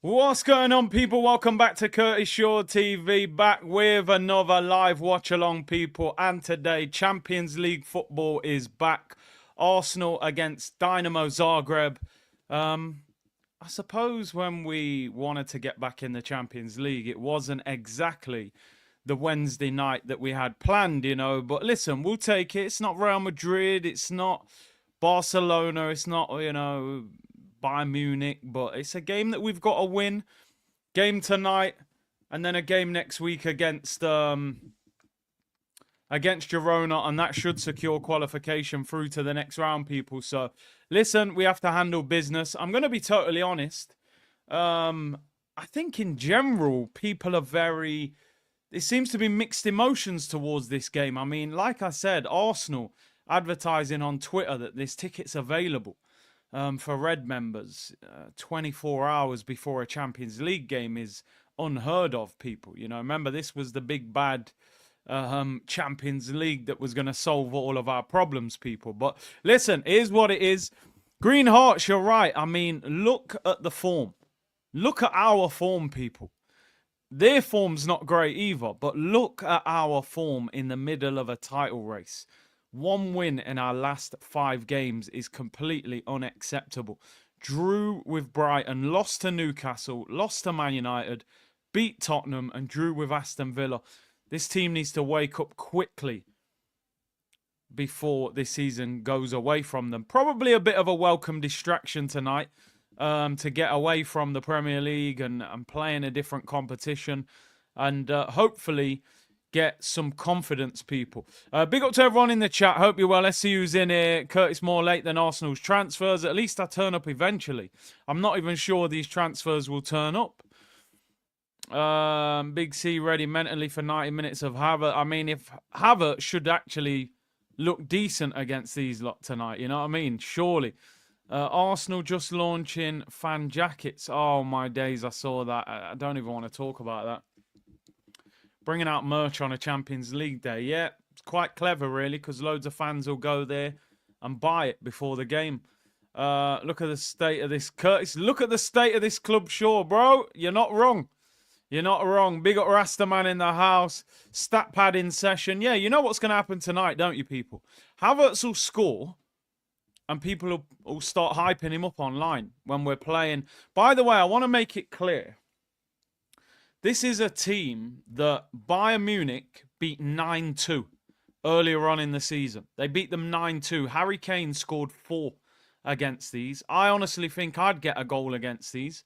What's going on, people? Welcome back to Curtis Shaw TV, back with another live watch-along, people. And today, Champions League football is back. Arsenal against Dinamo Zagreb. I suppose when we wanted to get back in the Champions League, it wasn't exactly the Wednesday night that we had planned, But listen, we'll take it. It's not Real Madrid. It's not Barcelona. It's not, Bayern Munich, but it's a game that we've got to win. Game tonight, and then a game next week against Girona, and that should secure qualification through to the next round, people. So, listen, we have to handle business. I'm going to be totally honest. I think in general, people are very... There seems to be mixed emotions towards this game. I mean, like I said, Arsenal advertising on Twitter that this ticket's available. For Red members, 24 hours before a Champions League game is unheard of, people. Remember, this was the big bad Champions League that was going to solve all of our problems, people. But listen, here's what it is. Green Hearts, you're right. I mean, look at the form. Look at our form, people. Their form's not great either, but look at our form in the middle of a title race. 1 win in our last 5 games is completely unacceptable. Drew with Brighton, lost to Newcastle, lost to Man United, beat Tottenham, and drew with Aston Villa. This team needs to wake up quickly before this season goes away from them. Probably a bit of a welcome distraction tonight to get away from the Premier League and play in a different competition. And hopefully... get some confidence, people. Big up to everyone in the chat. Hope you're well. Let's see who's in here. Curtis, more late than Arsenal's transfers. At least I turn up eventually. I'm not even sure these transfers will turn up. Big C ready mentally for 90 minutes of Havertz. I mean, if Havertz should actually look decent against these lot tonight, you know what I mean? Surely. Arsenal just launching fan jackets. Oh, my days, I saw that. I don't even want to talk about that. Bringing out merch on a Champions League day. Yeah, it's quite clever, really, because loads of fans will go there and buy it before the game. Look at the state of this. Curtis, look at the state of this club, Shaw, bro. You're not wrong. You're not wrong. Big up Rastaman in the house. Stat pad in session. Yeah, you know what's going to happen tonight, don't you, people? Havertz will score, and people will start hyping him up online when we're playing. By the way, I want to make it clear. This is a team that Bayern Munich beat 9-2 earlier on in the season. They beat them 9-2. Harry Kane scored 4 against these. I honestly think I'd get a goal against these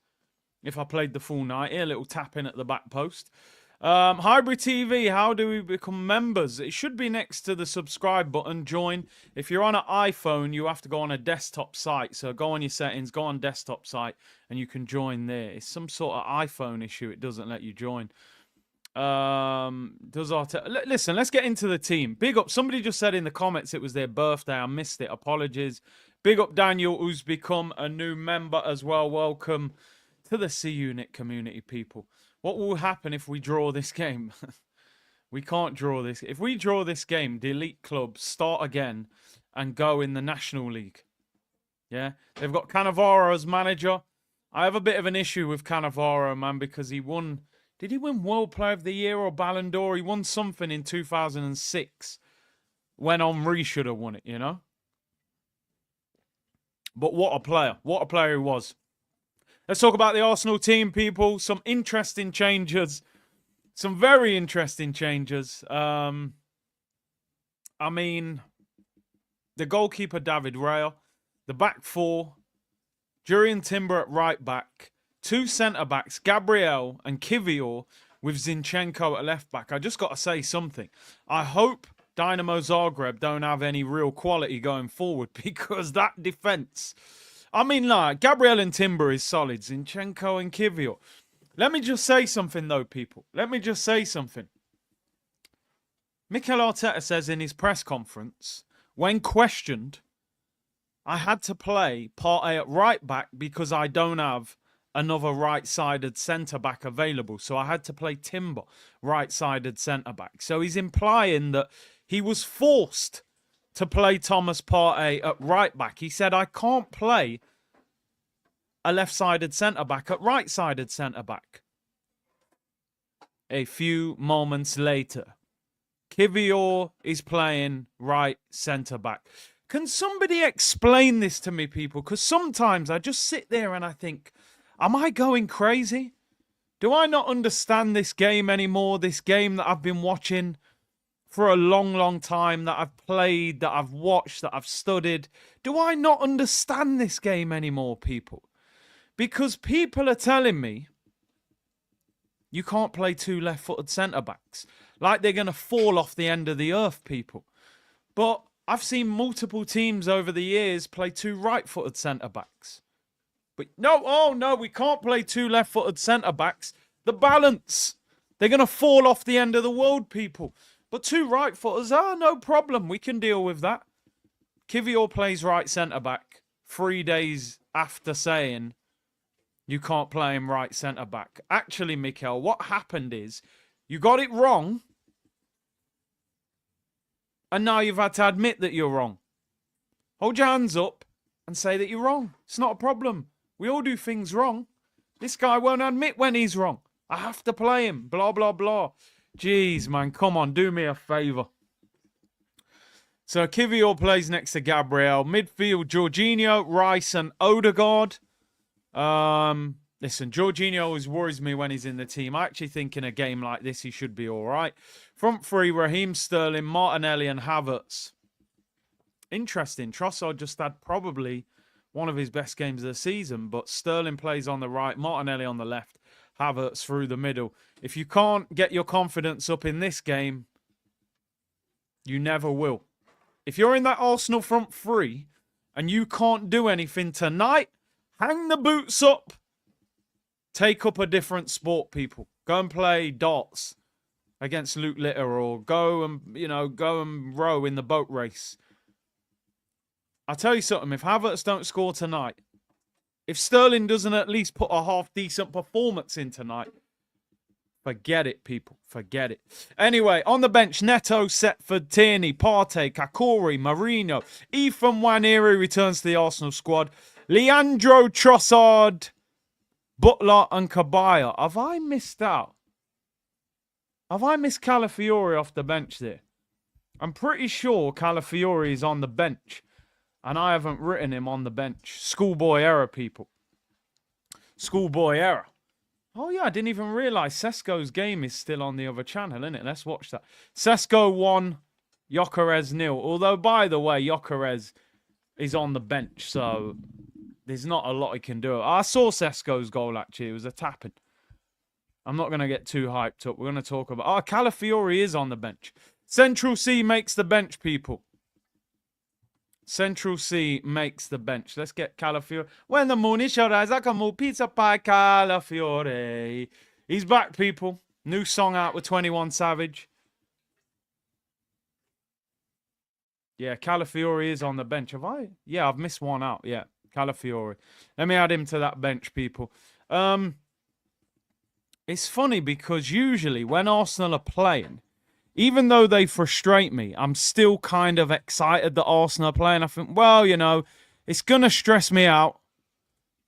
if I played the full night. Here, a little tap in at the back post. Hybrid TV, how do we become members? It should be next to the subscribe button, join. If you're on an iPhone, you have to go on a desktop site. So go on your settings, go on desktop site, and you can join there. It's some sort of iPhone issue. It doesn't let you join. Listen, let's get into the team. Big up. Somebody just said in the comments it was their birthday. I missed it. Apologies. Big up Daniel, who's become a new member as well. Welcome to the C Unit community, people. What will happen if we draw this game? We can't draw this. If we draw this game, delete club, start again, and go in the National League. Yeah? They've got Cannavaro as manager. I have a bit of an issue with Cannavaro, man, because he won... Did he win World Player of the Year or Ballon d'Or? He won something in 2006 when Henry should have won it, you know? But what a player. What a player he was. Let's talk about the Arsenal team, people. Some interesting changes. Some very interesting changes. I mean, the goalkeeper, David Raya. The back 4. Jurriën Timber at right back. 2 centre-backs, Gabriel and Kivior, with Zinchenko at left back. I just got to say something. I hope Dinamo Zagreb don't have any real quality going forward, because that defence... I mean, Gabriel and Timber is solid. Zinchenko and Kivior. Let me just say something, though, people. Let me just say something. Mikel Arteta says in his press conference, when questioned, I had to play Partey at right back because I don't have another right-sided centre-back available. So I had to play Timber right-sided centre-back. So he's implying that he was forced to play Thomas Partey at right back. He said, I can't play a left-sided centre-back at right-sided centre-back. A few moments later, Kivior is playing right centre-back. Can somebody explain this to me, people? Because sometimes I just sit there and I think, am I going crazy? Do I not understand this game anymore? This game that I've been watching for a long, long time, that I've played, that I've watched, that I've studied. Do I not understand this game anymore, people? Because people are telling me you can't play two left-footed centre-backs. Like they're going to fall off the end of the earth, people. But I've seen multiple teams over the years play two right-footed centre-backs. But no, oh no, we can't play two left-footed centre-backs. The balance. They're going to fall off the end of the world, people. But two right-footers, no problem. We can deal with that. Kivior plays right centre-back 3 days after saying you can't play him right centre-back. Actually, Mikel, what happened is you got it wrong. And now you've had to admit that you're wrong. Hold your hands up and say that you're wrong. It's not a problem. We all do things wrong. This guy won't admit when he's wrong. I have to play him. Blah, blah, blah. Jeez, man. Come on. Do me a favour. So, Kivior plays next to Gabriel. Midfield, Jorginho, Rice and Odegaard. Listen, Jorginho always worries me when he's in the team. I actually think in a game like this, he should be all right. Front three, Raheem Sterling, Martinelli and Havertz. Interesting. Trossard just had probably one of his best games of the season, but Sterling plays on the right, Martinelli on the left, Havertz through the middle. If you can't get your confidence up in this game, you never will. If you're in that Arsenal front three and you can't do anything tonight, hang the boots up. Take up a different sport, people. Go and play darts against Luke Litter, or go and row in the boat race. I'll tell you something. If Havertz don't score tonight, if Sterling doesn't at least put a half-decent performance in tonight, forget it, people. Forget it. Anyway, on the bench, Neto, Setford, Tierney, Partey, Kakori, Marino, Ethan Nwaneri returns to the Arsenal squad. Leandro Trossard, Butler and Kabaya. Have I missed out? Have I missed Calafiori off the bench there? I'm pretty sure Calafiori is on the bench. And I haven't written him on the bench. Schoolboy error, people. Schoolboy error. Oh, yeah, I didn't even realise Sesko's game is still on the other channel, isn't it? Let's watch that. Sesko 1, Gyökeres 0. Although, by the way, Gyökeres is on the bench, so there's not a lot he can do. I saw Sesko's goal, actually. It was a tapping. I'm not going to get too hyped up. We're going to talk about... Oh, Calafiori is on the bench. Central C makes the bench, people. Central C makes the bench. Let's get Calafiori. When the moon is short, I can move pizza pie, Calafiori. He's back, people. New song out with 21 Savage. Yeah, Calafiori is on the bench. Have I? Yeah, I've missed one out. Yeah, Calafiori. Let me add him to that bench, people. It's funny because usually when Arsenal are playing, even though they frustrate me, I'm still kind of excited that Arsenal are playing. I think, well, you know, it's going to stress me out,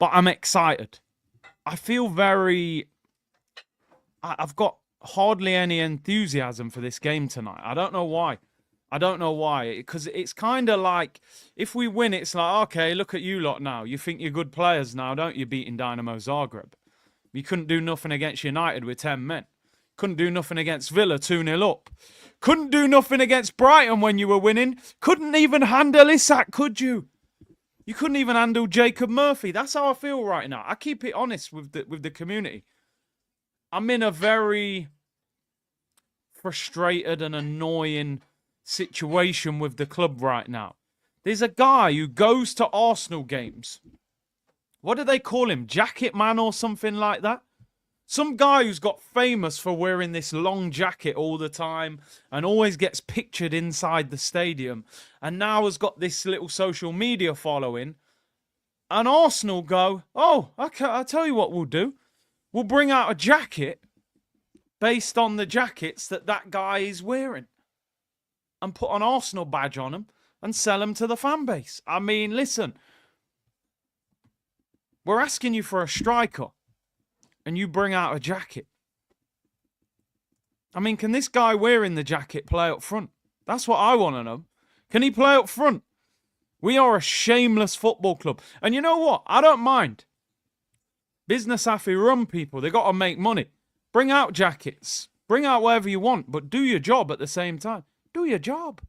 but I'm excited. I feel very... I've got hardly any enthusiasm for this game tonight. I don't know why. I don't know why. Because it's kind of like, if we win, it's like, okay, look at you lot now. You think you're good players now, don't you, beating Dinamo Zagreb? You couldn't do nothing against United with 10 men. Couldn't do nothing against Villa 2-0 up. Couldn't do nothing against Brighton when you were winning. Couldn't even handle Isak, could you? You couldn't even handle Jacob Murphy. That's how I feel right now. I keep it honest with the community. I'm in a very frustrated and annoying situation with the club right now. There's a guy who goes to Arsenal games. What do they call him? Jacket man or something like that? Some guy who's got famous for wearing this long jacket all the time and always gets pictured inside the stadium, and now has got this little social media following. And Arsenal go, oh, okay, I'll tell you what we'll do. We'll bring out a jacket based on the jackets that guy is wearing and put an Arsenal badge on them and sell them to the fan base. I mean, listen, We're asking you for a striker, and you bring out a jacket. I mean, can this guy wearing the jacket play up front? That's what I want to know. Can he play up front? We are a shameless football club. And you know what? I don't mind. Business have to run, people. They got to make money. Bring out jackets. Bring out whatever you want, but do your job at the same time. Do your job.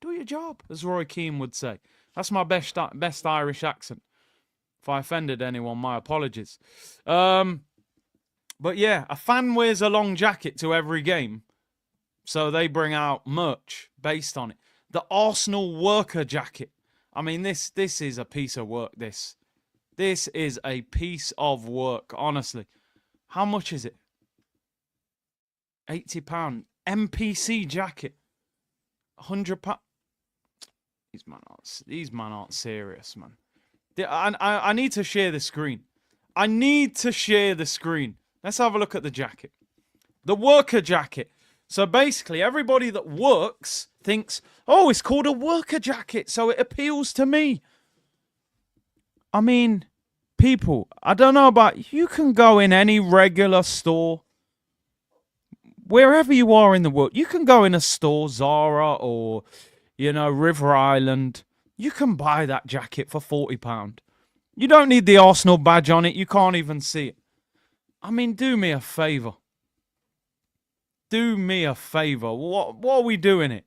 Do your job, as Roy Keane would say. That's my best Irish accent. If I offended anyone, my apologies. But yeah, a fan wears a long jacket to every game, so they bring out merch based on it. The Arsenal worker jacket. I mean, this is a piece of work, this. This is a piece of work, honestly. How much is it? £80. MPC jacket. £100. These man aren't serious, man. I need to share the screen. I need to share the screen. Let's have a look at the jacket. The worker jacket. So basically, everybody that works thinks, oh, it's called a worker jacket, so it appeals to me. I mean, people, I don't know about, you can go in any regular store, wherever you are in the world. You can go in a store, Zara or, River Island. You can buy that jacket for £40. You don't need the Arsenal badge on it. You can't even see it. I mean, do me a favour. Do me a favour. What are we doing it?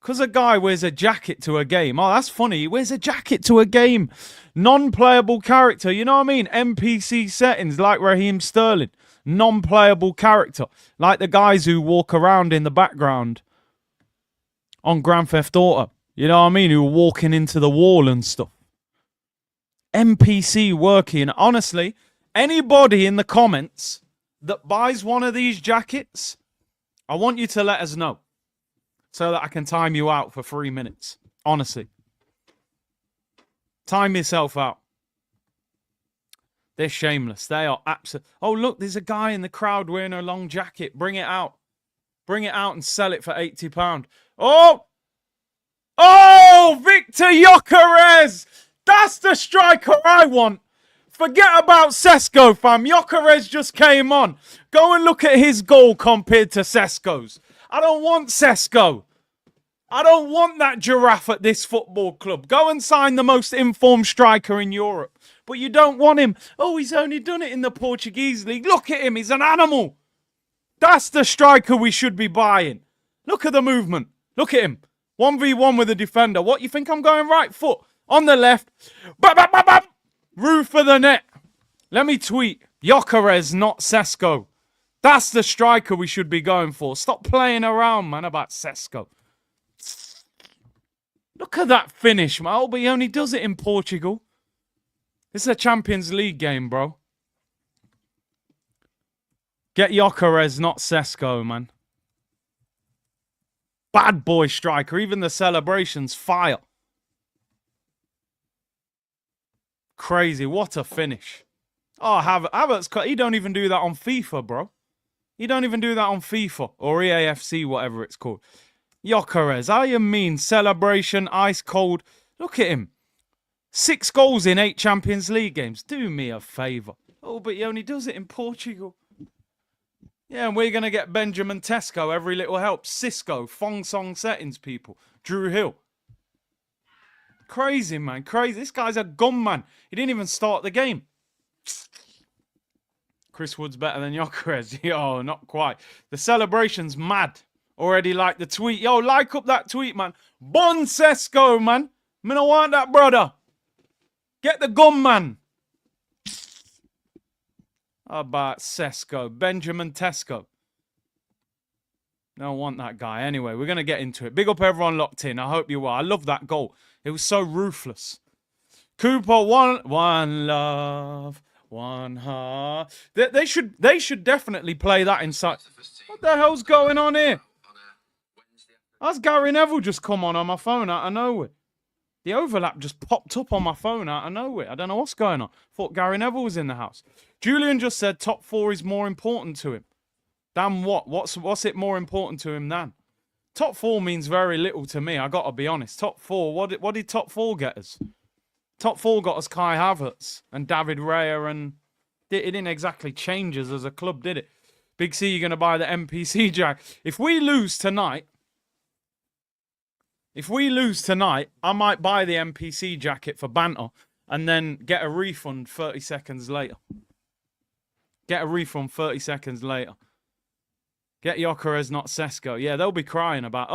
Because a guy wears a jacket to a game. Oh, that's funny. He wears a jacket to a game. Non-playable character. You know what I mean? NPC settings like Raheem Sterling. Non-playable character. Like the guys who walk around in the background on Grand Theft Auto. You know what I mean? Who are walking into the wall and stuff. NPC working. Honestly, anybody in the comments that buys one of these jackets, I want you to let us know so that I can time you out for 3 minutes. Honestly. Time yourself out. They're shameless. They are absolute. Oh, look, there's a guy in the crowd wearing a long jacket. Bring it out. Bring it out and sell it for £80. Oh! Oh, Victor Gyökeres! That's the striker I want. Forget about Sesko, fam. Gyökeres just came on. Go and look at his goal compared to Sesko's. I don't want Sesko. I don't want that giraffe at this football club. Go and sign the most informed striker in Europe. But you don't want him. Oh, he's only done it in the Portuguese league. Look at him. He's an animal. That's the striker we should be buying. Look at the movement. Look at him. 1v1 with a defender. What, you think I'm going right foot? On the left. Bap, bap, bap, bap. Roof of the net. Let me tweet. Gyökeres, not Sesko. That's the striker we should be going for. Stop playing around, man, about Sesko. Look at that finish, man. Oh, but he only does it in Portugal. This is a Champions League game, bro. Get Gyökeres, not Sesko, man. Bad boy striker. Even the celebrations, fire. Crazy. What a finish. Oh, Havertz, he don't even do that on FIFA, bro. He don't even do that on FIFA or EAFC, whatever it's called. Gyökeres, how you mean? Celebration, ice cold. Look at him. 6 goals in 8 Champions League games. Do me a favour. Oh, but he only does it in Portugal. Yeah, and we're going to get Benjamin Tesco. Every little helps. Cisco, Fong Song settings, people. Drew Hill. Crazy, man. Crazy. This guy's a gunman. He didn't even start the game. Chris Wood's better than Gyökeres. Yo, not quite. The celebration's mad. Already like the tweet. Yo, like up that tweet, man. Bon Sesko, man. I don't want that, brother. Get the gunman. How about Sesko? Benjamin Tesco. Don't want that guy. Anyway, we're going to get into it. Big up everyone locked in. I hope you are. I love that goal. It was so ruthless. Cooper, one love, one heart. They should definitely play that inside. What the hell's going on here? That's Gary Neville just come on my phone out of nowhere. The overlap just popped up on my phone out of nowhere. I don't know what's going on. Thought Gary Neville was in the house. Julian just said top 4 is more important to him. Damn what? What's it more important to him than? Top 4 means very little to me. I got to be honest. Top 4. What did top 4 get us? Top four got us Kai Havertz and David Raya, and it didn't exactly change us as a club, did it? Big C, you're going to buy the NPC jack. If we lose tonight, I might buy the NPC jacket for banter and then get a refund 30 seconds later. Get Gyökeres, not Sesko. Yeah, they'll be crying about...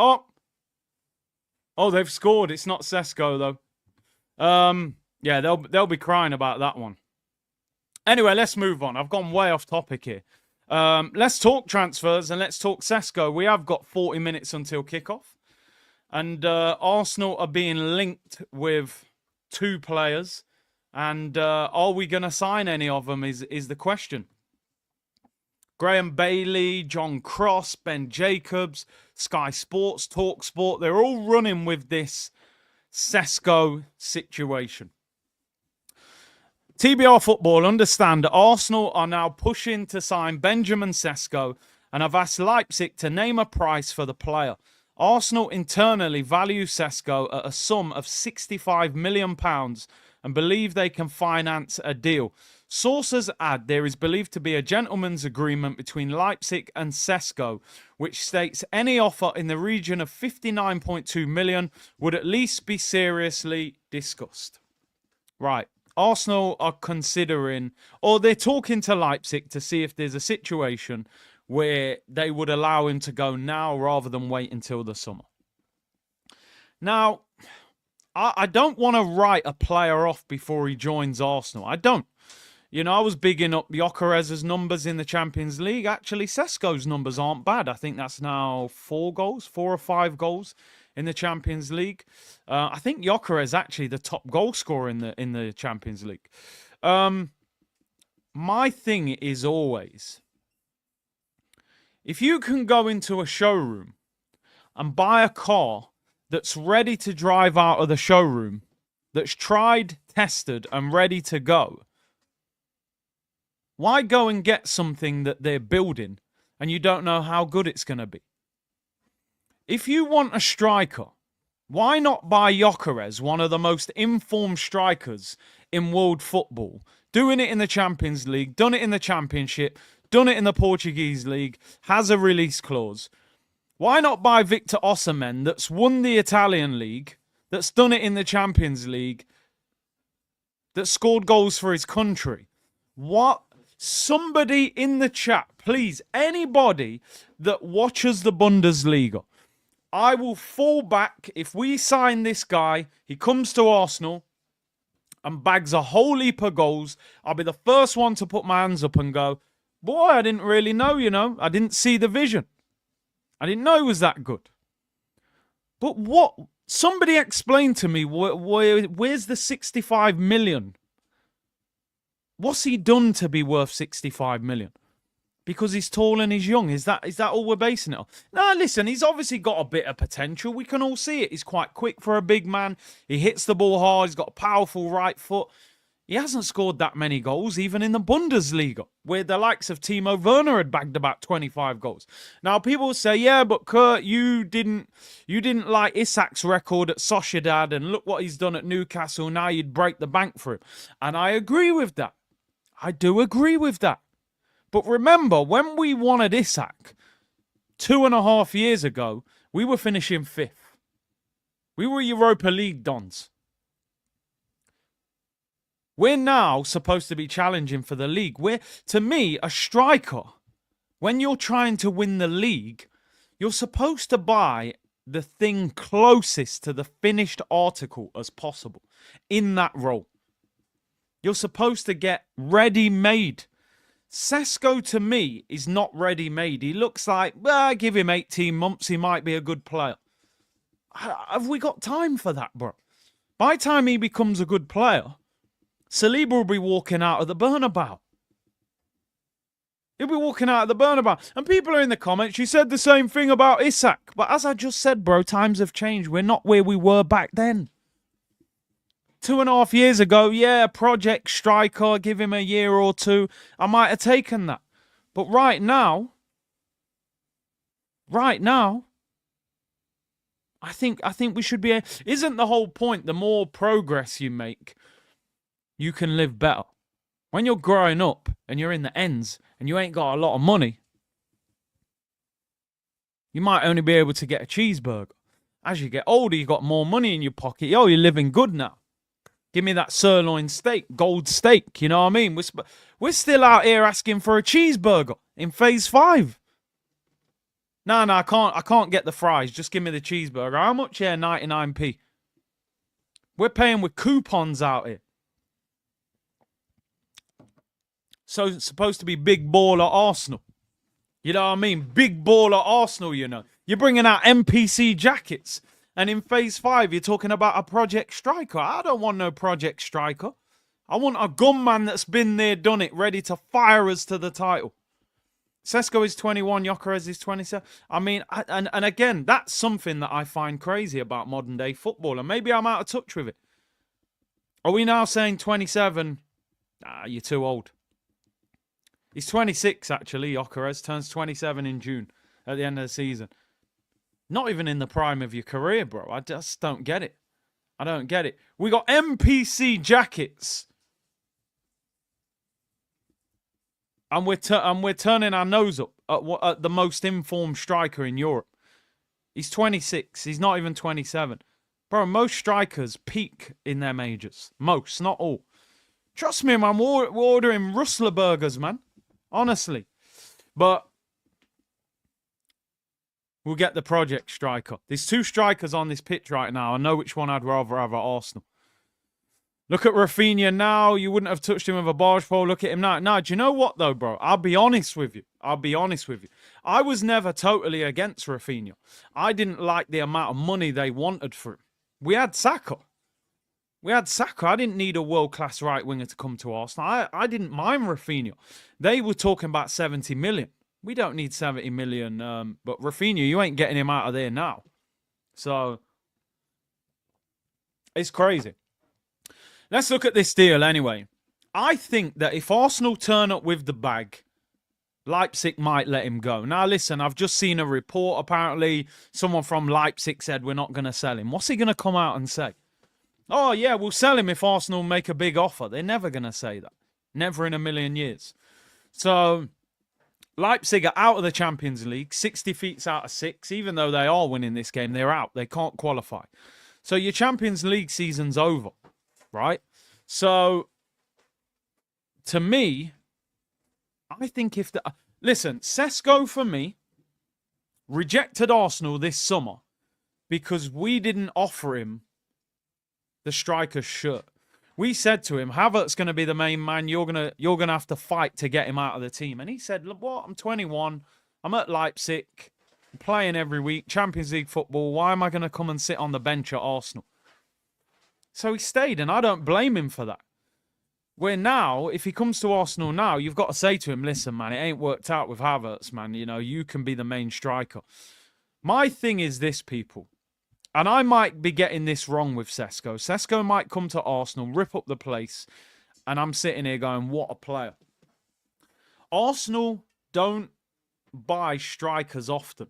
Oh, they've scored. It's not Sesko, though. Yeah, they'll be crying about that one. Anyway, let's move on. I've gone way off topic here. Let's talk transfers and let's talk Sesko. We have got 40 minutes until kickoff. And Arsenal are being linked with 2 players. And are we going to sign any of them is the question. Graham Bailey, John Cross, Ben Jacobs, Sky Sports, TalkSport. They're all running with this Sesko situation. TBR Football, understand Arsenal are now pushing to sign Benjamin Sesko and have asked Leipzig to name a price for the player. Arsenal internally value Sesko at a sum of £65 million and believe they can finance a deal. Sources add there is believed to be a gentleman's agreement between Leipzig and Sesko, which states any offer in the region of 59.2 million would at least be seriously discussed. Right. Arsenal are considering, or they're talking to Leipzig to see if there's a situation where they would allow him to go now rather than wait until the summer. Now, I don't want to write a player off before he joins Arsenal. I don't. You know, I was bigging up Gyökeres' numbers in the Champions League. Actually, Sesko's numbers aren't bad. I think that's now 4 or 5 goals in the Champions League. I think Gyökeres actually the top goal scorer in the Champions League. My thing is always, if you can go into a showroom and buy a car that's ready to drive out of the showroom, that's tried, tested, and ready to go, why go and get something that they're building and you don't know how good it's going to be? If you want a striker, why not buy Gyökeres, one of the most informed strikers in world football, doing it in the Champions League, done it in the Championship, done it in the Portuguese League, has a release clause. Why not buy Victor Osimhen, that's won the Italian League, that's done it in the Champions League, that scored goals for his country? What? Somebody in the chat, please, anybody that watches the Bundesliga, I will fall back. If we sign this guy, he comes to Arsenal and bags a whole heap of goals, I'll be the first one to put my hands up and go, boy, I didn't really know, you know. I didn't see the vision. I didn't know he was that good. But what? Somebody explain to me, where's the 65 million? What's he done to be worth 65 million? Because he's tall and he's young. Is that all we're basing it on? No, listen, he's obviously got a bit of potential. We can all see it. He's quite quick for a big man. He hits the ball hard. He's got a powerful right foot. He hasn't scored that many goals, even in the Bundesliga, where the likes of Timo Werner had bagged about 25 goals. Now, people say, yeah, but Kurt, you didn't like Isak's record at Sociedad, and look what he's done at Newcastle. Now you'd break the bank for him. And I agree with that. I do agree with that. But remember, when we wanted Isak 2.5 years ago, we were finishing 5th. We were Europa League dons. We're now supposed to be challenging for the league. To me, a striker, when you're trying to win the league, you're supposed to buy the thing closest to the finished article as possible in that role. You're supposed to get ready-made. Sesko, to me, is not ready-made. He looks like, well, give him 18 months, he might be a good player. Have we got time for that, bro? By the time he becomes a good player, Saliba will be walking out of the Bernabeu. He'll be walking out of the Bernabeu. And people are in the comments, you said the same thing about Isak. But as I just said, bro, times have changed. We're not where we were back then. 2.5 years ago, yeah, project striker, give him a year or two. I might have taken that. But right now, I think we should be... Isn't the whole point, the more progress you make, you can live better. When you're growing up and you're in the ends and you ain't got a lot of money, you might only be able to get a cheeseburger. As you get older, you got more money in your pocket. Yo, you're living good now. Give me that sirloin steak, gold steak. You know what I mean? We're still out here asking for a cheeseburger in phase 5. No, I can't get the fries. Just give me the cheeseburger. How much here? 99p. We're paying with coupons out here. So it's supposed to be big baller Arsenal. You know what I mean? Big baller Arsenal, you know. You're bringing out NPC jackets. And in phase 5, you're talking about a project striker. I don't want no project striker. I want a gunman that's been there, done it, ready to fire us to the title. Sesko is 21, Gyökeres is 27. I mean, and again, that's something that I find crazy about modern day football. And maybe I'm out of touch with it. Are we now saying 27? You're too old. He's 26, actually, Gyökeres. Turns 27 in June at the end of the season. Not even in the prime of your career, bro. I just don't get it. I don't get it. We got NPC jackets. And we're turning our nose up at the most informed striker in Europe. He's 26. He's not even 27. Bro, most strikers peak in their majors. Most, not all. Trust me, man. We're ordering Rustler burgers, man. Honestly. But we'll get the project striker. There's 2 strikers on this pitch right now. I know which one I'd rather have at Arsenal. Look at Rafinha now. You wouldn't have touched him with a barge pole. Look at him now. Now, do you know what, though, bro? I'll be honest with you. I was never totally against Rafinha. I didn't like the amount of money they wanted for him. We had Saka. I didn't need a world-class right winger to come to Arsenal. I didn't mind Rafinha. They were talking about 70 million. We don't need 70 million. But Rafinha, you ain't getting him out of there now. So, it's crazy. Let's look at this deal anyway. I think that if Arsenal turn up with the bag, Leipzig might let him go. Now, listen, I've just seen a report. Apparently, someone from Leipzig said we're not going to sell him. What's he going to come out and say? Oh, yeah, we'll sell him if Arsenal make a big offer. They're never going to say that. Never in a million years. So, Leipzig are out of the Champions League. 60 feet out of 6. Even though they are winning this game, they're out. They can't qualify. So, your Champions League season's over. Right? So, to me, I think if the... Listen, Sesko, for me, rejected Arsenal this summer because we didn't offer him the striker's shirt. We said to him, Havertz's going to be the main man. You're gonna have to fight to get him out of the team. And he said, look, what? I'm 21. I'm at Leipzig. I'm playing every week. Champions League football. Why am I going to come and sit on the bench at Arsenal? So he stayed, and I don't blame him for that. Where now, if he comes to Arsenal now, you've got to say to him, listen, man, it ain't worked out with Havertz, man. You know, you can be the main striker. My thing is this, people, and I might be getting this wrong with Sesko. Sesko might come to Arsenal, rip up the place, and I'm sitting here going, what a player. Arsenal don't buy strikers often.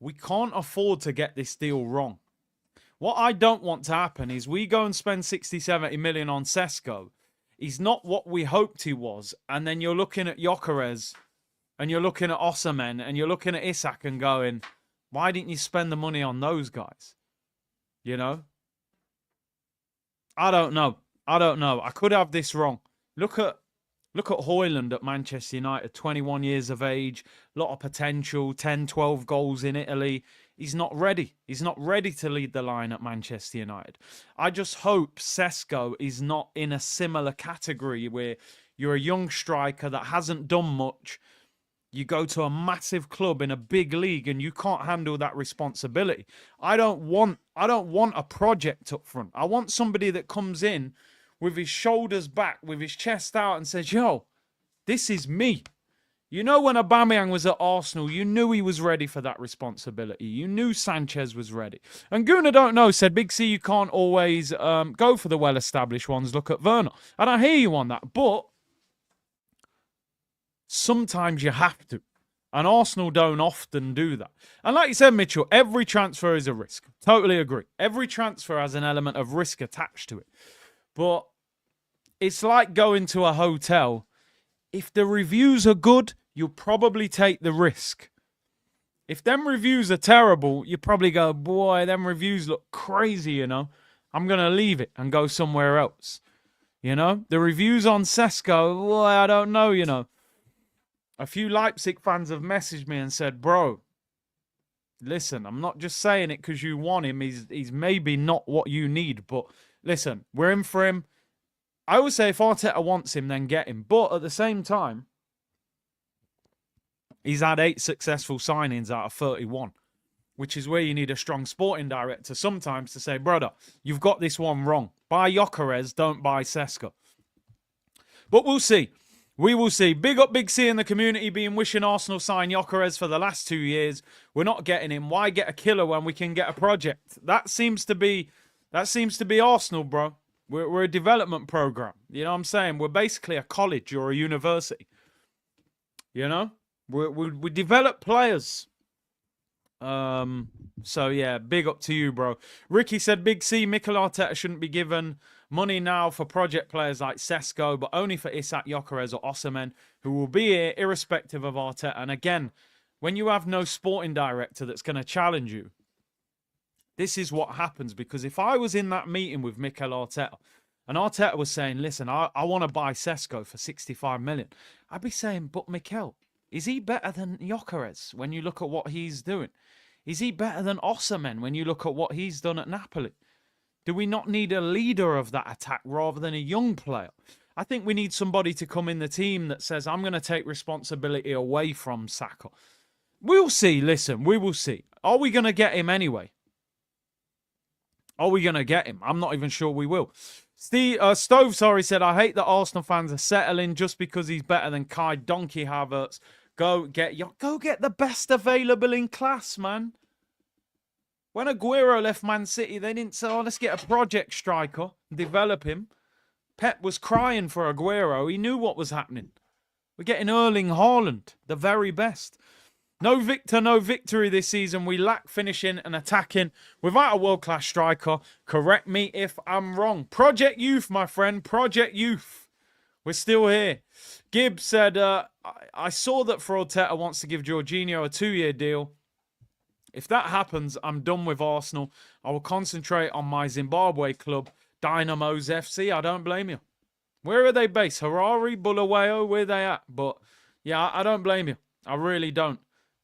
We can't afford to get this deal wrong. What I don't want to happen is we go and spend 60, 70 million on Sesko. He's not what we hoped he was. And then you're looking at Gyökeres and you're looking at Osimhen and you're looking at Isak and going, why didn't you spend the money on those guys? You know? I don't know. I could have this wrong. Look at Højlund at Manchester United, 21 years of age, lot of potential, 10, 12 goals in Italy. He's not ready. He's not ready to lead the line at Manchester United. I just hope Sesko is not in a similar category where you're a young striker that hasn't done much. You go to a massive club in a big league and you can't handle that responsibility. I don't want a project up front. I want somebody that comes in with his shoulders back, with his chest out and says, yo, this is me. You know, when Aubameyang was at Arsenal, you knew he was ready for that responsibility. You knew Sanchez was ready. And Cunha, don't know, said, Big C, you can't always go for the well-established ones. Look at Werner. And I hear you on that. But sometimes you have to. And Arsenal don't often do that. And like you said, Mitchell, every transfer is a risk. Totally agree. Every transfer has an element of risk attached to it. But it's like going to a hotel. If the reviews are good, you'll probably take the risk. If them reviews are terrible, you probably go, boy, them reviews look crazy, you know. I'm going to leave it and go somewhere else. You know, the reviews on Sesko, boy, I don't know, you know. A few Leipzig fans have messaged me and said, bro, listen, I'm not just saying it because you want him. He's maybe not what you need, but listen, we're in for him. I would say if Arteta wants him, then get him. But at the same time, he's had 8 successful signings out of 31, which is where you need a strong sporting director sometimes to say, brother, you've got this one wrong. Buy Gyökeres, don't buy Sesko. But we'll see. We will see. Big up Big C in the community being wishing Arsenal sign Gyökeres for the last 2 years. We're not getting him. Why get a killer when we can get a project? That seems to be Arsenal, bro. We're a development program. You know what I'm saying? We're basically a college or a university. You know? We develop players. So yeah, big up to you, bro. Ricky said, Big C, Mikel Arteta shouldn't be given money now for project players like Sesko, but only for Isak, Gyökeres or Osimhen, who will be here irrespective of Arteta. And again, when you have no sporting director that's going to challenge you, this is what happens. Because if I was in that meeting with Mikel Arteta and Arteta was saying, listen, I want to buy Sesko for 65 million, I'd be saying, but Mikel, is he better than Gyökeres when you look at what he's doing? Is he better than Osimhen when you look at what he's done at Napoli? Do we not need a leader of that attack rather than a young player? I think we need somebody to come in the team that says, I'm going to take responsibility away from Saka. We'll see. Listen, we will see. Are we going to get him anyway? Are we going to get him? I'm not even sure we will. Stove, said, I hate that Arsenal fans are settling just because he's better than Kai Donkey Havertz. Go get the best available in class, man. When Aguero left Man City, they didn't say, oh, let's get a project striker and develop him. Pep was crying for Aguero. He knew what was happening. We're getting Erling Haaland, the very best. No victor, no victory this season. We lack finishing and attacking without a world-class striker. Correct me if I'm wrong. Project Youth, my friend. Project Youth. We're still here. Gibbs said, I saw that Arteta wants to give Jorginho a 2-year deal. If that happens, I'm done with Arsenal. I will concentrate on my Zimbabwe club, Dinamo FC. I don't blame you. Where are they based? Harare, Bulawayo, where they at? But, yeah, I don't blame you. I really don't.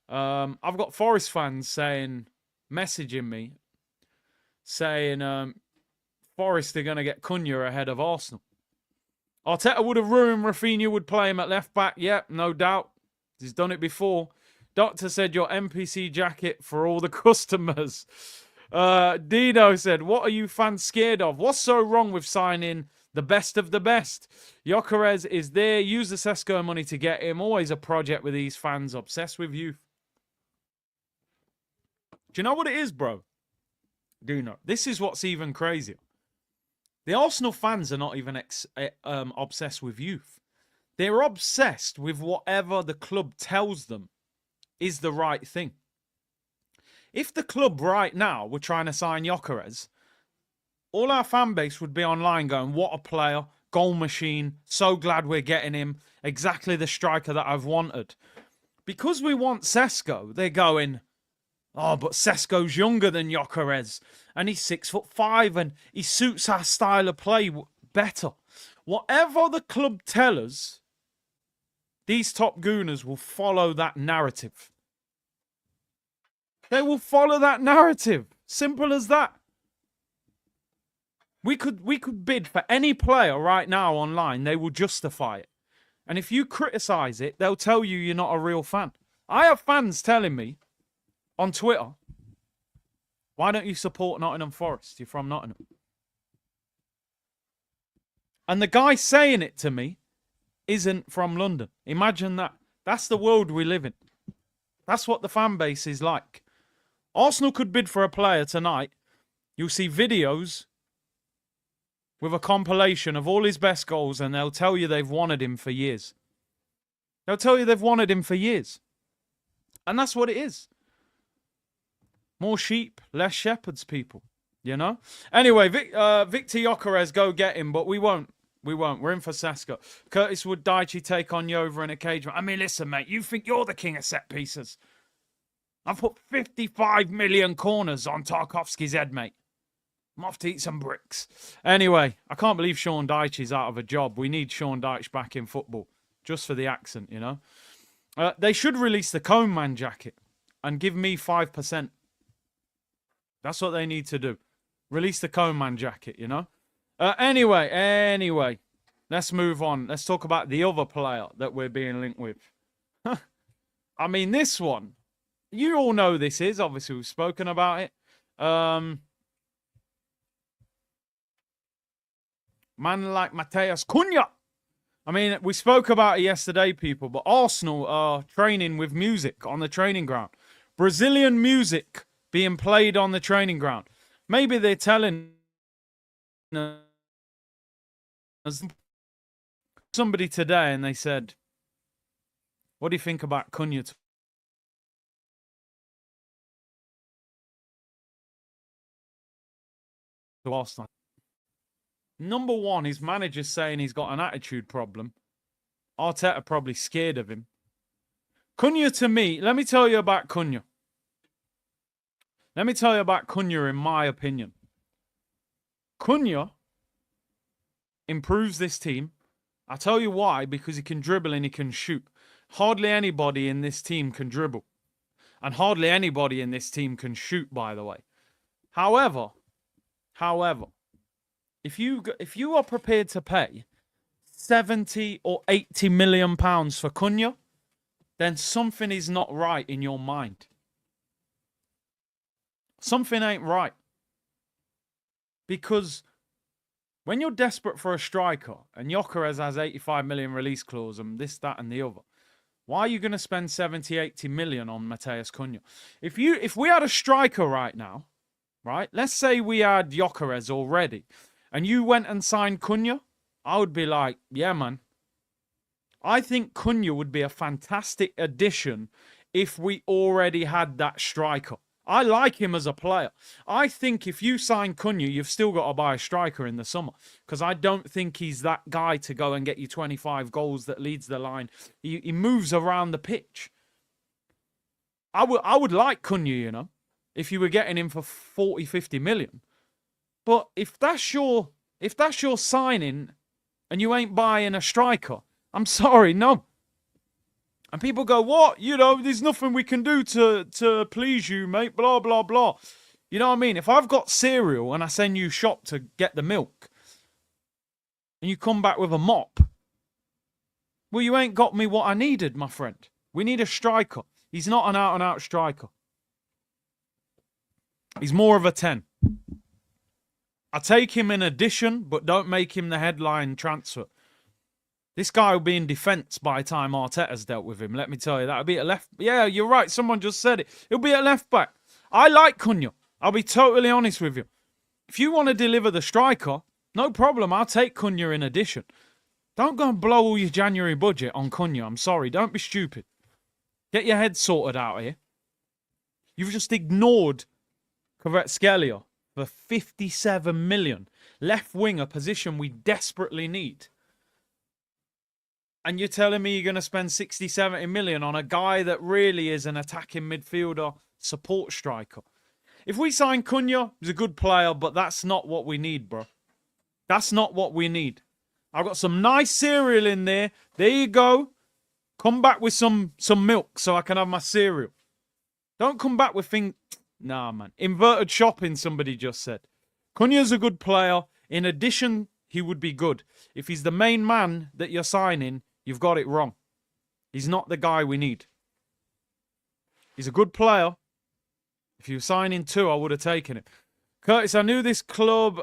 I've got Forest fans messaging me, saying Forest are going to get Cunha ahead of Arsenal. Arteta would have ruined Rafinha, would play him at left back. Yep, no doubt. He's done it before. Doctor said your NPC jacket for all the customers. Dino said, what are you fans scared of? What's so wrong with signing the best of the best? Gyökeres is there. Use the Sesko money to get him. Always a project with these fans obsessed with youth. Do you know what it is, bro? Do you know? This is what's even crazier. The Arsenal fans are not even obsessed with youth. They're obsessed with whatever the club tells them is the right thing. If the club right now were trying to sign Gyökeres, all our fan base would be online going, what a player, goal machine, so glad we're getting him, exactly the striker that I've wanted. Because we want Sesko, they're going, oh, but Sesko's younger than Gyökeres, and he's 6'5", and he suits our style of play better. Whatever the club tell us, these top gooners will follow that narrative. They will follow that narrative. Simple as that. We could bid for any player right now online. They will justify it. And if you criticize it, they'll tell you you're not a real fan. I have fans telling me on Twitter, why don't you support Nottingham Forest? You're from Nottingham. And the guy saying it to me isn't from London. Imagine that. That's the world we live in. That's what the fan base is like. Arsenal could bid for a player tonight. You'll see videos with a compilation of all his best goals, and they'll tell you they've wanted him for years. They'll tell you they've wanted him for years. And that's what it is. More sheep, less shepherds, people. You know? Anyway, Victor Gyökeres, go get him, but we won't. We won't. We're in for Sesko. Curtis Wood, Daichi take on you over in a cage. I mean, listen, mate, you think you're the king of set pieces. I've put 55 million corners on Tarkovsky's head, mate. I'm off to eat some bricks. Anyway, I can't believe Sean Dyche's out of a job. We need Sean Dyche back in football. Just for the accent, you know. They should release the Cone Man jacket and give me 5%. That's what they need to do. Release the Cone Man jacket, you know. Anyway. Let's move on. Let's talk about the other player that we're being linked with. I mean, this one. You all know this is. Obviously, we've spoken about it. Man like Matheus Cunha. I mean, we spoke about it yesterday, people, but Arsenal are training with music on the training ground. Brazilian music being played on the training ground. Maybe they're telling us somebody today and they said, what do you think about Cunha to Arsenal? Number one, his manager's saying he's got an attitude problem. Arteta probably scared of him. Cunha, to me, let me tell you about Cunha. Let me tell you about Cunha in my opinion. Cunha improves this team. I'll tell you why, because he can dribble and he can shoot. Hardly anybody in this team can dribble. And hardly anybody in this team can shoot, by the way. However, if you are prepared to pay 70 or 80 million pounds for Cunha, then something is not right in your mind. Something ain't right. Because when you're desperate for a striker, and Gyökeres has 85 million release clause and this, that, and the other, why are you going to spend 70, 80 million on Matheus Cunha? If we had a striker right now, right? Let's say we had Gyökeres already, and you went and signed Cunha, I would be like, yeah, man. I think Cunha would be a fantastic addition if we already had that striker. I like him as a player. I think if you sign Cunha, you've still got to buy a striker in the summer, because I don't think he's that guy to go and get you 25 goals that leads the line. He moves around the pitch. I would like Cunha, you know, if you were getting him for 40, 50 million. But if that's your signing and you ain't buying a striker, I'm sorry, no. And people go, what? You know, there's nothing we can do to please you, mate, blah, blah, blah. You know what I mean? If I've got cereal and I send you shop to get the milk and you come back with a mop, well, you ain't got me what I needed, my friend. We need a striker. He's not an out-and-out striker. He's more of a 10. I take him in addition, but don't make him the headline transfer. This guy will be in defence by the time Arteta's dealt with him. Let me tell you, that'll be at left. Yeah, you're right. Someone just said it. He'll be at left back. I like Cunha. I'll be totally honest with you. If you want to deliver the striker, no problem. I'll take Cunha in addition. Don't go and blow all your January budget on Cunha. I'm sorry. Don't be stupid. Get your head sorted out here. You've just ignored Kvaratskhelia for 57 million. Left wing, a position we desperately need. And you're telling me you're going to spend 60, 70 million on a guy that really is an attacking midfielder, support striker. If we sign Cunha, he's a good player, but that's not what we need, bro. That's not what we need. I've got some nice cereal in there. There you go. Come back with some milk so I can have my cereal. Don't come back with things... Nah, man. Inverted shopping, somebody just said. Cunha's a good player. In addition, he would be good. If he's the main man that you're signing, you've got it wrong. He's not the guy we need. He's a good player. If you were signing two, I would have taken it. Curtis, I knew this club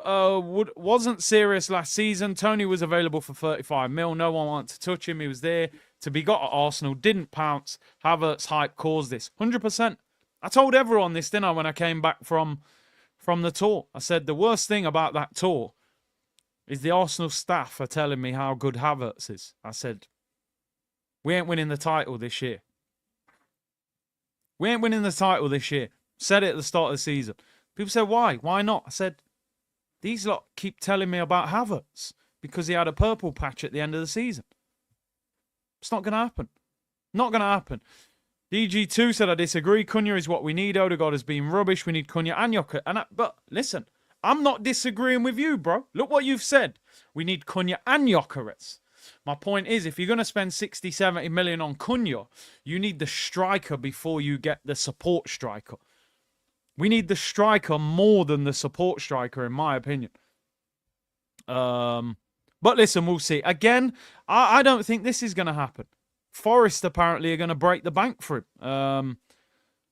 wasn't serious last season. Tony was available for 35 mil. No one wanted to touch him. He was there to be got at Arsenal. Didn't pounce. Havertz hype caused this. 100%. I told everyone this, didn't I, when I came back from the tour. I said the worst thing about that tour is the Arsenal staff are telling me how good Havertz is. I said, we ain't winning the title this year. We ain't winning the title this year. Said it at the start of the season. People say, why? Why not? I said, these lot keep telling me about Havertz because he had a purple patch at the end of the season. It's not going to happen. Not going to happen. DG2 said, I disagree. Cunha is what we need. Odegaard has been rubbish. We need Cunha and Jokeres. But listen, I'm not disagreeing with you, bro. Look what you've said. We need Cunha and Jokeres. My point is, if you're going to spend 60, 70 million on Cunha, you need the striker before you get the support striker. We need the striker more than the support striker, in my opinion. But listen, we'll see. Again, I don't think this is going to happen. Forest apparently are going to break the bank for him.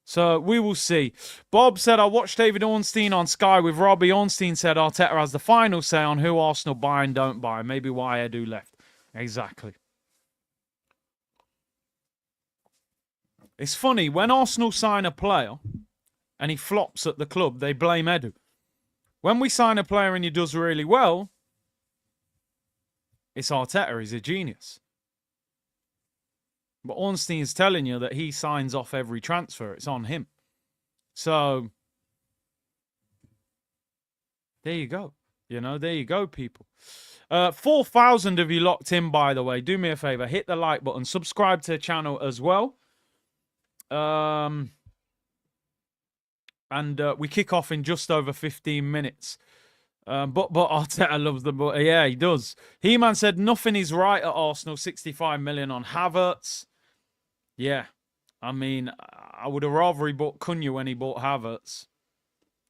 So we will see. Bob said, I watched David Ornstein on Sky with Robbie. Ornstein said Arteta has the final say on who Arsenal buy and don't buy. Maybe why Edu left. Exactly. It's funny, when Arsenal sign a player and he flops at the club, they blame Edu. When we sign a player and he does really well, it's Arteta. He's a genius. But Ornstein is telling you that he signs off every transfer. It's on him. So, there you go. You know, there you go, people. 4,000 of you locked in, by the way. Do me a favor. Hit the like button. Subscribe to the channel as well. And we kick off in just over 15 minutes. But Arteta loves the ball. Yeah, he does. He-Man said nothing is right at Arsenal. 65 million on Havertz. Yeah. I mean, I would have rather he bought Cunha when he bought Havertz.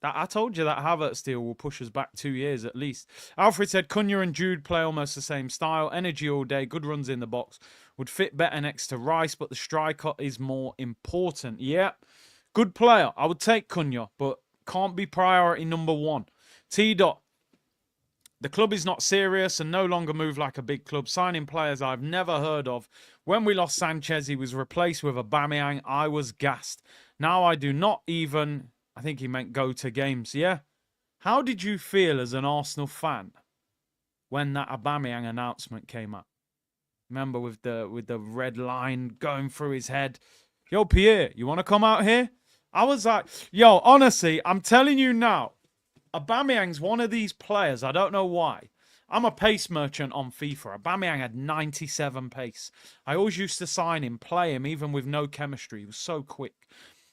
I told you that Havertz deal will push us back 2 years at least. Alfred said Cunha and Jude play almost the same style. Energy all day. Good runs in the box. Would fit better next to Rice, but the striker is more important. Yeah. Good player. I would take Cunha, but can't be priority number one. T-Dot. The club is not serious and no longer move like a big club. Signing players I've never heard of. When we lost Sanchez, he was replaced with Aubameyang. I was gassed. Now I do not even... I think he meant go to games. Yeah. How did you feel as an Arsenal fan when that Aubameyang announcement came up? Remember with the red line going through his head. Yo, Pierre, you want to come out here? I was like, yo, honestly, I'm telling you now, Aubameyang's one of these players. I don't know why. I'm a pace merchant on FIFA. Aubameyang had 97 pace. I always used to sign him, play him, even with no chemistry. He was so quick.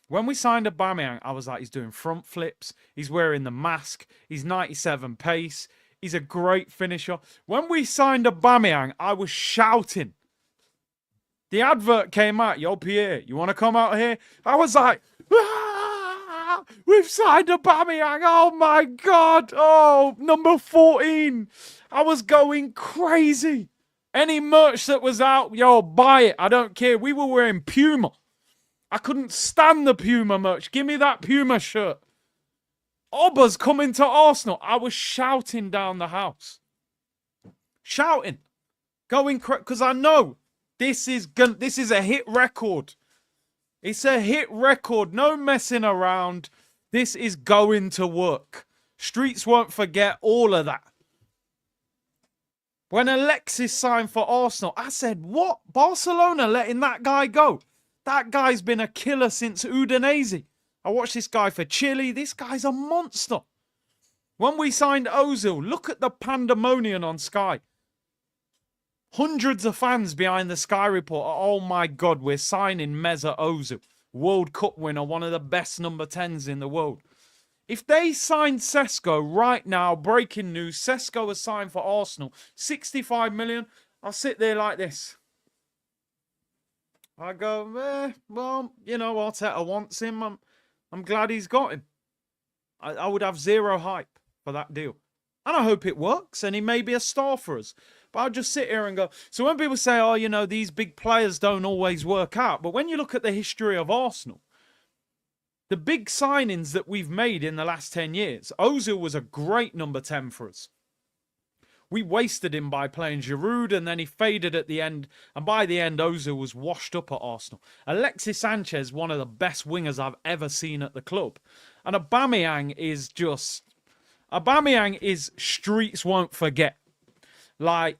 When we signed Aubameyang, I was like, he's doing front flips. He's wearing the mask. He's 97 pace. He's a great finisher. When we signed Aubameyang, I was shouting. The advert came out. Yo, Pierre, you want to come out here? I was like, ah, we've signed Aubameyang. Oh, my God. Oh, number 14. I was going crazy. Any merch that was out, yo, buy it. I don't care. We were wearing Puma. I couldn't stand the Puma merch. Give me that Puma shirt. Obba's coming to Arsenal. I was shouting down the house. Shouting. Going crazy. Because I know this is a hit record. It's a hit record. No messing around. This is going to work. Streets won't forget all of that. When Alexis signed for Arsenal, I said, what? Barcelona letting that guy go? That guy's been a killer since Udinese. I watched this guy for Chile. This guy's a monster. When we signed Ozil, look at the pandemonium on Sky. Hundreds of fans behind the Sky report. Oh my God, we're signing Mesut Ozil. World Cup winner, one of the best number 10s in the world. If they signed Sesko right now, breaking news, Sesko has signed for Arsenal, 65 million, I'll sit there like this. I go, well, you know, Arteta wants him. I'm glad he's got him. I would have zero hype for that deal. And I hope it works and he may be a star for us. But I'll just sit here and go. So when people say, oh, you know, these big players don't always work out. But when you look at the history of Arsenal, the big signings that we've made in the last 10 years, Ozil was a great number 10 for us. We wasted him by playing Giroud and then he faded at the end. And by the end, Ozil was washed up at Arsenal. Alexis Sanchez, one of the best wingers I've ever seen at the club. And Aubameyang is just... Aubameyang is streets won't forget. Like,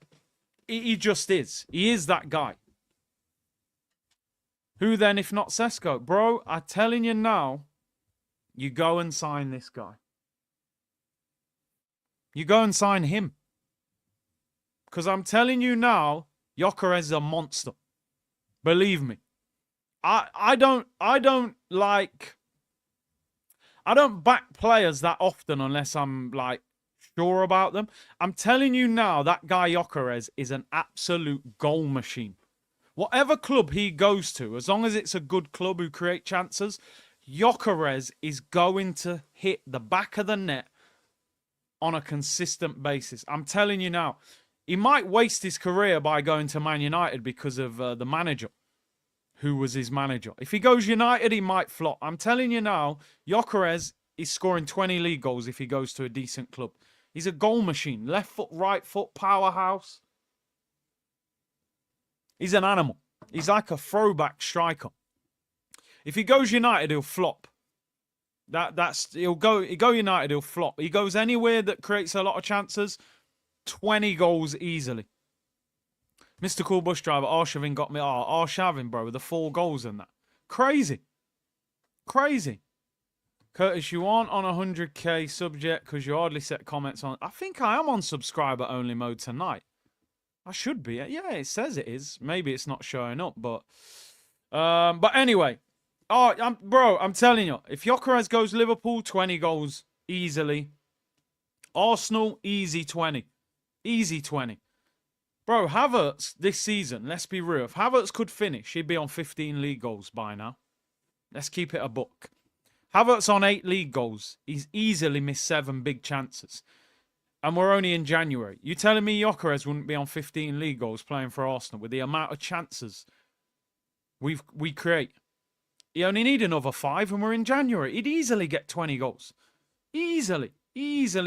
he just is. He is that guy. Who then if not Sesko? Bro, I'm telling you now, You go and sign this guy. You go and sign him. Because I'm telling you now, Gyökeres is a monster. Believe me. I don't back players that often unless I'm like sure about them. I'm telling you now, that guy Gyökeres is an absolute goal machine. Whatever club he goes to, as long as it's a good club who create chances, Gyökeres is going to hit the back of the net on a consistent basis. I'm telling you now, he might waste his career by going to Man United because of the manager, who was his manager. If he goes United, he might flop. I'm telling you now, Gyökeres is scoring 20 league goals if he goes to a decent club. He's a goal machine. Left foot, right foot, powerhouse. He's an animal. He's like a throwback striker. If he goes United, he'll flop. He'll go United, he'll flop. He goes anywhere that creates a lot of chances, 20 goals easily. Mr. Cool Bush Driver, Arshavin got me. Arshavin, bro, with the 4 goals and that. Crazy. Crazy. Curtis, you aren't on 100k subject because you hardly set comments on. I think I am on subscriber only mode tonight. I should be. Yeah, it says it is. Maybe it's not showing up, but anyway. I'm telling you, if Gyökeres goes Liverpool, 20 goals easily. Arsenal, easy 20. Easy 20. Bro, Havertz this season, let's be real. If Havertz could finish, he'd be on 15 league goals by now. Let's keep it a buck. Havertz on 8 league goals. He's easily missed 7 big chances. And we're only in January. You telling me Gyökeres wouldn't be on 15 league goals playing for Arsenal with the amount of chances we create? He only need another 5 and we're in January. He'd easily get 20 goals. Easily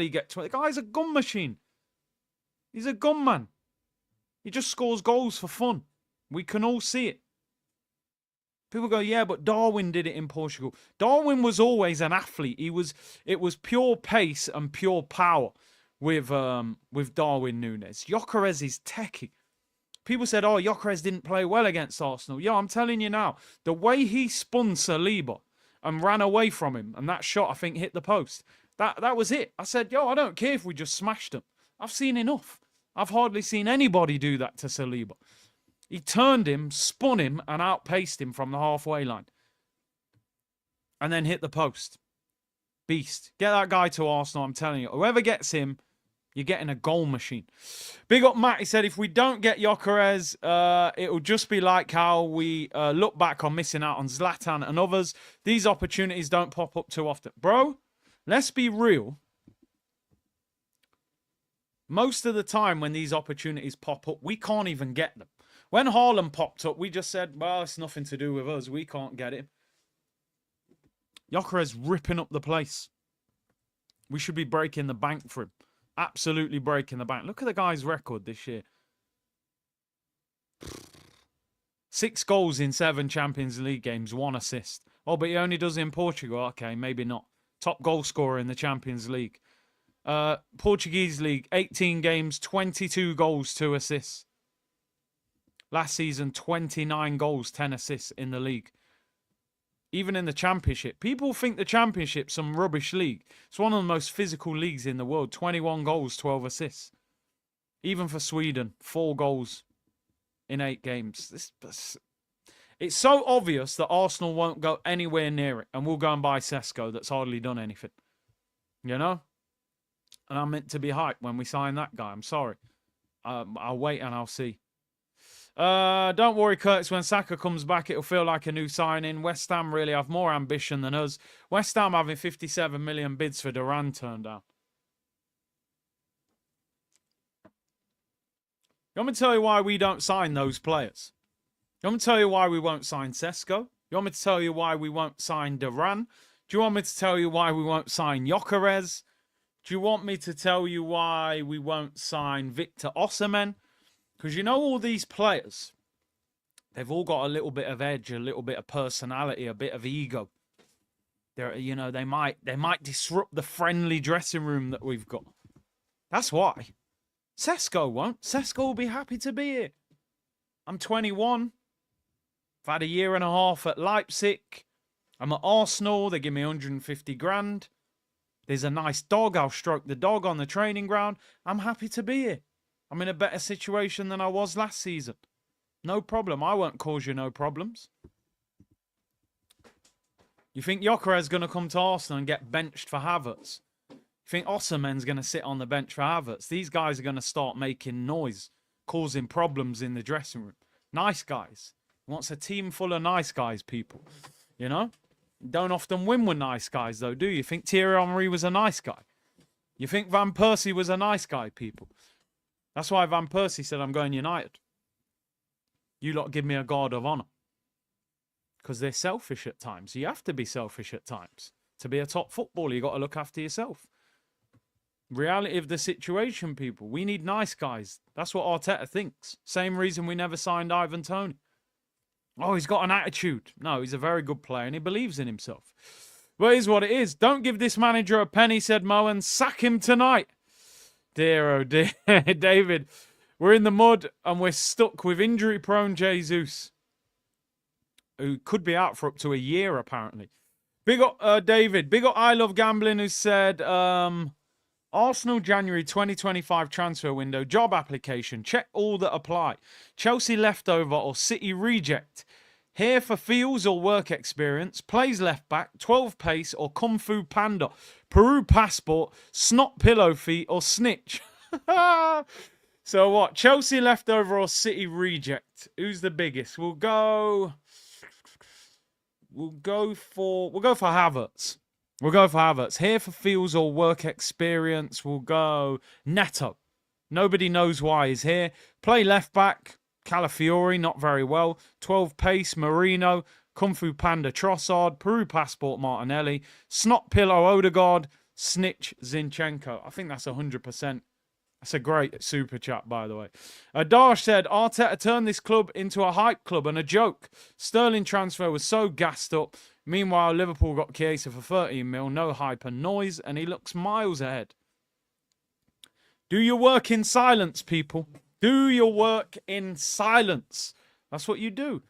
get 20. The guy's a gun machine. He's a gunman. He just scores goals for fun. We can all see it. People go, yeah, but Darwin did it in Portugal. Darwin was always an athlete. It was pure pace and pure power with Darwin Núñez. Gyökeres is techie. People said, oh, Gyökeres didn't play well against Arsenal. Yeah, I'm telling you now, the way he spun Saliba and ran away from him, and that shot, I think, hit the post. That was it. I said, yo, I don't care if we just smashed him. I've seen enough. I've hardly seen anybody do that to Saliba. He turned him, spun him, and outpaced him from the halfway line. And then hit the post. Beast. Get that guy to Arsenal, I'm telling you. Whoever gets him, you're getting a goal machine. Big up Matt, he said, if we don't get Gyökeres, it'll just be like how we look back on missing out on Zlatan and others. These opportunities don't pop up too often. Bro, let's be real. Most of the time when these opportunities pop up, we can't even get them. When Haaland popped up, we just said, well, it's nothing to do with us. We can't get him. Gyökeres ripping up the place. We should be breaking the bank for him. Absolutely breaking the bank. Look at the guy's record this year. 6 goals in 7 Champions League games, 1 assist. Oh, but he only does it in Portugal. Okay, maybe not. Top goal scorer in the Champions League. Portuguese League, 18 games, 22 goals, 2 assists. Last season, 29 goals, 10 assists in the league. Even in the Championship. People think the Championship's some rubbish league. It's one of the most physical leagues in the world. 21 goals, 12 assists. Even for Sweden, 4 goals in 8 games. It's so obvious that Arsenal won't go anywhere near it. And we'll go and buy Sesko that's hardly done anything. You know? And I'm meant to be hyped when we sign that guy. I'm sorry. I'll wait and I'll see. Don't worry, Curtis. When Saka comes back, it'll feel like a new signing. West Ham really have more ambition than us. West Ham having 57 million bids for Duran turned down. You want me to tell you why we don't sign those players? You want me to tell you why we won't sign Sesko? You want me to tell you why we won't sign Duran? Do you want me to tell you why we won't sign Gyökeres? Do you want me to tell you why we won't sign Victor Osimhen? Because you know all these players, they've all got a little bit of edge, a little bit of personality, a bit of ego. They might disrupt the friendly dressing room that we've got. That's why. Sesko won't. Sesko will be happy to be here. I'm 21. I've had a year and a half at Leipzig. I'm at Arsenal. They give me 150 grand. There's a nice dog. I'll stroke the dog on the training ground. I'm happy to be here. I'm in a better situation than I was last season. No problem. I won't cause you no problems. You think Gyökeres going to come to Arsenal and get benched for Havertz? You think Osimhen's going to sit on the bench for Havertz? These guys are going to start making noise, causing problems in the dressing room. Nice guys. He wants a team full of nice guys, people. You know? Don't often win with nice guys, though, do you? Think Thierry Henry was a nice guy? You think Van Persie was a nice guy, people? That's why Van Persie said, I'm going United. You lot give me a guard of honour. Because they're selfish at times. You have to be selfish at times. To be a top footballer, you got to look after yourself. Reality of the situation, people. We need nice guys. That's what Arteta thinks. Same reason we never signed Ivan Toney. Oh, he's got an attitude. No, he's a very good player and he believes in himself. But here's what it is. Don't give this manager a penny, said Mo, and sack him tonight. Dear, oh dear. David, we're in the mud and we're stuck with injury-prone Jesus, who could be out for up to a year, apparently. Big up, David. Big up, I Love Gambling, who said, Arsenal January 2025 transfer window, job application, check all that apply. Chelsea leftover or City reject. Here for feels or work experience, plays left back, 12 pace or Kung Fu Panda. Peru passport, snot pillow feet or snitch. So what? Chelsea leftover or City reject? Who's the biggest? We'll go for Havertz. We'll go for Havertz. Here for feels or work experience, we'll go Neto. Nobody knows why he's here. Play left back, Calafiori, not very well. 12 pace, Marino. Kung Fu Panda, Trossard. Peru passport, Martinelli. Snot pillow, Odegaard. Snitch, Zinchenko. I think that's 100%. That's a great super chat, by the way. Dash said, Arteta turned this club into a hype club and a joke. Sterling transfer was so gassed up. Meanwhile, Liverpool got Chiesa for 13 mil, no hype and noise, and he looks miles ahead. Do your work in silence, people. Do your work in silence. That's what you do.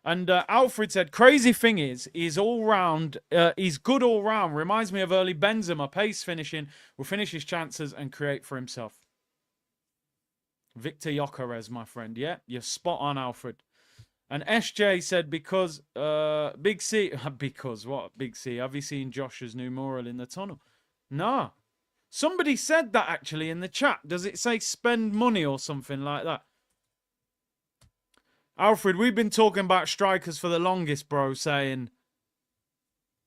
And Alfred said, crazy thing is, he's all round. He's good all round. Reminds me of early Benzema. Pace finishing. Will finish his chances and create for himself. Victor Gyökeres, my friend. Yeah, you're spot on, Alfred. And SJ said, because Big C. Because what? Big C. Have you seen Josh's new mural in the tunnel? No. Somebody said that actually in the chat. Does it say spend money or something like that? Alfred, we've been talking about strikers for the longest, bro, saying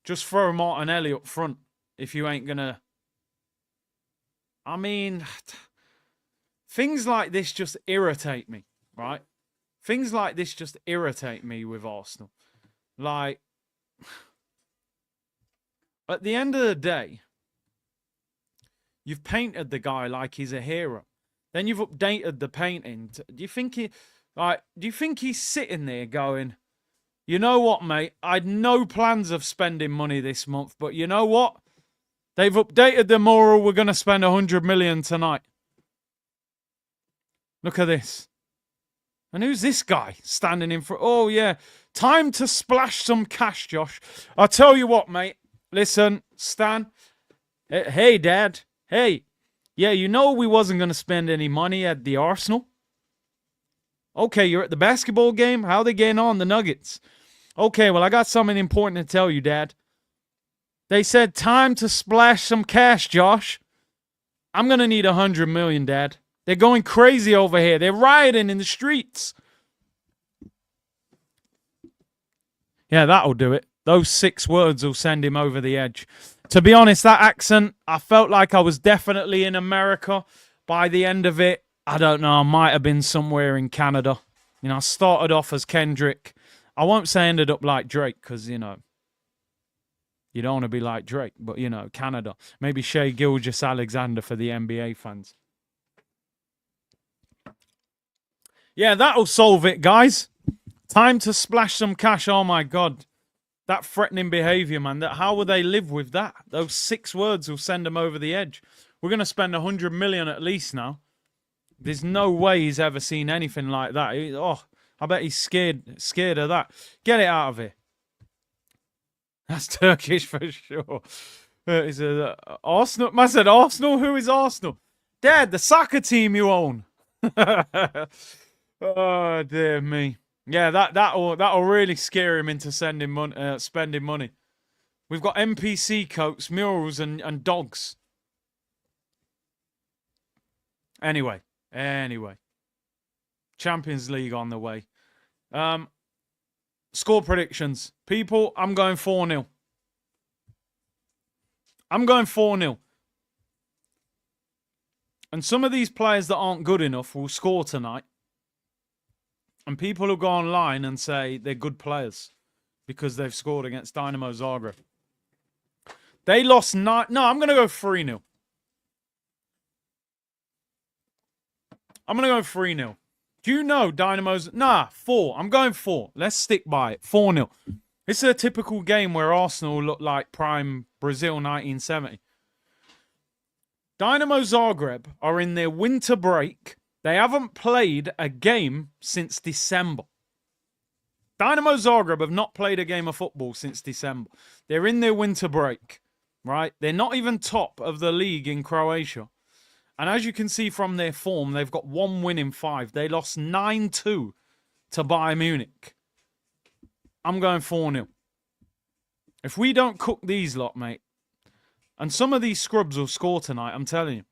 just throw Martinelli up front if you ain't going to. I mean, things like this just irritate me, right? Things like this just irritate me with Arsenal. Like, at the end of the day, you've painted the guy like he's a hero. Then you've updated the painting. Do you think he's sitting there going, you know what, mate? I had no plans of spending money this month, but you know what? They've updated the mural. We're going to spend 100 million tonight. Look at this. And who's this guy standing in front? Oh, yeah. Time to splash some cash, Josh. I'll tell you what, mate. Listen, Stan. Hey, Dad. Hey. Yeah, you know we wasn't going to spend any money at the Arsenal. Okay, you're at the basketball game? How they getting on, the Nuggets? Okay, well, I got something important to tell you, Dad. They said time to splash some cash, Josh. I'm going to need 100 million, Dad. They're going crazy over here. They're rioting in the streets. Yeah, that'll do it. Those 6 words will send him over the edge. To be honest, that accent, I felt like I was definitely in America. By the end of it, I don't know, I might have been somewhere in Canada. You know, I started off as Kendrick. I won't say ended up like Drake because, you know, you don't want to be like Drake. But, you know, Canada. Maybe Shea Gilgeous-Alexander for the NBA fans. Yeah, that'll solve it, guys. Time to splash some cash. Oh, my God. That threatening behavior, man. How will they live with that? Those 6 words will send them over the edge. We're going to spend 100 million at least now. There's no way he's ever seen anything like that. Oh, I bet he's scared of that. Get it out of here. That's Turkish for sure. Is it Arsenal? Man said Arsenal. Who is Arsenal? Dad, the soccer team you own. Oh dear me. Yeah, that'll really scare him into spending money. We've got NPC coats, murals, and dogs. Anyway. Champions League on the way. Score predictions. People, I'm going 4-0. I'm going 4-0. And some of these players that aren't good enough will score tonight. And people will go online and say they're good players because they've scored against Dinamo Zagreb. They lost 9. No, I'm going to go 3-0. I'm going to go 3-0. Do you know Dynamo's... Nah, 4. I'm going 4. Let's stick by it. 4-0. This is a typical game where Arsenal look like prime Brazil 1970. Dinamo Zagreb are in their winter break. They haven't played a game since December. Dinamo Zagreb have not played a game of football since December. They're in their winter break, right? They're not even top of the league in Croatia. And as you can see from their form, they've got 1 win in 5. They lost 9-2 to Bayern Munich. I'm going 4-0. If we don't cook these lot, mate, and some of these scrubs will score tonight, I'm telling you.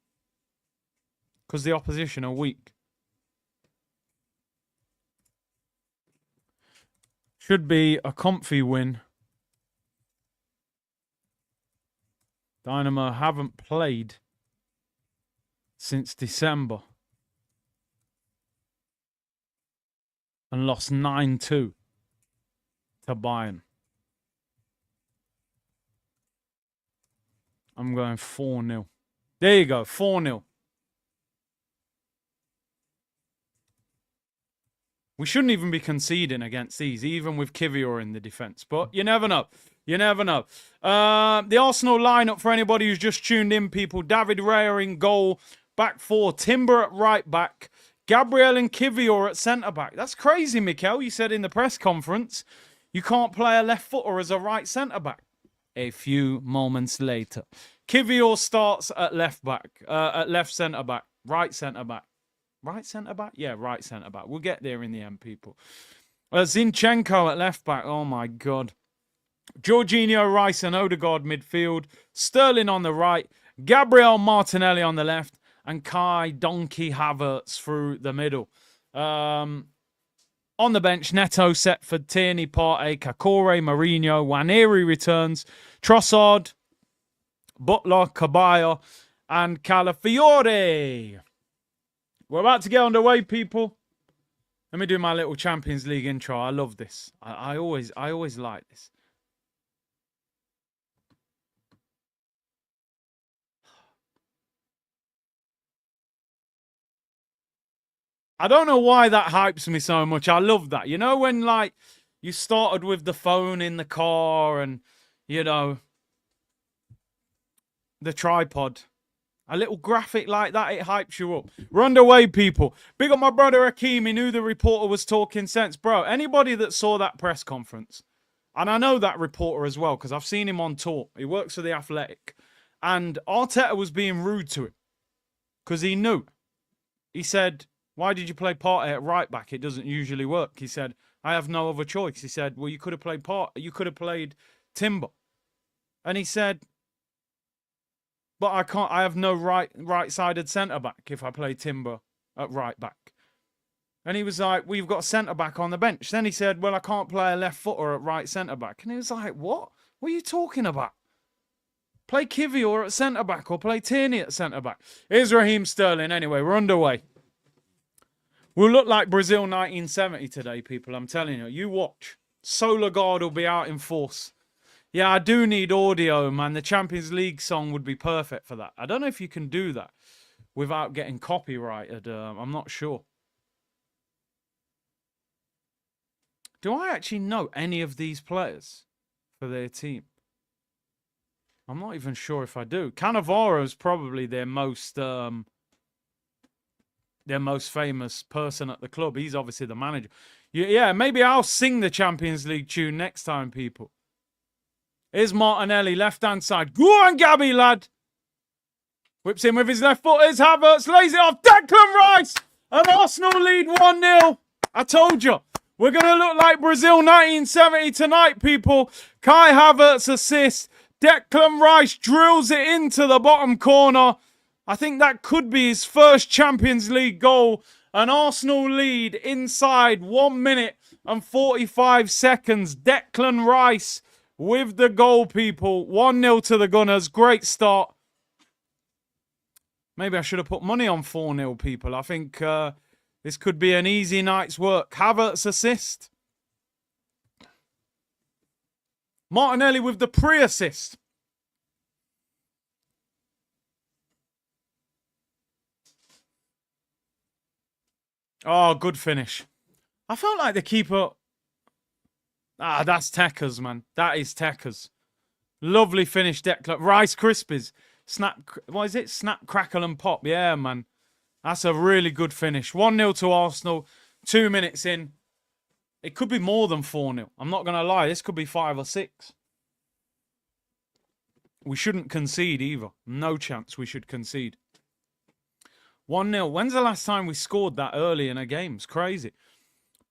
Because the opposition are weak. Should be a comfy win. Dynamo haven't played since December. And lost 9-2 to Bayern. I'm going 4-0. There you go, 4-0. We shouldn't even be conceding against these, even with Kivior in the defence. But you never know. You never know. The Arsenal lineup, for anybody who's just tuned in, people. David Raya in goal. Back 4. Timber at right back. Gabriel and Kivior at centre back. That's crazy, Mikel. You said in the press conference you can't play a left footer as a right centre back. A few moments later. Kivior starts at left back. At left centre back. Right centre back. Right centre back? Yeah, right centre back. We'll get there in the end, people. Zinchenko at left back. Oh, my God. Jorginho, Rice and Odegaard midfield. Sterling on the right. Gabriel Martinelli on the left. And Kai Donkey Havertz through the middle. On the bench, Neto, Setford, Tierney, Partey, Kakore, Mourinho, Waneri returns. Trossard, Butler, Cabaya, and Calafiore. We're about to get underway, people. Let me do my little Champions League intro. I love this. I always like this. I don't know why that hypes me so much. I love that. You know when, like, you started with the phone in the car and, you know, the tripod. A little graphic like that, it hypes you up. We're underway, people. Big up my brother Hakeem. He knew the reporter was talking sense. Bro, anybody that saw that press conference, and I know that reporter as well because I've seen him on tour. He works for The Athletic. And Arteta was being rude to him because he knew. He said, why did you play Partey at right back? It doesn't usually work. He said, I have no other choice. He said, well, you could have played You could have played Timber. And he said, but I can't. I have no right-sided centre-back if I play Timber at right back. And he was like, well, you've got a centre-back on the bench. Then he said, well, I can't play a left footer at right centre-back. And he was like, what? What are you talking about? Play Kivior at centre-back or play Tierney at centre-back. Here's Raheem Sterling. Anyway, we're underway. We'll look like Brazil 1970 today, people. I'm telling you. You watch. Solar Guard will be out in force. Yeah, I do need audio, man. The Champions League song would be perfect for that. I don't know if you can do that without getting copyrighted. I'm not sure. Do I actually know any of these players for their team? I'm not even sure if I do. Cannavaro's probably their most famous person at the club. He's obviously the manager. Yeah, maybe I'll sing the Champions League tune next time, people. Here's Martinelli, left-hand side. Go on, Gabby, lad. Whips in with his left foot. Here's Havertz, lays it off. Declan Rice. And Arsenal lead 1-0. I told you. We're going to look like Brazil 1970 tonight, people. Kai Havertz assist. Declan Rice drills it into the bottom corner. I think that could be his first Champions League goal. An Arsenal lead inside 1 minute and 45 seconds. Declan Rice with the goal, people. 1-0 to the Gunners. Great start. Maybe I should have put money on 4-0, people. I think this could be an easy night's work. Havertz assist. Martinelli with the pre-assist. Oh, good finish. I felt like the keeper... that's Tekers, man. That is Tekers. Lovely finish, Declan. Rice Krispies. Snap... What is it? Snap, crackle and pop. Yeah, man. That's a really good finish. 1-0 to Arsenal. 2 minutes in. It could be more than 4-0. I'm not going to lie. This could be 5 or 6. We shouldn't concede either. No chance we should concede. 1-0. When's the last time we scored that early in a game? It's crazy.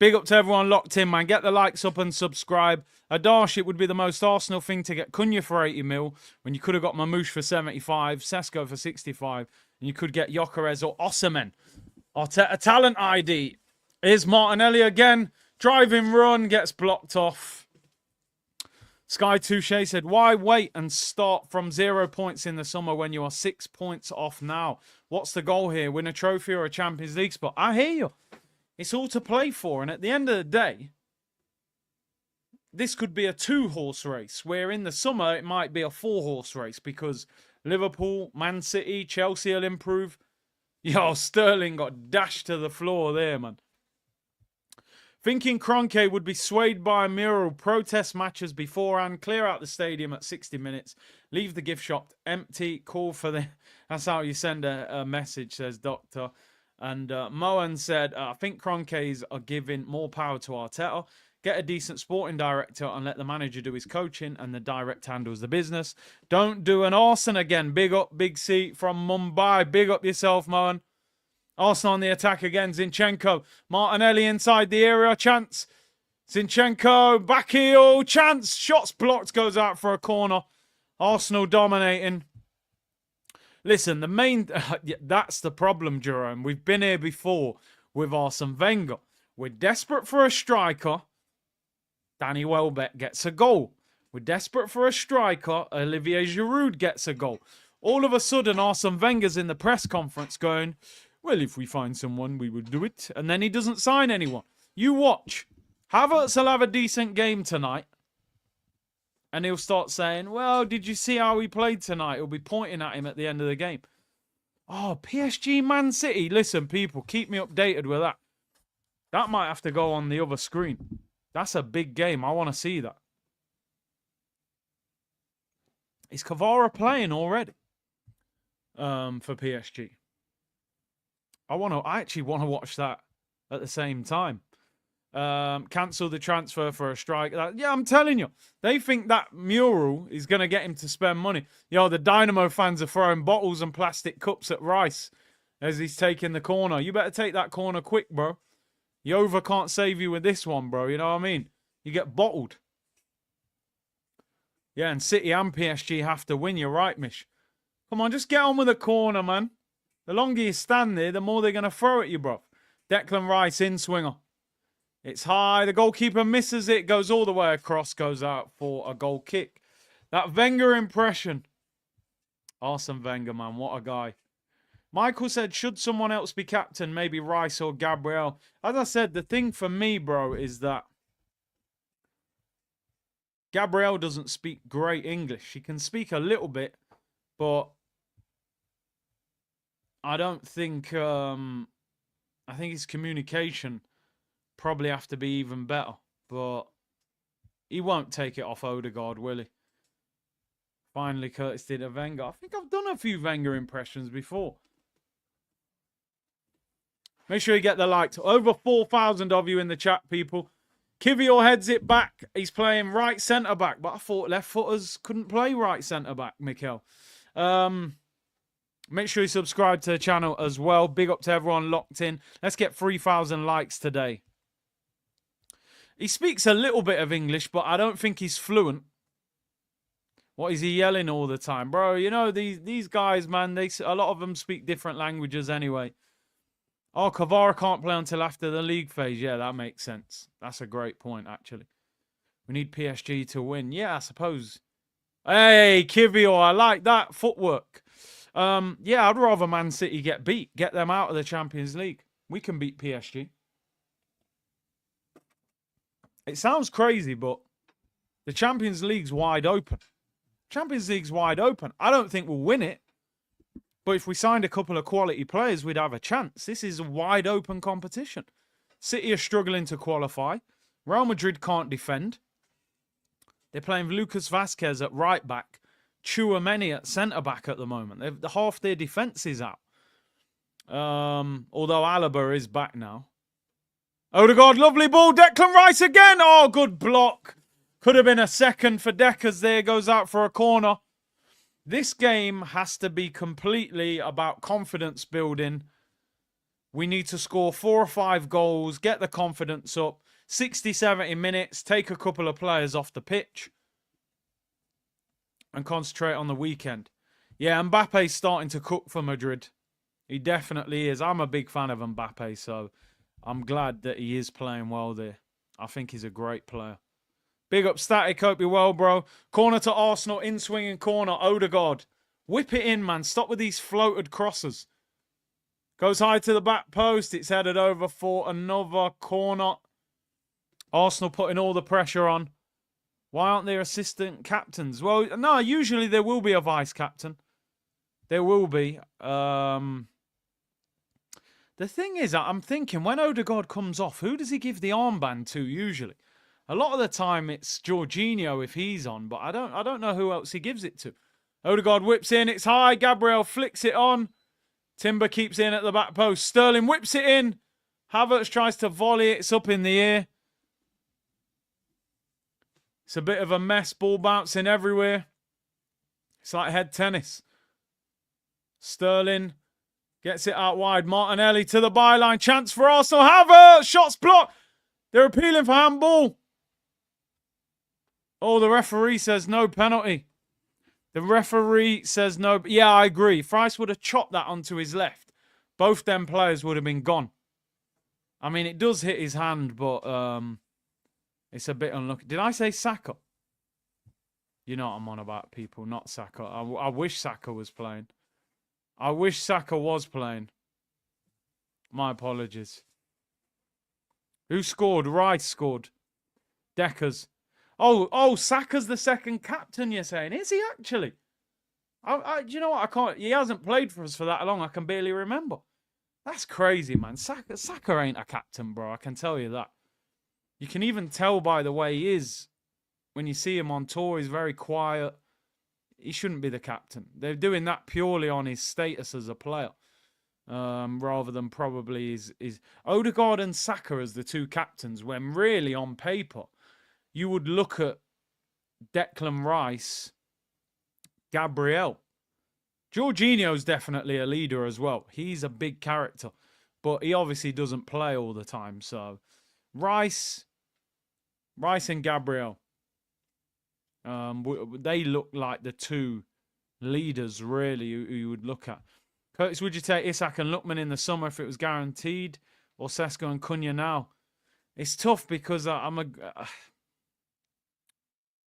Big up to everyone locked in, man. Get the likes up and subscribe. Adash, it would be the most Arsenal thing to get Cunha for 80 mil when you could have got Mamouche for 75, Sesko for 65, and you could get Gyökeres or Osimhen. Arteta talent ID. Here's Martinelli again. Driving run, gets blocked off. Sky Touche said, why wait and start from 0 points in the summer when you are 6 points off now? What's the goal here? Win a trophy or a Champions League spot? I hear you. It's all to play for. And at the end of the day, this could be a 2-horse race, where in the summer it might be a 4-horse race because Liverpool, Man City, Chelsea will improve. Yo, Sterling got dashed to the floor there, man. Thinking Kroenke would be swayed by a mural, protest matches beforehand, clear out the stadium at 60 minutes, leave the gift shop empty, call for the... That's how you send a message, says Doctor. And Mohan said, I think Kroenkes are giving more power to Arteta. Get a decent sporting director and let the manager do his coaching and the direct handles the business. Don't do an arson again. Big up, Big C from Mumbai. Big up yourself, Mohan. Arsenal on the attack again. Zinchenko. Martinelli inside the area. Chance. Zinchenko. Back heel. Chance. Shots blocked. Goes out for a corner. Arsenal dominating. Listen, the main... that's the problem, Jerome. We've been here before with Arsene Wenger. We're desperate for a striker. Danny Welbeck gets a goal. We're desperate for a striker. Olivier Giroud gets a goal. All of a sudden, Arsene Wenger's in the press conference going... Well, if we find someone, we would do it. And then he doesn't sign anyone. You watch. Havertz will have a decent game tonight. And he'll start saying, well, did you see how he played tonight? He'll be pointing at him at the end of the game. Oh, PSG Man City. Listen, people, keep me updated with that. That might have to go on the other screen. That's a big game. I want to see that. Is Kvara playing already? For PSG? I actually want to watch that at the same time. Cancel the transfer for a strike. Yeah, I'm telling you. They think that mural is going to get him to spend money. Yo, the Dynamo fans are throwing bottles and plastic cups at Rice as he's taking the corner. You better take that corner quick, bro. Yova can't save you with this one, bro. You know what I mean? You get bottled. Yeah, and City and PSG have to win. You're right, Mish. Come on, just get on with the corner, man. The longer you stand there, the more they're going to throw at you, bro. Declan Rice in swinger. It's high. The goalkeeper misses it. Goes all the way across. Goes out for a goal kick. That Wenger impression. Arsene Wenger, man. What a guy. Michael said, should someone else be captain? Maybe Rice or Gabriel. As I said, the thing for me, bro, is that Gabriel doesn't speak great English. He can speak a little bit, but I don't think... I think his communication probably have to be even better. But he won't take it off Odegaard, will he? Finally, Curtis did a Wenger. I think I've done a few Wenger impressions before. Make sure you get the likes. Over 4,000 of you in the chat, people. Kivior heads it back. He's playing right centre back, but I thought left footers couldn't play right centre back, Mikel. Make sure you subscribe to the channel as well. Big up to everyone locked in. Let's get 3,000 likes today. He speaks a little bit of English, but I don't think he's fluent. What is he yelling all the time? Bro, you know, these guys, man, a lot of them speak different languages anyway. Oh, Kvara can't play until after the league phase. Yeah, that makes sense. That's a great point, actually. We need PSG to win. Yeah, I suppose. Hey, Kivior, I like that footwork. Yeah, I'd rather Man City get beat. Get them out of the Champions League. We can beat PSG. It sounds crazy, but the Champions League's wide open. Champions League's wide open. I don't think we'll win it. But if we signed a couple of quality players, we'd have a chance. This is a wide open competition. City are struggling to qualify. Real Madrid can't defend. They're playing Lucas Vazquez at right back. Tchouameni at centre back at the moment. Half their defence is out. Although Alaba is back now. Odegaard, lovely ball. Declan Rice again. Oh, good block. Could have been a second for Deckers there. Goes out for a corner. This game has to be completely about confidence building. We need to score 4 or 5 goals, get the confidence up. 60, 70 minutes, take a couple of players off the pitch and concentrate on the weekend. Yeah, Mbappe's starting to cook for Madrid. He definitely is. I'm a big fan of Mbappe, so I'm glad that he is playing well there. I think he's a great player. Big up Static, hope you're well, bro. Corner to Arsenal, in-swinging corner, Odegaard. Whip it in, man. Stop with these floated crosses. Goes high to the back post. It's headed over for another corner. Arsenal putting all the pressure on. Why aren't there assistant captains? Well, no, usually there will be a vice-captain. There will be. The thing is, I'm thinking, when Odegaard comes off, who does he give the armband to usually? A lot of the time it's Jorginho if he's on, but I don't know who else he gives it to. Odegaard whips in, it's high. Gabriel flicks it on. Timber keeps in at the back post. Sterling whips it in. Havertz tries to volley it. It's up in the air. It's a bit of a mess. Ball bouncing everywhere. It's like head tennis. Sterling gets it out wide. Martinelli to the byline. Chance for Arsenal. Havertz! Shots blocked. They're appealing for handball. Oh, the referee says no penalty. The referee says no. Yeah, I agree. Price would have chopped that onto his left. Both them players would have been gone. I mean, it does hit his hand, but it's a bit unlucky. Did I say Saka? You know what I'm on about, people, not Saka. I wish Saka was playing. I wish Saka was playing. My apologies. Who scored? Rice scored. Deckers. Oh, Saka's the second captain, you're saying? Is he actually? Do you know what? I can't. He hasn't played for us for that long. I can barely remember. That's crazy, man. Saka ain't a captain, bro. I can tell you that. You can even tell by the way he is. When you see him on tour, he's very quiet. He shouldn't be the captain. They're doing that purely on his status as a player. Rather than probably his Odegaard and Saka as the two captains, when really on paper you would look at Declan Rice, Gabriel. Jorginho's definitely a leader as well. He's a big character, but he obviously doesn't play all the time. So Rice and Gabriel, they look like the two leaders really who you would look at. Curtis, would you take Isak and Lookman in the summer if it was guaranteed? Or Sesko and Cunha now? It's tough because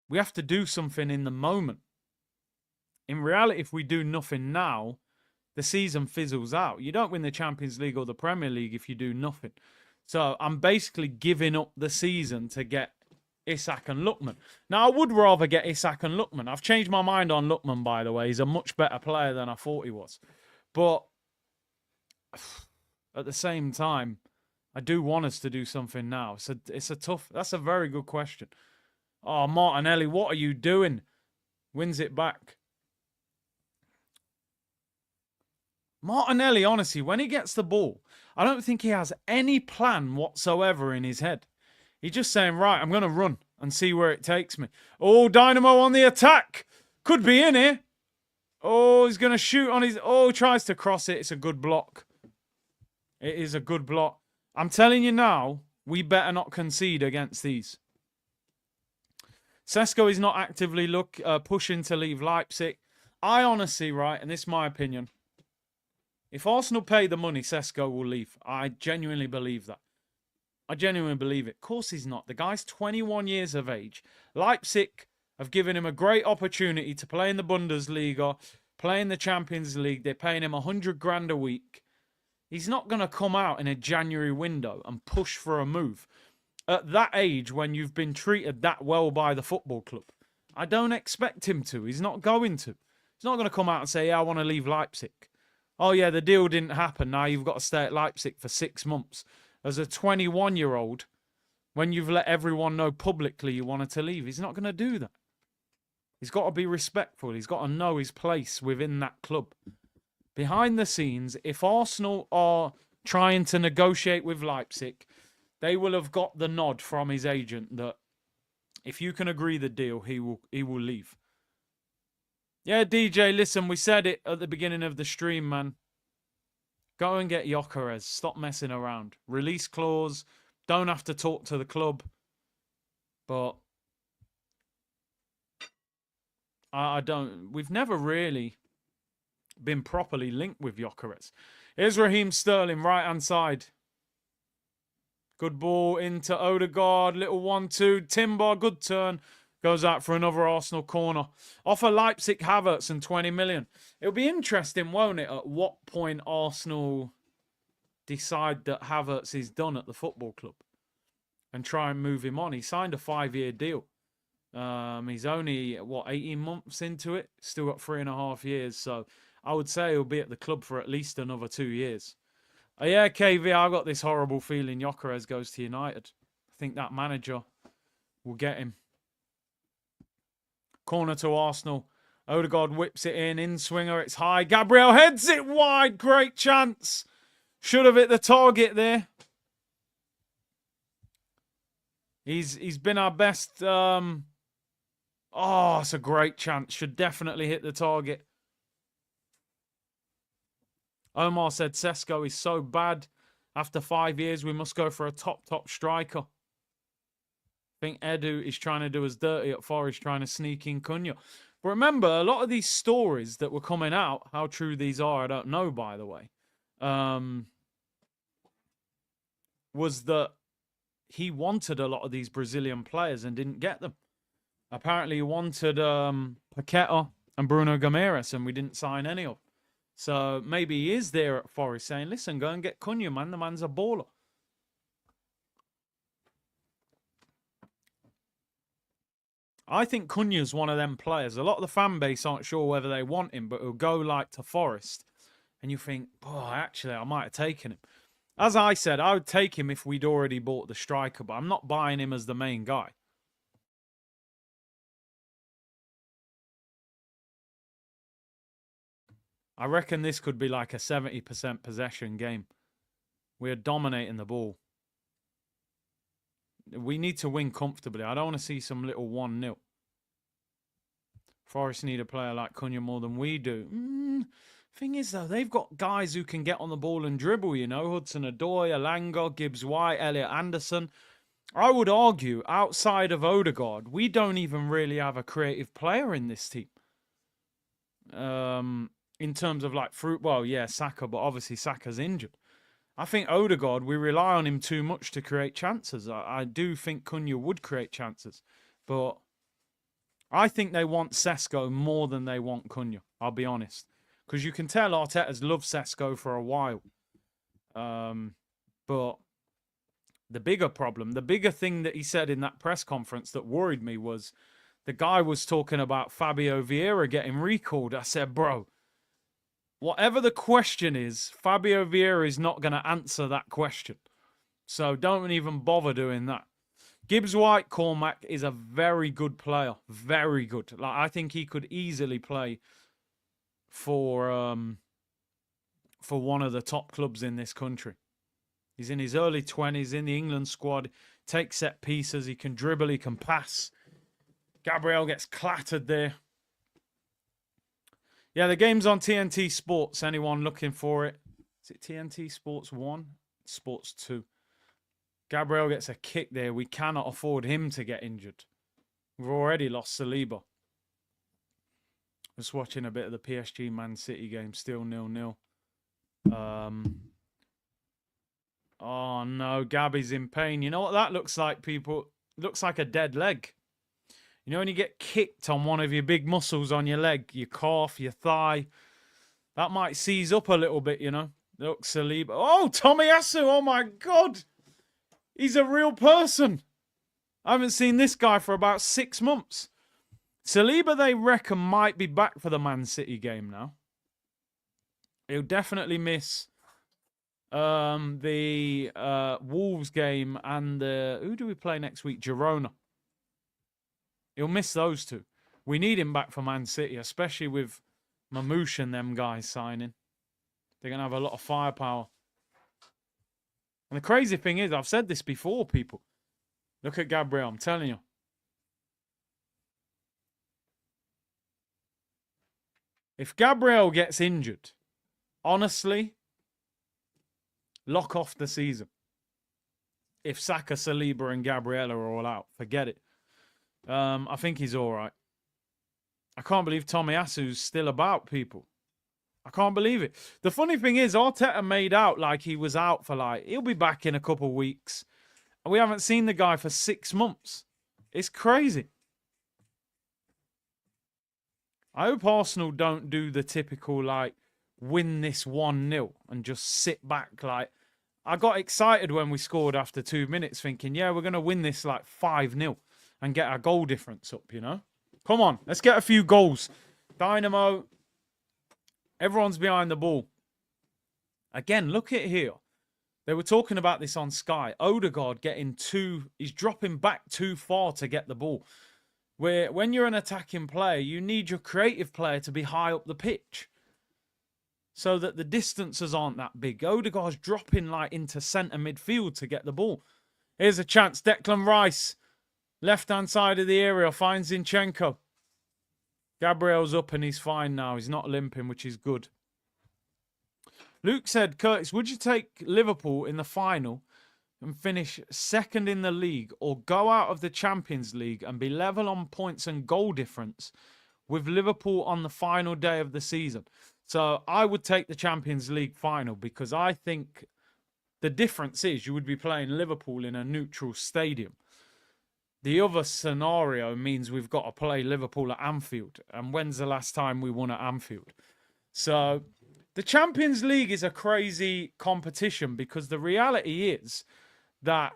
we have to do something in the moment. In reality, if we do nothing now, the season fizzles out. You don't win the Champions League or the Premier League if you do nothing. So I'm basically giving up the season to get Isak and Lookman. Now, I would rather get Isak and Lookman. I've changed my mind on Lookman, by the way. He's a much better player than I thought he was. But at the same time, I do want us to do something now. So it's a tough... That's a very good question. Oh, Martinelli, what are you doing? Wins it back. Martinelli, honestly, when he gets the ball, I don't think he has any plan whatsoever in his head. He's just saying, right, I'm going to run and see where it takes me. Oh, Dynamo on the attack. Could be in here. Oh, he's going to shoot on his... Oh, tries to cross it. It's a good block. It is a good block. I'm telling you now, we better not concede against these. Sesko is not actively pushing to leave Leipzig. I honestly, right, and this is my opinion, if Arsenal pay the money, Sesko will leave. I genuinely believe that. I genuinely believe it. Of course he's not. The guy's 21 years of age. Leipzig have given him a great opportunity to play in the Bundesliga, play in the Champions League. They're paying him 100 grand a week. He's not going to come out in a January window and push for a move. At that age, when you've been treated that well by the football club, I don't expect him to. He's not going to. He's not going to come out and say, yeah, I want to leave Leipzig. Oh, yeah, the deal didn't happen. Now you've got to stay at Leipzig for 6 months. As a 21-year-old, when you've let everyone know publicly you wanted to leave, he's not going to do that. He's got to be respectful. He's got to know his place within that club. Behind the scenes, if Arsenal are trying to negotiate with Leipzig, they will have got the nod from his agent that if you can agree the deal, he will leave. Yeah, DJ, listen, we said it at the beginning of the stream, man. Go and get Gyökeres. Stop messing around. Release clause. Don't have to talk to the club. But I don't... We've never really been properly linked with Gyökeres. Here's Raheem Sterling, right-hand side. Good ball into Odegaard. Little 1-2. Timber, good turn. Goes out for another Arsenal corner. Offer Leipzig Havertz and 20 million. It'll be interesting, won't it, at what point Arsenal decide that Havertz is done at the football club and try and move him on. He signed a 5-year deal. He's only, 18 months into it? Still got 3.5 years. So I would say he'll be at the club for at least another 2 years. Yeah, KV, I got this horrible feeling Gyökeres goes to United. I think that manager will get him. Corner to Arsenal. Odegaard whips it in swinger. It's high. Gabriel heads it wide. Great chance. Should have hit the target there. He's been our best. Oh, it's a great chance. Should definitely hit the target. Omar said Sesko is so bad. After 5 years, we must go for a top striker. I think Edu is trying to do us dirty at Forest, trying to sneak in Cunha. But remember, a lot of these stories that were coming out, how true these are, I don't know, by the way, was that he wanted a lot of these Brazilian players and didn't get them. Apparently, he wanted Paqueta and Bruno Gomes, and we didn't sign any of them. So maybe he is there at Forest saying, listen, go and get Cunha, man. The man's a baller. I think Cunha's one of them players. A lot of the fan base aren't sure whether they want him, but he'll go like to Forest. And you think, oh, actually, I might have taken him. As I said, I would take him if we'd already bought the striker, but I'm not buying him as the main guy. I reckon this could be like a 70% possession game. We're dominating the ball. We need to win comfortably. I don't want to see some little 1-0. Forest need a player like Cunha more than we do. Thing is, though, they've got guys who can get on the ball and dribble, you know. Hudson-Odoi, Elanga, Gibbs-White, Elliot Anderson. I would argue, outside of Odegaard, we don't even really have a creative player in this team. In terms of like fruit, well, yeah, Saka, but obviously Saka's injured. I think Odegaard, we rely on him too much to create chances. I do think Cunha would create chances, but I think they want Sesko more than they want Cunha, I'll be honest. Because you can tell Arteta's loved Sesko for a while. But the bigger problem, the bigger thing that he said in that press conference that worried me was the guy was talking about Fabio Vieira getting recalled. I said, bro, whatever the question is, Fabio Vieira is not going to answer that question. So don't even bother doing that. Gibbs-White Cormac is a very good player. Very good. Like, I think he could easily play for one of the top clubs in this country. He's in his early 20s, in the England squad. take set pieces. He can dribble. He can pass. Gabriel gets clattered there. Yeah, the game's on TNT Sports. Anyone looking for it? Is it TNT Sports 1? Sports 2. Gabriel gets a kick there. We cannot afford him to get injured. We've already lost Saliba. Just watching a bit of the PSG Man City game. Still 0-0. Oh, no. Gabby's in pain. You know what that looks like, people? It looks like a dead leg. You know when you get kicked on one of your big muscles on your leg, your calf, your thigh, that might seize up a little bit, you know. Look, Saliba. Oh, Tomiyasu. Oh, my God. He's a real person. I haven't seen this guy for about 6 months. Saliba, they reckon, might be back for the Man City game now. He'll definitely miss the Wolves game and the... Who do we play next week? Girona. He'll miss those two. We need him back for Man City, especially with Mamouche and them guys signing. They're going to have a lot of firepower. And the crazy thing is, I've said this before, people. Look at Gabriel, I'm telling you. If Gabriel gets injured, honestly, lock off the season. If Saka, Saliba and Gabriel are all out, forget it. I think he's all right. I can't believe Tomiyasu's still about, people. I can't believe it. The funny thing is, Arteta made out like he was out for he'll be back in a couple of weeks. And we haven't seen the guy for 6 months. It's crazy. I hope Arsenal don't do the typical, win this 1-0 and just sit back. I got excited when we scored after 2 minutes thinking, yeah, we're going to win this 5-0 and get our goal difference up, you know? Come on, let's get a few goals. Dynamo, everyone's behind the ball. Again, look at here. They were talking about this on Sky. Odegaard he's dropping back too far to get the ball. Where when you're an attacking player, you need your creative player to be high up the pitch so that the distances aren't that big. Odegaard's dropping into centre midfield to get the ball. Here's a chance. Declan Rice, left-hand side of the area, finds Zinchenko. Gabriel's up and he's fine now. He's not limping, which is good. Luke said, Curtis, would you take Liverpool in the final and finish second in the league or go out of the Champions League and be level on points and goal difference with Liverpool on the final day of the season? So I would take the Champions League final because I think the difference is you would be playing Liverpool in a neutral stadium. The other scenario means we've got to play Liverpool at Anfield. And when's the last time we won at Anfield? So the Champions League is a crazy competition because the reality is that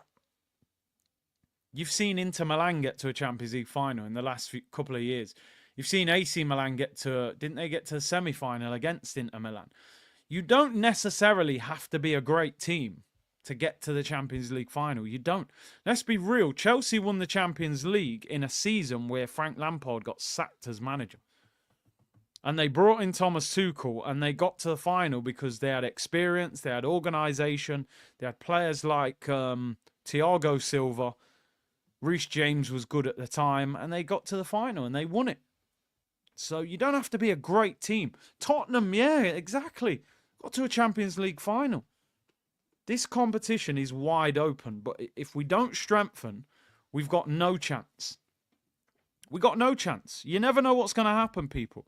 you've seen Inter Milan get to a Champions League final in the last couple of years. You've seen AC Milan didn't they get to the semi-final against Inter Milan? You don't necessarily have to be a great team to get to the Champions League final. You don't. Let's be real. Chelsea won the Champions League in a season where Frank Lampard got sacked as manager. And they brought in Thomas Tuchel and they got to the final because they had experience, they had organisation, they had players like Thiago Silva, Reece James was good at the time, and they got to the final and they won it. So you don't have to be a great team. Tottenham, yeah, exactly. Got to a Champions League final. This competition is wide open, but if we don't strengthen, we've got no chance. We got no chance. You never know what's going to happen, people.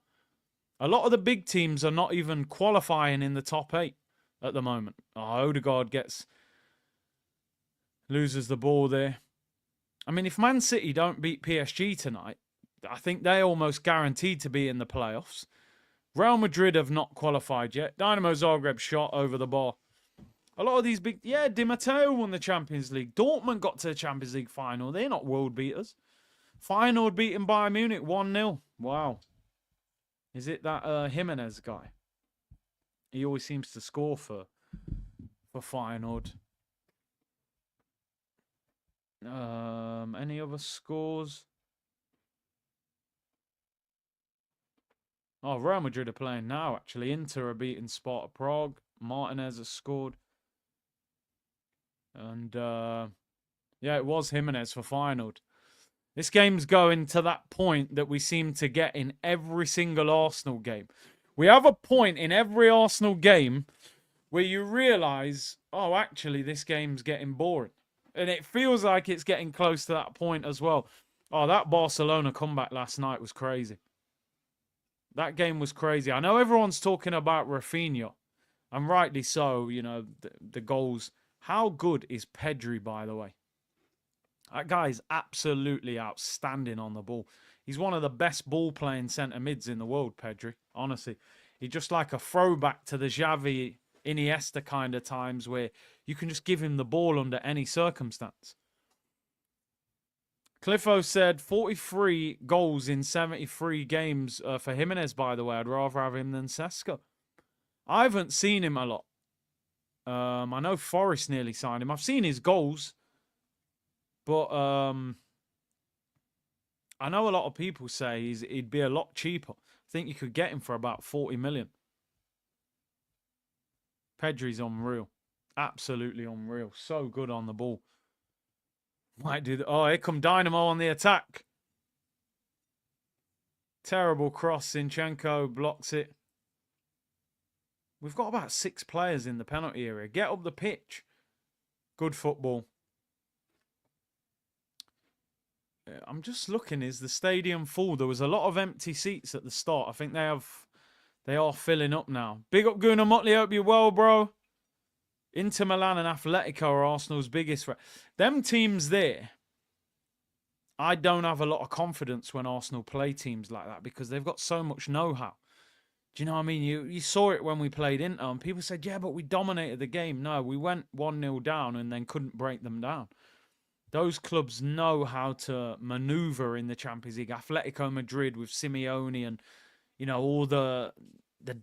A lot of the big teams are not even qualifying in the top 8 at the moment. Oh, Odegaard loses the ball there. I mean, if Man City don't beat PSG tonight, I think they're almost guaranteed to be in the playoffs. Real Madrid have not qualified yet. Dinamo Zagreb shot over the bar. A lot of these big... Yeah, Di Matteo won the Champions League. Dortmund got to the Champions League final. They're not world beaters. Feyenoord beating Bayern Munich 1-0. Wow. Is it that Jimenez guy? He always seems to score for Feyenoord. Any other scores? Oh, Real Madrid are playing now, actually. Inter are beating Sparta Prague. Martinez has scored. And Yeah, it was Jimenez for Feyenoord. This game's going to that point that we seem to get in every single Arsenal game. We have a point in every Arsenal game where you realise, oh, actually, this game's getting boring. And it feels like it's getting close to that point as well. Oh, that Barcelona comeback last night was crazy. That game was crazy. I know everyone's talking about Rafinha, and rightly so, you know, the goals. How good is Pedri, by the way? That guy is absolutely outstanding on the ball. He's one of the best ball-playing centre mids in the world, Pedri. Honestly, he's just like a throwback to the Xavi, Iniesta kind of times where you can just give him the ball under any circumstance. Cliffo said 43 goals in 73 games for Jimenez, by the way. I'd rather have him than Sesko. I haven't seen him a lot. I know Forest nearly signed him. I've seen his goals. But I know a lot of people say he'd be a lot cheaper. I think you could get him for about 40 million. Pedri's unreal. Absolutely unreal. So good on the ball. Might do that. Oh, here come Dynamo on the attack. Terrible cross. Zinchenko blocks it. We've got about 6 players in the penalty area. Get up the pitch. Good football. I'm just looking. Is the stadium full? There was a lot of empty seats at the start. I think they are filling up now. Big up Gunnar Motley. Hope you're well, bro. Inter Milan and Atletico are Arsenal's biggest threat. Them teams there, I don't have a lot of confidence when Arsenal play teams like that because they've got so much know-how. Do you know what I mean? You saw it when we played Inter and people said, yeah, but we dominated the game. No, we went 1-0 down and then couldn't break them down. Those clubs know how to maneuver in the Champions League. Atletico Madrid with Simeone and, you know, all the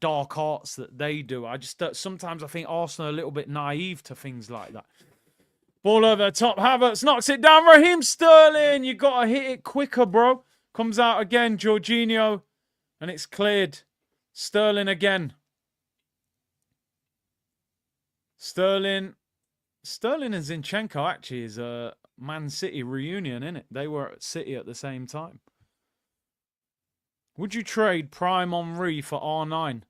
dark arts that they do. I just sometimes I think Arsenal are a little bit naive to things like that. Ball over the top. Havertz knocks it down. Raheem Sterling. You got to hit it quicker, bro. Comes out again. Jorginho. And it's cleared. Sterling again. Sterling and Zinchenko actually is a Man City reunion, innit? They were at City at the same time. Would you trade Prime Henry for R9?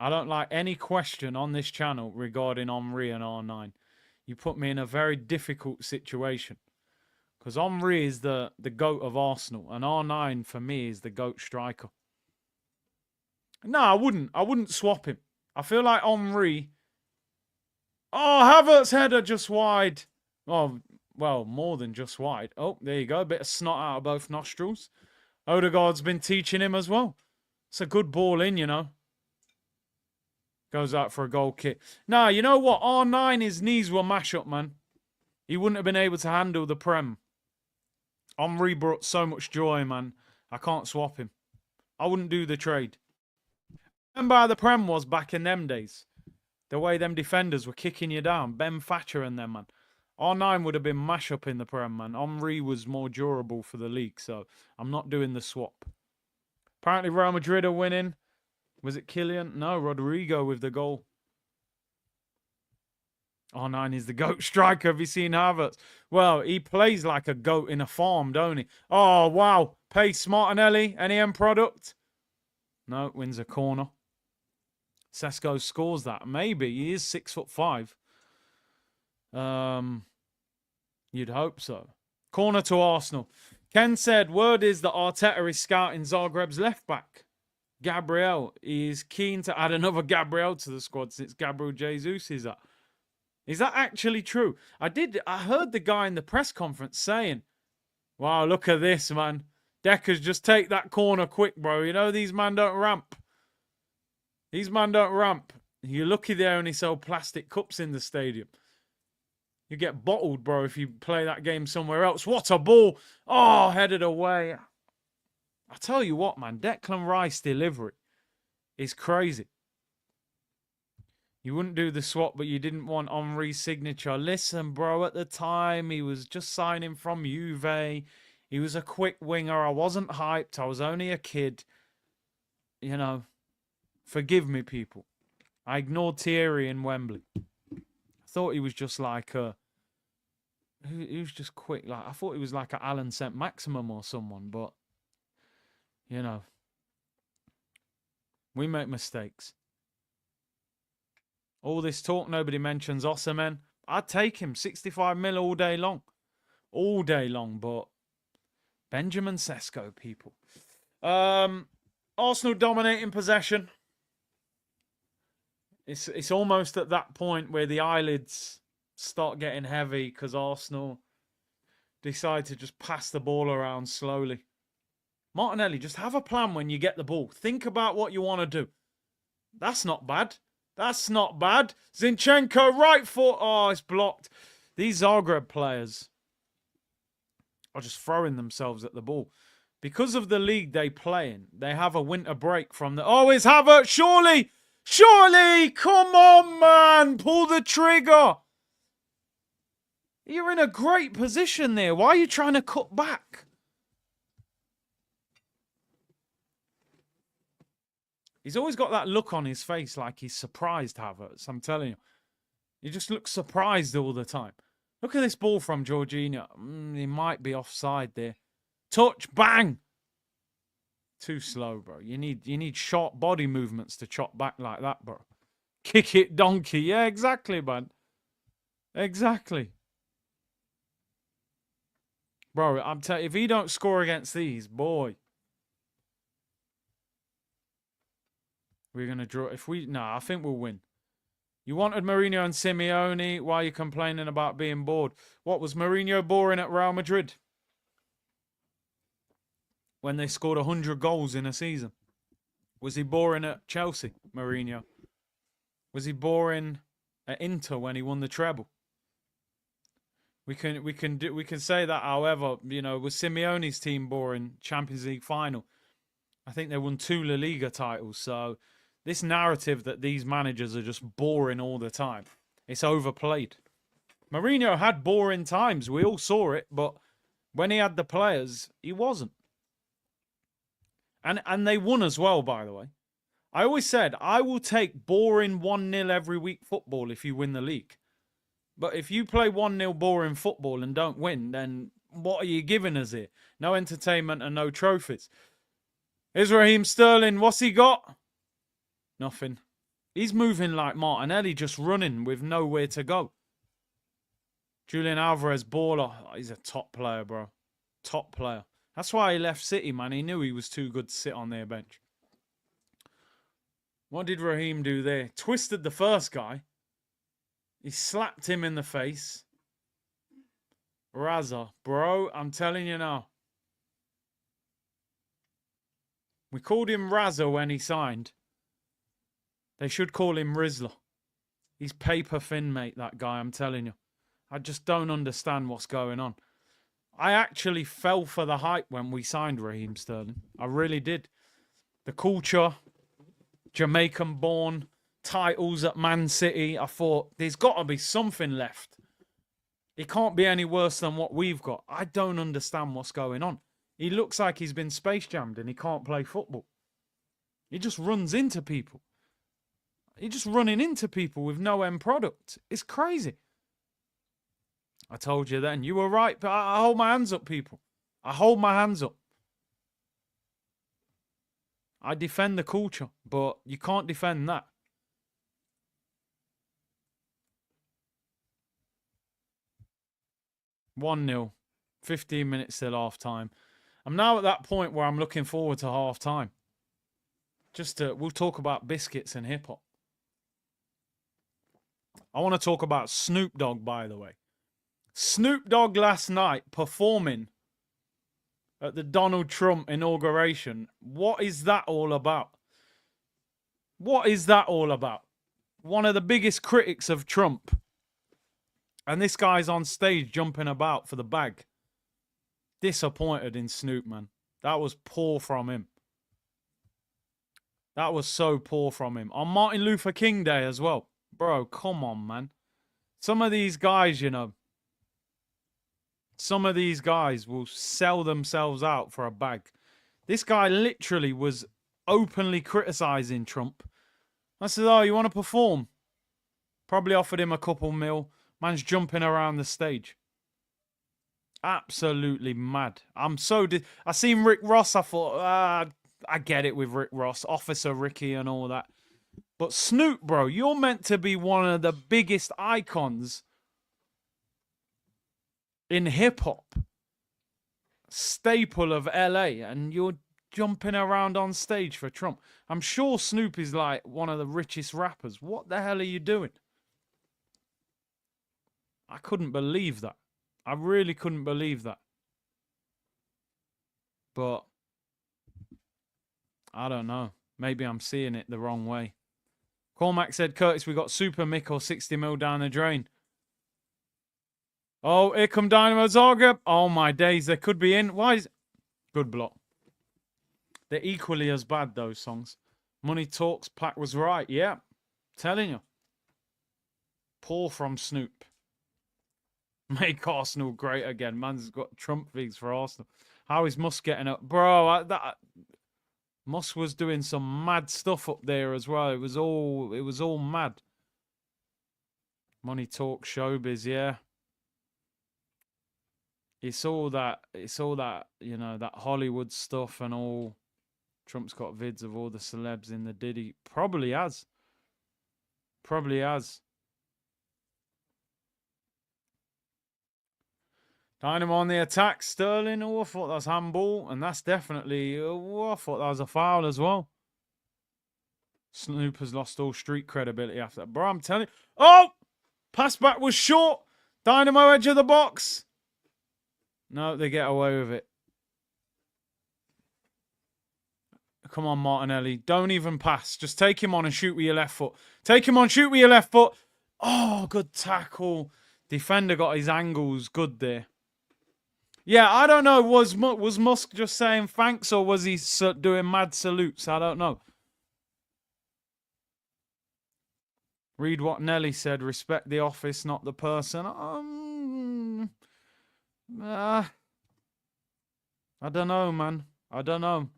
I don't like any question on this channel regarding Henry and R9. You put me in a very difficult situation. Because Henry is the GOAT of Arsenal. And R9 for me is the GOAT striker. No, I wouldn't swap him. I feel like Henry... Oh, Havertz header just wide. Oh, well, more than just wide. Oh, there you go. A bit of snot out of both nostrils. Odegaard's been teaching him as well. It's a good ball in, you know. Goes out for a goal kick. Nah, you know what? R9, his knees were mash up, man. He wouldn't have been able to handle the Prem. Henry brought so much joy, man. I can't swap him. I wouldn't do the trade. Remember how the Prem was back in them days? The way them defenders were kicking you down. Ben Thatcher and them, man. R9 would have been mash up in the Prem, man. Henry was more durable for the league, so I'm not doing the swap. Apparently Real Madrid are winning. Was it Kylian? No, Rodrigo with the goal. R9 is the GOAT striker. Have you seen Havertz? Well, he plays like a GOAT in a farm, don't he? Oh, wow. Pace Martinelli. Any end product? No, wins a corner. Sesko scores that. Maybe. He is 6'5". You'd hope so. Corner to Arsenal. Ken said, word is that Arteta is scouting Zagreb's left back. Gabriel. He is keen to add another Gabriel to the squad since Gabriel Jesus is up. Is that actually true? I heard the guy in the press conference saying, wow, look at this, man. Deckers, just take that corner quick, bro. You know, these men don't ramp. These men don't ramp. You're lucky they only sell plastic cups in the stadium. You get bottled, bro, if you play that game somewhere else. What a ball. Oh, headed away. I tell you what, man. Declan Rice delivery is crazy. You wouldn't do the swap, but you didn't want Henry's signature. Listen, bro, at the time, he was just signing from Juve. He was a quick winger. I wasn't hyped. I was only a kid. You know, forgive me, people. I ignored Thierry in Wembley. I thought he was just like a He was just quick. Like I thought he was like an Alan St. Maximum or someone, but you know, we make mistakes. All this talk, nobody mentions Osimhen. I'd take him 65 mil all day long. All day long, but Benjamin Sesko, people. Arsenal dominating possession. It's almost at that point where the eyelids start getting heavy because Arsenal decide to just pass the ball around slowly. Martinelli, just have a plan when you get the ball. Think about what you want to do. That's not bad. That's not bad. Zinchenko, right foot. Oh, it's blocked. These Zagreb players are just throwing themselves at the ball. Because of the league they play in, they have a winter break from the... Oh, it's Havertz. Surely! Surely! Come on, man! Pull the trigger! You're in a great position there. Why are you trying to cut back? He's always got that look on his face like he's surprised, Havertz. I'm telling you. He just looks surprised all the time. Look at this ball from Jorginho. He might be offside there. Touch, bang! Too slow, bro. You need sharp body movements to chop back like that, bro. Kick it, donkey. Yeah, exactly, man. Exactly. Bro, I'm telling you, if he don't score against these, boy. We're going to draw. I think we'll win. You wanted Mourinho and Simeone. Why are you complaining about being bored? What, was Mourinho boring at Real Madrid? When they scored 100 goals in a season? Was he boring at Chelsea, Mourinho? Was he boring at Inter when he won the treble? We can say that, however, you know, was Simeone's team boring? Champions League final. I think they won 2 La Liga titles, so this narrative that these managers are just boring all the time, it's overplayed. Mourinho had boring times. We all saw it, but when he had the players, he wasn't. And they won as well, by the way. I always said, I will take boring 1-0 every week football if you win the league. But if you play 1-0 boring football and don't win, then what are you giving us here? No entertainment and no trophies. Here's Raheem Sterling. What's he got? Nothing. He's moving like Martinelli, just running with nowhere to go. Julian Alvarez, baller. Oh, he's a top player, bro. Top player. That's why he left City, man. He knew he was too good to sit on their bench. What did Raheem do there? Twisted the first guy. He slapped him in the face. Raza. Bro, I'm telling you now. We called him Raza when he signed. They should call him Rizla. He's paper thin, mate, that guy, I'm telling you. I just don't understand what's going on. I actually fell for the hype when we signed Raheem Sterling. I really did. The culture, Jamaican-born, titles at Man City. I thought, there's got to be something left. It can't be any worse than what we've got. I don't understand what's going on. He looks like he's been space jammed and he can't play football. He just runs into people. He's just running into people with no end product. It's crazy. I told you then. You were right, but I hold my hands up, people. I hold my hands up. I defend the culture, but you can't defend that. (1-0). 15 minutes till half time. I'm now at that point where I'm looking forward to half time. We'll talk about biscuits and hip hop. I want to talk about Snoop Dogg, by the way. Snoop Dogg last night performing at the Donald Trump inauguration. What is that all about? What is that all about? One of the biggest critics of Trump. And this guy's on stage jumping about for the bag. Disappointed in Snoop, man. That was poor from him. That was so poor from him. On Martin Luther King Day as well. Bro, come on, man. Some of these guys, you know, some of these guys will sell themselves out for a bag. This guy literally was openly criticizing Trump. I said, oh, you want to perform? Probably offered him a couple mil. Man's jumping around the stage. Absolutely mad. I'm so... I seen Rick Ross. I thought, I get it with Rick Ross. Officer Ricky and all that. But Snoop, bro, you're meant to be one of the biggest icons in hip-hop. Staple of LA. And you're jumping around on stage for Trump. I'm sure Snoop is like one of the richest rappers. What the hell are you doing? I couldn't believe that. I really couldn't believe that. But I don't know. Maybe I'm seeing it the wrong way. Cormac said, Curtis, we got Super Mick or 60 mil down the drain. Oh, here come Dinamo Zagreb. Oh, my days. They could be in. Why is... Good block. They're equally as bad, those songs. Money Talks, Pack was right. Yeah. Telling you. Poor from Snoop. Make Arsenal great again. Man's got Trump figs for Arsenal. How is Musk getting up? Bro, Musk was doing some mad stuff up there as well. It was all mad. Money Talk, Showbiz, yeah. It's all that, you know, that Hollywood stuff and all. Trump's got vids of all the celebs in the Diddy. Probably has. Probably has. Dynamo on the attack. Sterling. Oh, I thought that was handball. And that's definitely... Oh, I thought that was a foul as well. Snoop has lost all street credibility after that. Bro, I'm telling you. Oh! Pass back was short. Dynamo edge of the box. No, they get away with it. Come on, Martinelli. Don't even pass. Just take him on and shoot with your left foot. Take him on, shoot with your left foot. Oh, good tackle. Defender got his angles good there. Yeah, I don't know. Was Musk just saying thanks or was he doing mad salutes? I don't know. Read what Nelly said. Respect the office, not the person. I don't know, man. I don't know.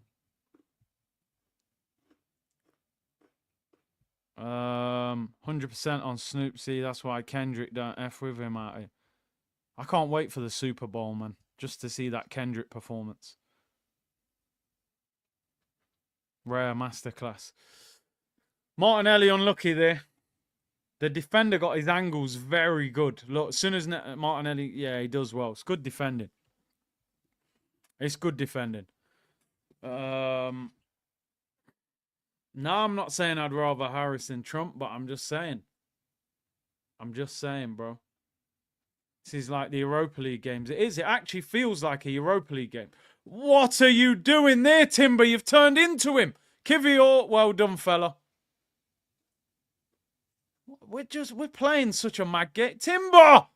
100% on Snoop. See, that's why Kendrick don't F with him out here. I can't wait for the Super Bowl, man. Just to see that Kendrick performance. Rare masterclass. Martinelli unlucky there. The defender got his angles very good. Look, as soon as Martinelli... Yeah, he does well. It's good defending. It's good defending. No, I'm not saying I'd rather Harris than Trump, but I'm just saying. I'm just saying, bro. This is like the Europa League games. It is. It actually feels like a Europa League game. What are you doing there, Timber? You've turned into him. Kivior, well done, fella. We're playing such a mad game. Timber!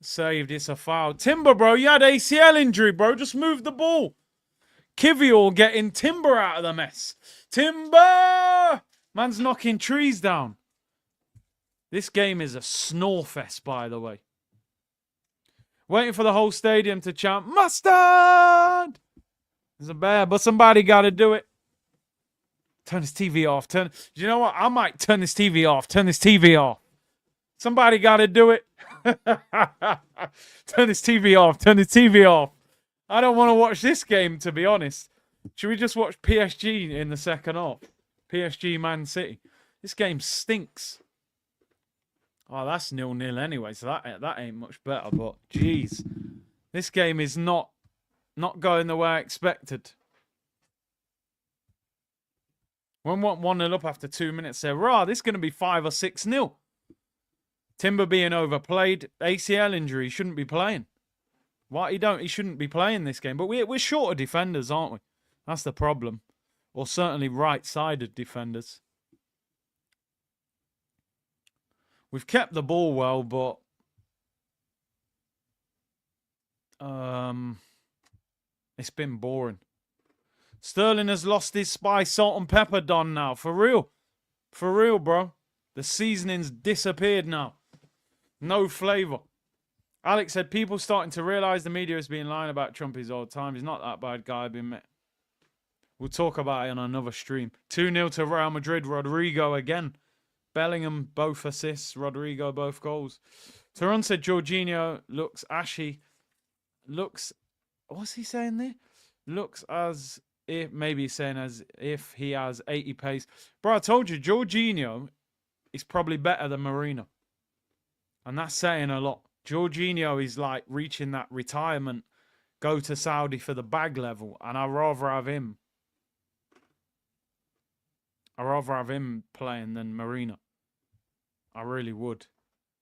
Saved. It's a foul. Timber, bro, you had ACL injury, bro. Just move the ball. Kivior getting Timber out of the mess. Timber! Man's knocking trees down. This game is a snore fest, by the way. Waiting for the whole stadium to chant, Mustard! It's a bear, but somebody got to do it. Turn this TV off. Do you know what? I might turn this TV off. Turn this TV off. Somebody got to do it. Turn this TV off. Turn this TV off. I don't want to watch this game, to be honest. Should we just watch PSG in the second half? PSG Man City. This game stinks. Oh, that's 0-0 anyway, so that ain't much better. But, jeez. This game is not going the way I expected. When we 1-0 up after 2 minutes, say, rah, this is going to be 5 or 6-0. Timber being overplayed. ACL injury. He shouldn't be playing. Why he shouldn't be playing this game. But we're short of defenders, aren't we? That's the problem. Or certainly right-sided defenders. We've kept the ball well, but it's been boring. Sterling has lost his spice, salt and pepper don now. For real. For real, bro. The seasoning's disappeared now. No flavour. Alex said, people starting to realise the media has been lying about Trump his old time. He's not that bad guy, I've been met. We'll talk about it on another stream. 2-0 to Real Madrid. Rodrigo again. Bellingham, both assists. Rodrigo, both goals. Tarun said, Jorginho looks ashy. looks, what's he saying there? Looks as if, maybe he's saying as if he has 80 pace. Bro, I told you, Jorginho is probably better than Marino. And that's saying a lot. Jorginho is like reaching that retirement, go to Saudi for the bag level. And I'd rather have him. I'd rather have him playing than Marino. I really would.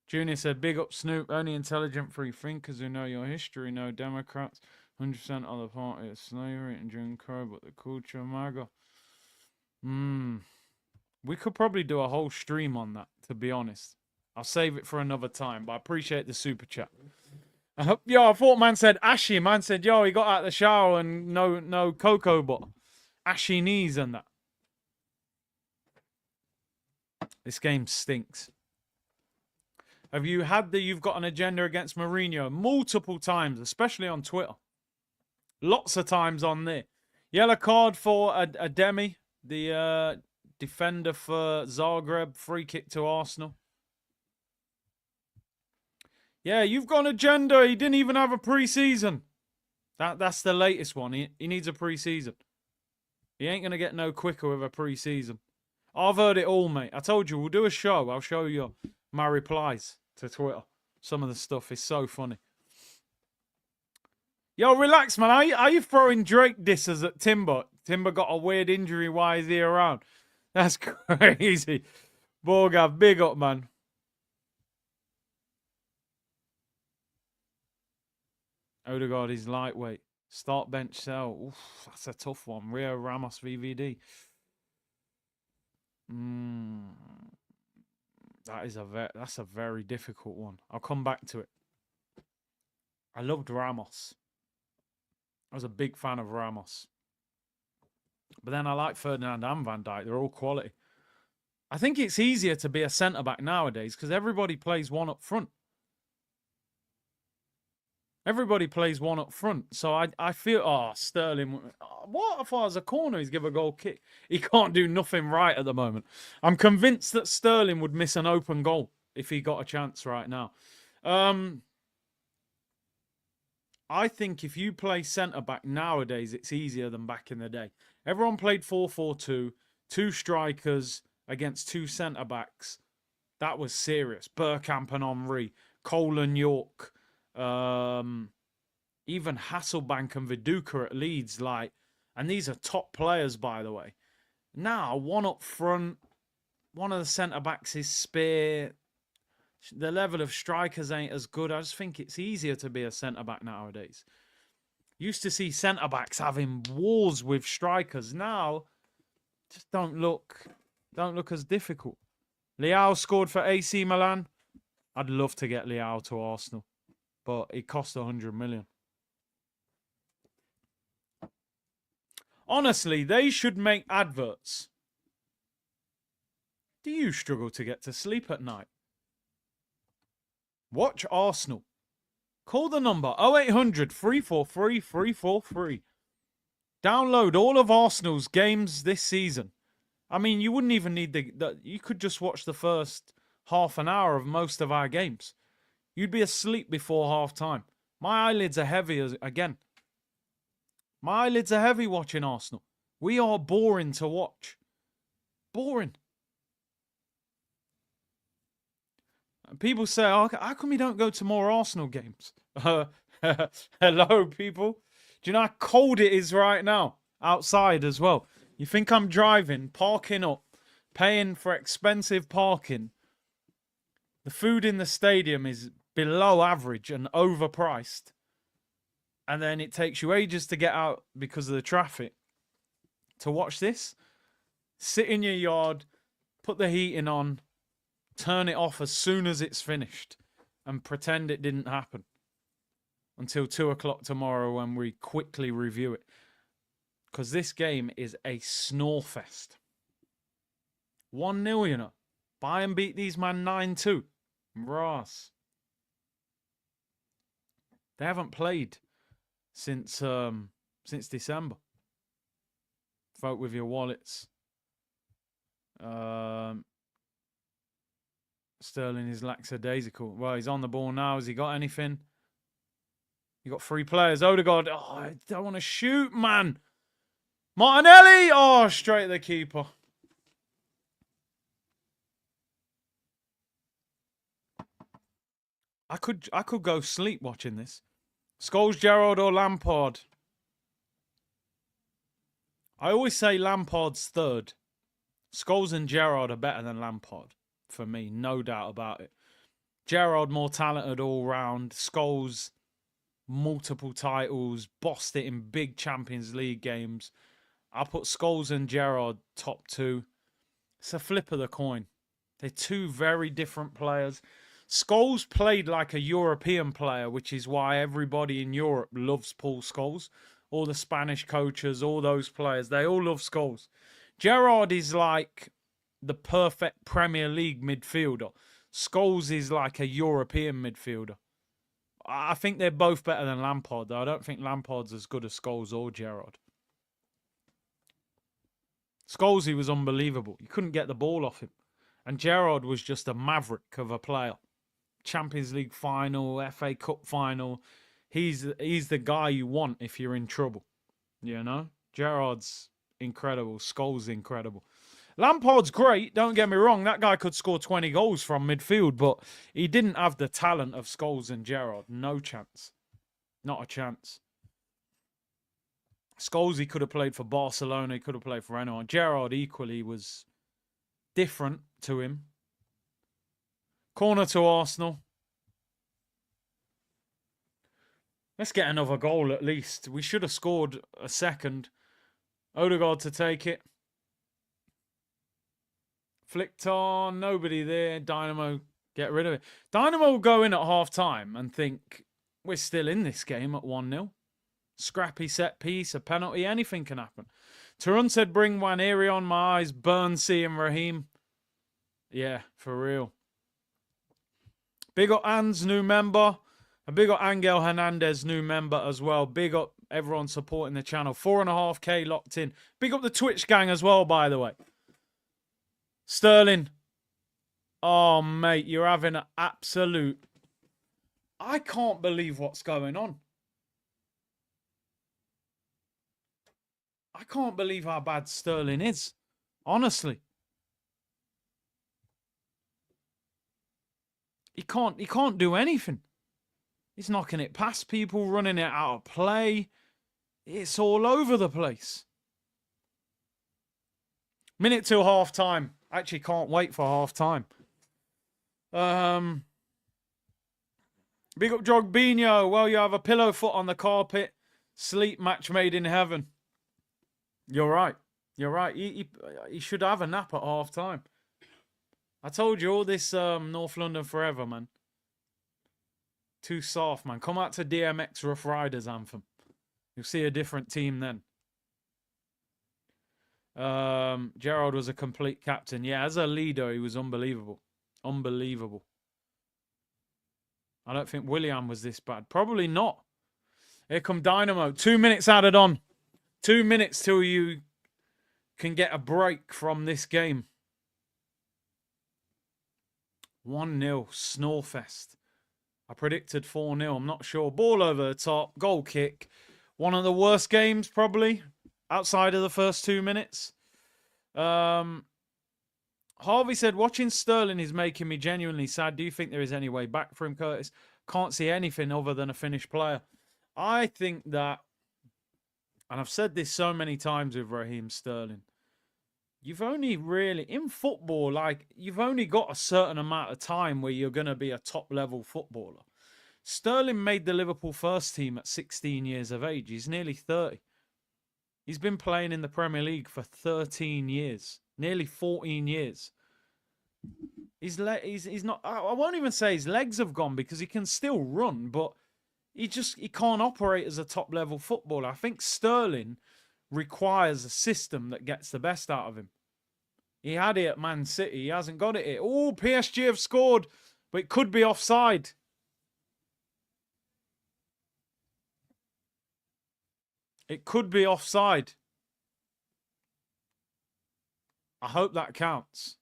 Junior said, big up Snoop, only intelligent free thinkers who know your history, no Democrats. 100% of the party of slavery and Jim Crow, but the culture of MAGA. We could probably do a whole stream on that, to be honest. I'll save it for another time, but I appreciate the super chat. Yo, I thought man said ashy. Man said, yo, he got out of the shower and no cocoa butter. Ashy knees and that. This game stinks. Have you had the you've got an agenda against Mourinho? Multiple times, especially on Twitter. Lots of times on there. Yellow card for Ademi, the defender for Zagreb. Free kick to Arsenal. Yeah, you've got an agenda. He didn't even have a pre-season. That's the latest one. He needs a pre-season. He ain't going to get no quicker with a pre-season. I've heard it all, mate. I told you, we'll do a show. I'll show you my replies to Twitter. Some of the stuff is so funny. Yo, relax, man. Are you throwing Drake disses at Timber? Timber got a weird injury. Why is he around? That's crazy. Borgav, big up, man. Odegaard is lightweight. Start bench sell. Oof, that's a tough one. Rio Ramos VVD. That's a very difficult one. I'll come back to it. I loved Ramos. I was a big fan of Ramos. But then I like Ferdinand and Van Dijk. They're all quality. I think it's easier to be a centre-back nowadays because everybody plays one up front. Everybody plays one up front. So I feel, Sterling, what if I was a corner, he's give a goal kick? He can't do nothing right at the moment. I'm convinced that Sterling would miss an open goal if he got a chance right now. I think if you play centre-back nowadays, it's easier than back in the day. Everyone played 4-4-2, 2 strikers against 2 centre-backs. That was serious. Bergkamp and Henry, Cole and York, even Hasselbank and Viduka at Leeds. And these are top players, by the way. Now, one up front, one of the centre-backs is Spear. The level of strikers ain't as good. I just think it's easier to be a centre-back nowadays. Used to see centre-backs having wars with strikers. Now, just don't look as difficult. Leao scored for AC Milan. I'd love to get Leao to Arsenal, but it cost 100 million. Honestly, they should make adverts. Do you struggle to get to sleep at night? Watch Arsenal. Call the number 0800 343 343. Download all of Arsenal's games this season. I mean, you wouldn't even need you could just watch the first half an hour of most of our games. You'd be asleep before half time. My eyelids are heavy again. My eyelids are heavy watching Arsenal. We are boring to watch. Boring. People say, oh, how come you don't go to more Arsenal games? Hello, people. Do you know how cold it is right now? Outside as well. You think I'm driving, parking up, paying for expensive parking. The food in the stadium is below average and overpriced. And then it takes you ages to get out because of the traffic. To watch this, sit in your yard, put the heating on, turn it off as soon as it's finished and pretend it didn't happen until 2 o'clock tomorrow when we quickly review it. Because this game is a snore fest. 1-0, you know. Bayern beat these man 9-2. Ross. They haven't played since December. Vote with your wallets. Sterling is lackadaisical. Well, he's on the ball now. Has he got anything? You got 3 players. Odegaard. Oh, I don't want to shoot, man. Martinelli. Oh, straight at the keeper. I could go sleep watching this. Scholes, Gerrard, or Lampard? I always say Lampard's third. Scholes and Gerrard are better than Lampard for me, no doubt about it. Gerrard more talented all round. Scholes, multiple titles, bossed it in big Champions League games. I'll put Scholes and Gerrard top 2. It's a flip of the coin. They're 2 very different players. Scholes played like a European player, which is why everybody in Europe loves Paul Scholes. All the Spanish coaches, all those players, they all love Scholes. Gerrard is like the perfect Premier League midfielder. Scholes is like a European midfielder. I think they're both better than Lampard, though. I don't think Lampard's as good as Scholes or Gerrard. Scholes, he was unbelievable. You couldn't get the ball off him. And Gerrard was just a maverick of a player. Champions League final, FA Cup final. He's the guy you want if you're in trouble. You know? Gerrard's incredible. Scholes incredible. Lampard's great, don't get me wrong. That guy could score 20 goals from midfield, but he didn't have the talent of Scholes and Gerrard. No chance. Not a chance. Scholes, he could have played for Barcelona. He could have played for anyone. Gerrard equally was different to him. Corner to Arsenal. Let's get another goal at least. We should have scored a second. Odegaard to take it. Flicked on. Nobody there. Dynamo, get rid of it. Dynamo will go in at half-time and think, we're still in this game at 1-0. Scrappy set piece, a penalty, anything can happen. Tarun said, bring Waneri on, my eyes burn seeing Raheem. Yeah, for real. Big up Anne's new member. And big up Angel Hernandez, new member as well. Big up everyone supporting the channel. 4.5K locked in. Big up the Twitch gang as well, by the way. Sterling. Oh, mate, you're having an absolute... I can't believe what's going on. I can't believe how bad Sterling is. Honestly. He can't do anything. He's knocking it past people, running it out of play. It's all over the place. Minute till half time. Actually can't wait for half time. Big up Jogbinho. Well, you have a pillow foot on the carpet. Sleep match made in heaven. You're right. You're right. He should have a nap at half time. I told you all this North London forever, man. Too soft, man. Come out to DMX Rough Riders anthem. You'll see a different team then. Gerrard was a complete captain. Yeah, as a leader, he was unbelievable. Unbelievable. I don't think Willian was this bad. Probably not. Here come Dynamo. 2 minutes added on. 2 minutes till you can get a break from this game. 1-0. Snorefest. I predicted 4-0. I'm not sure. Ball over the top. Goal kick. One of the worst games, probably, outside of the first 2 minutes. Harvey said, watching Sterling is making me genuinely sad. Do you think there is any way back for him, Curtis? Can't see anything other than a finished player. I think that, and I've said this so many times with Raheem Sterling, you've only really, in football, like, you've only got a certain amount of time where you're going to be a top-level footballer. Sterling made the Liverpool first team at 16 years of age. He's nearly 30. He's been playing in the Premier League for 13 years. Nearly 14 years. He's not, I won't even say his legs have gone because he can still run, but he can't operate as a top-level footballer. I think Sterling requires a system that gets the best out of him. He had it at Man City. He hasn't got it here. Oh, PSG have scored, but it could be offside. It could be offside. I hope that counts.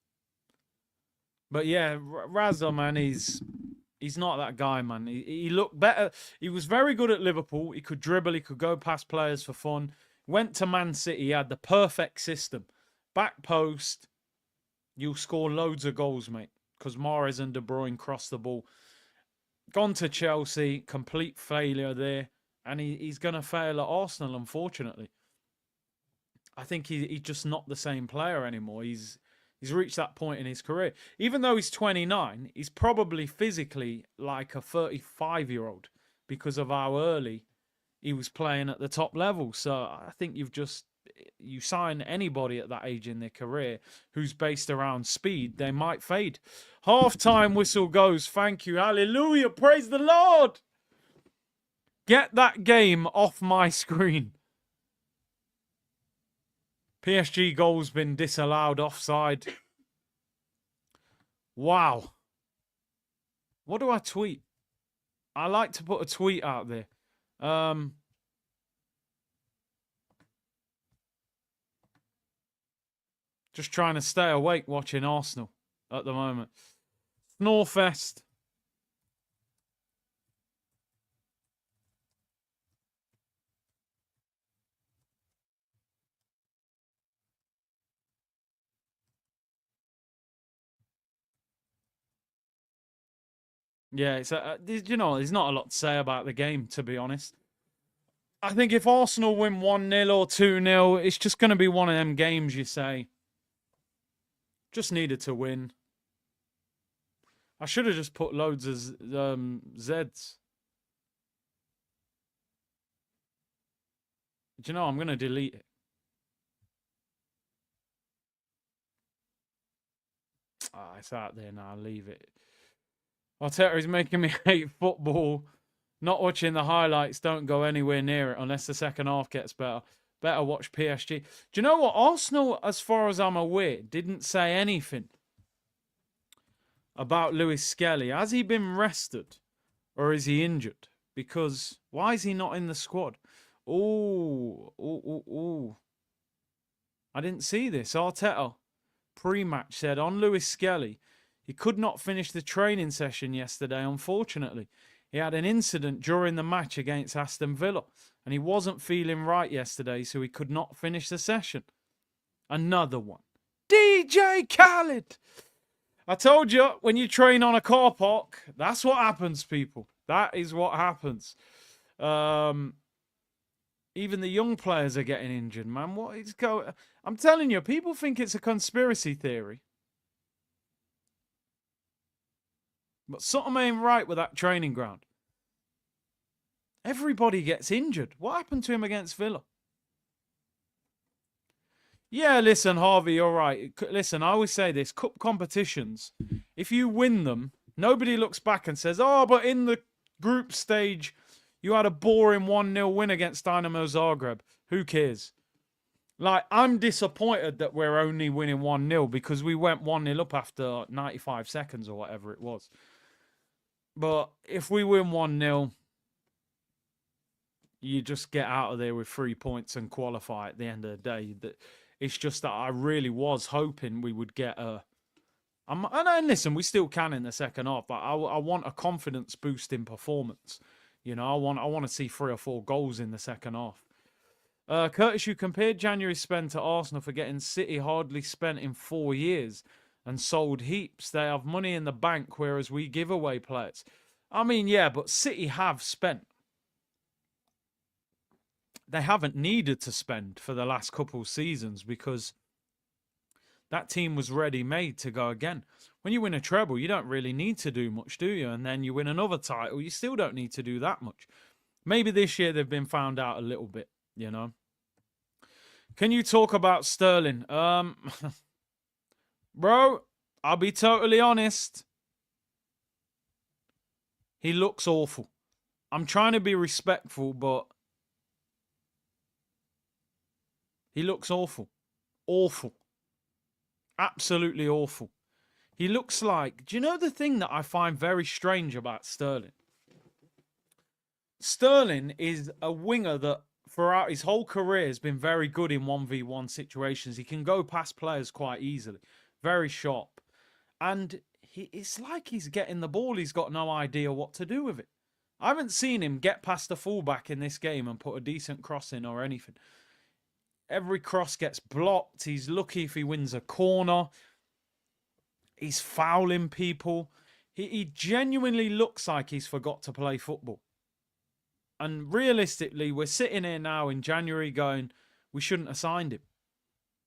But yeah, Raza, man, he's He's not that guy, man. He looked better. He was very good at Liverpool. He could dribble. He could go past players for fun. Went to Man City. He had the perfect system. Back post. You'll score loads of goals, mate. Because Mahrez and De Bruyne crossed the ball. Gone to Chelsea. Complete failure there. And he's going to fail at Arsenal, unfortunately. I think he's just not the same player anymore. He's reached that point in his career. Even though he's 29, he's probably physically like a 35-year-old because of how early he was playing at the top level. So I think you sign anybody at that age in their career who's based around speed, they might fade. Half-time whistle goes. Thank you. Hallelujah. Praise the Lord. Get that game off my screen. PSG goal's been disallowed, offside. Wow. What do I tweet? I like to put a tweet out there. Just trying to stay awake watching Arsenal at the moment. Snorefest. Yeah, it's there's not a lot to say about the game, to be honest. I think if Arsenal win 1-0 or 2-0, it's just going to be one of them games you say, just needed to win. I should have just put loads of Zs. Do you know, I'm going to delete it. Ah, it's out there now. I'll leave it. Arteta is making me hate football. Not watching the highlights. Don't go anywhere near it unless the second half gets better. Better watch PSG. Do you know what? Arsenal, as far as I'm aware, didn't say anything about Lewis Skelly. Has he been rested or is he injured? Because why is he not in the squad? Oh. I didn't see this. Arteta, pre-match, said on Lewis Skelly, he could not finish the training session yesterday, unfortunately. He had an incident during the match against Aston Villa, and he wasn't feeling right yesterday, so he could not finish the session. Another one. DJ Khaled! I told you, when you train on a car park, that's what happens, people. That is what happens. Even the young players are getting injured, man. What is going? I'm telling you, people think it's a conspiracy theory. But something ain't right with that training ground. Everybody gets injured. What happened to him against Villa? Yeah, listen, Harvey, you're right. Listen, I always say this. Cup competitions, if you win them, nobody looks back and says, oh, but in the group stage, you had a boring 1-0 win against Dinamo Zagreb. Who cares? Like, I'm disappointed that we're only winning 1-0 because we went 1-0 up after 95 seconds or whatever it was. But if we win 1-0, you just get out of there with 3 points and qualify at the end of the day. It's just that I really was hoping we would get a... And listen, we still can in the second half, but I want a confidence boost in performance. You know, I want to see 3 or 4 goals in the second half. Curtis, you compared January spend to Arsenal for getting City hardly spent in 4 years and sold heaps. They have money in the bank, whereas we give away players. I mean, yeah, but City have spent. They haven't needed to spend for the last couple of seasons because that team was ready-made to go again. When you win a treble, you don't really need to do much, do you? And then you win another title, you still don't need to do that much. Maybe this year they've been found out a little bit, you know. Can you talk about Sterling? Bro, I'll be totally honest. He looks awful. I'm trying to be respectful, but he looks awful. Awful. Absolutely awful. He looks like... Do you know the thing that I find very strange about Sterling? Sterling is a winger that throughout his whole career has been very good in 1v1 situations. He can go past players quite easily. Very sharp. And it's like he's getting the ball. He's got no idea what to do with it. I haven't seen him get past the fullback in this game and put a decent cross in or anything. Every cross gets blocked. He's lucky if he wins a corner. He's fouling people. He genuinely looks like he's forgot to play football. And realistically, we're sitting here now in January going, we shouldn't have signed him.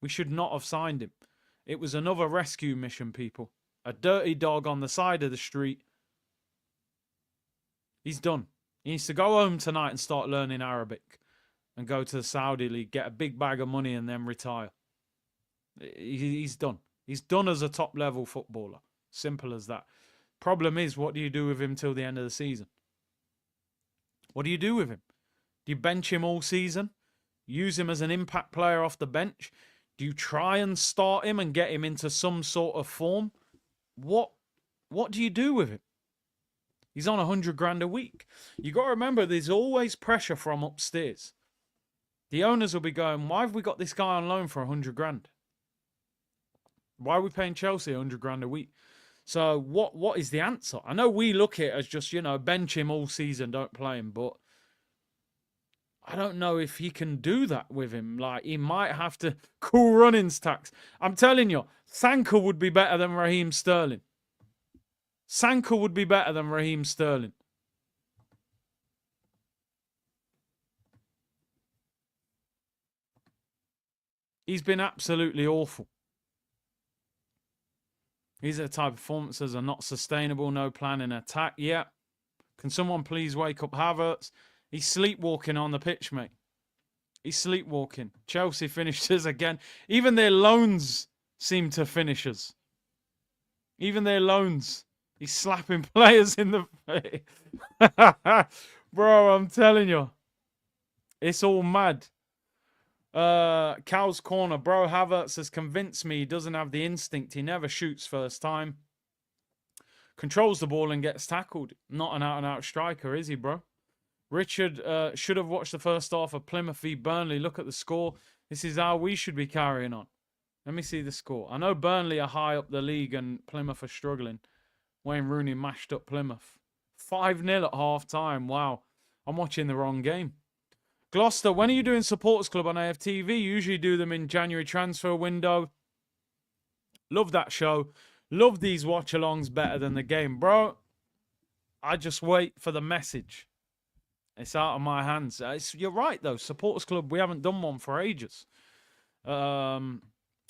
We should not have signed him. It was another rescue mission, people. A dirty dog on the side of the street. He's done. He needs to go home tonight and start learning Arabic and go to the Saudi League, get a big bag of money and then retire. He's done. He's done as a top-level footballer. Simple as that. Problem is, what do you do with him till the end of the season? What do you do with him? Do you bench him all season? Use him as an impact player off the bench? Do you try and start him and get him into some sort of form? What do you do with him? He's on 100 grand a week. You got to remember, there's always pressure from upstairs. The owners will be going, why have we got this guy on loan for 100 grand? Why are we paying Chelsea 100 grand a week? So what is the answer? I know we look at it as just, bench him all season, don't play him, but I don't know if he can do that with him. Like, he might have to cool runnings tax. I'm telling you, Sanka would be better than Raheem Sterling. Sanka would be better than Raheem Sterling. He's been absolutely awful. These are the type of performances are not sustainable, no plan in attack. Yeah. Can someone please wake up Havertz? He's sleepwalking on the pitch, mate. He's sleepwalking. Chelsea finishes again. Even their loans seem to finish us. Even their loans. He's slapping players in the face. Bro, I'm telling you. It's all mad. Cal's Corner. Bro, Havertz has convinced me he doesn't have the instinct. He never shoots first time. Controls the ball and gets tackled. Not an out-and-out striker, is he, bro? Richard should have watched the first half of Plymouth v Burnley. Look at the score. This is how we should be carrying on. Let me see the score. I know Burnley are high up the league and Plymouth are struggling. Wayne Rooney mashed up Plymouth. 5-0 at half-time. Wow. I'm watching the wrong game. Gloucester, when are you doing Supporters Club on AFTV? Usually do them in January transfer window. Love that show. Love these watch-alongs better than the game. Bro, I just wait for the message. It's out of my hands. You're right, though. Supporters Club, we haven't done one for ages. And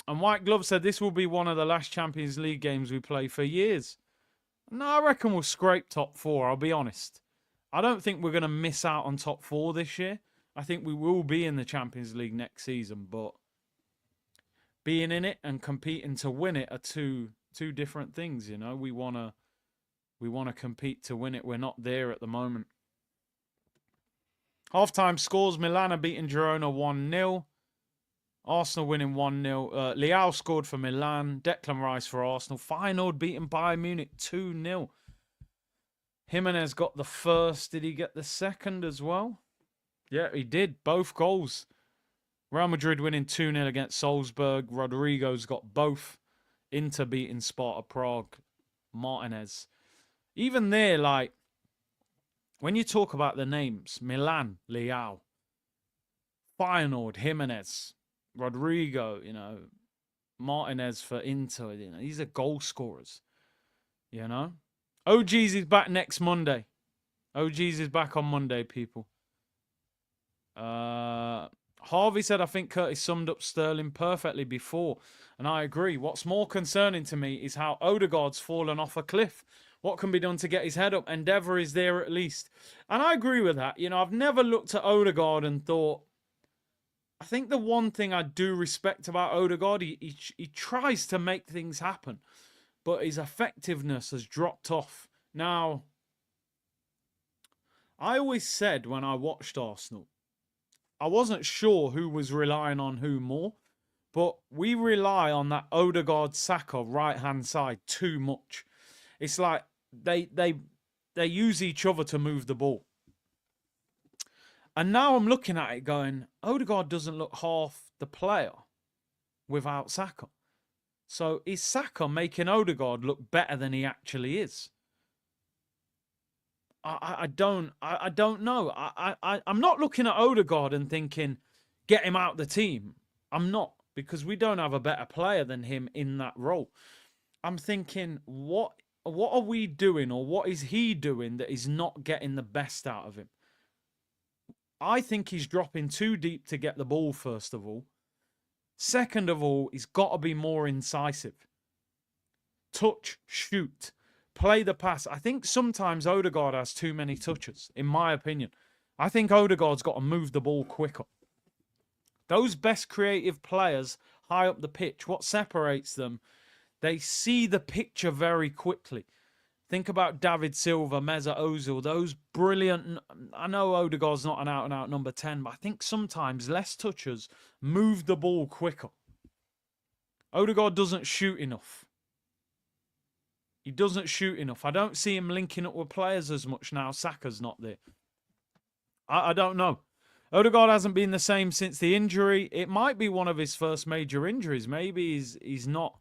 White Glove said this will be one of the last Champions League games we play for years. No, I reckon we'll scrape top 4, I'll be honest. I don't think we're going to miss out on top 4 this year. I think we will be in the Champions League next season, but being in it and competing to win it are two different things, We want to compete to win it. We're not there at the moment. Half-time scores. Milan are beating Girona 1-0. Arsenal winning 1-0. Leao scored for Milan. Declan Rice for Arsenal. Feyenoord beating Bayern Munich 2-0. Jimenez got the first. Did he get the second as well? Yeah, he did. Both goals. Real Madrid winning 2-0 against Salzburg. Rodrigo's got both. Inter beating Sparta Prague. Martinez. Even there, like, when you talk about the names, Milan, Leao, Feyenoord, Jimenez, Rodrigo, Martinez for Inter, these are goal scorers, OGs is back next Monday. OGs is back on Monday, people. Harvey said, I think Curtis summed up Sterling perfectly before, and I agree. What's more concerning to me is how Odegaard's fallen off a cliff. What can be done to get his head up? Endeavour is there at least. And I agree with that. I've never looked at Odegaard and thought, I think the one thing I do respect about Odegaard, he tries to make things happen, but his effectiveness has dropped off. Now, I always said when I watched Arsenal, I wasn't sure who was relying on who more, but we rely on that Odegaard-Saka right-hand side too much. It's like they use each other to move the ball. And now I'm looking at it going, Odegaard doesn't look half the player without Saka. So is Saka making Odegaard look better than he actually is? I don't know. I'm not looking at Odegaard and thinking, get him out the team. I'm not, because we don't have a better player than him in that role. I'm thinking, what are we doing, or what is he doing that is not getting the best out of him? I think he's dropping too deep to get the ball, first of all. Second of all, he's got to be more incisive. Touch, shoot, play the pass. I think sometimes Odegaard has too many touches, in my opinion. I think Odegaard's got to move the ball quicker. Those best creative players high up the pitch, what separates them, they see the picture very quickly. Think about David Silva, Mesut Ozil, those brilliant... I know Odegaard's not an out-and-out number 10, but I think sometimes less touches move the ball quicker. Odegaard doesn't shoot enough. He doesn't shoot enough. I don't see him linking up with players as much now. Saka's not there. I don't know. Odegaard hasn't been the same since the injury. It might be one of his first major injuries. Maybe he's not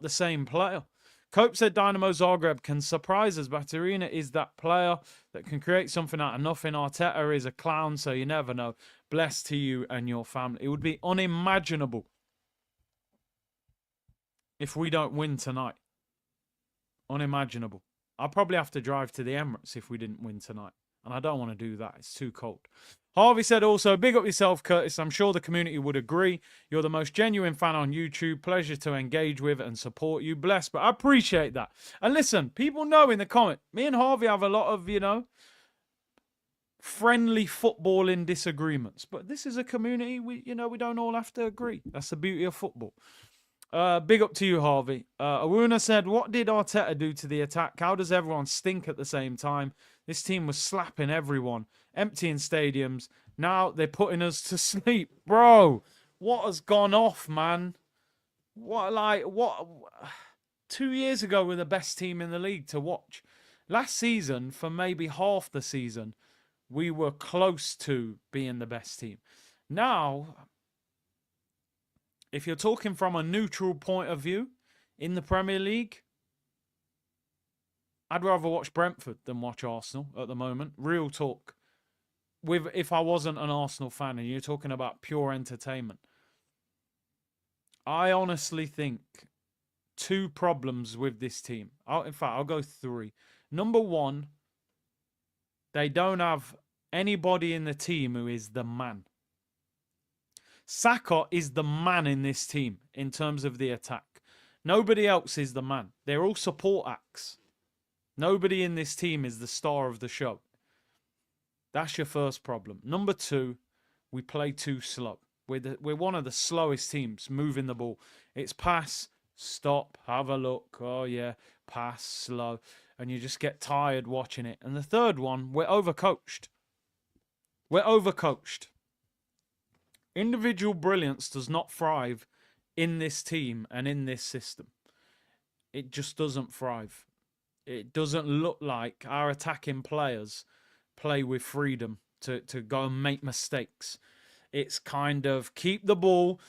the same player. Cope said Dinamo Zagreb can surprise us. Baturina is that player that can create something out of nothing. Arteta is a clown, so you never know. Blessed to you and your family. It would be unimaginable if we don't win tonight. Unimaginable. I'll probably have to drive to the Emirates if we didn't win tonight. And I don't want to do that. It's too cold. Harvey said also, big up yourself, Curtis. I'm sure the community would agree. You're the most genuine fan on YouTube. Pleasure to engage with and support you. Blessed. But I appreciate that. And listen, people know in the comment, me and Harvey have a lot of, friendly footballing disagreements. But this is a community, we don't all have to agree. That's the beauty of football. Big up to you, Harvey. Awuna said, what did Arteta do to the attack? How does everyone stink at the same time? This team was slapping everyone, emptying stadiums. Now they're putting us to sleep. Bro, what has gone off, man? What? 2 years ago, we were the best team in the league to watch. Last season, for maybe half the season, we were close to being the best team. Now, if you're talking from a neutral point of view in the Premier League, I'd rather watch Brentford than watch Arsenal at the moment. Real talk. If I wasn't an Arsenal fan and you're talking about pure entertainment. I honestly think 2 problems with this team. In fact, I'll go 3. Number 1, they don't have anybody in the team who is the man. Saka is the man in this team in terms of the attack. Nobody else is the man. They're all support acts. Nobody in this team is the star of the show. That's your first problem. Number 2, we play too slow. We're one of the slowest teams moving the ball. It's pass, stop, have a look. Oh, yeah, pass, slow. And you just get tired watching it. And the third one, we're overcoached. We're overcoached. Individual brilliance does not thrive in this team and in this system. It just doesn't thrive. It doesn't look like our attacking players play with freedom to go and make mistakes. It's kind of keep the ball,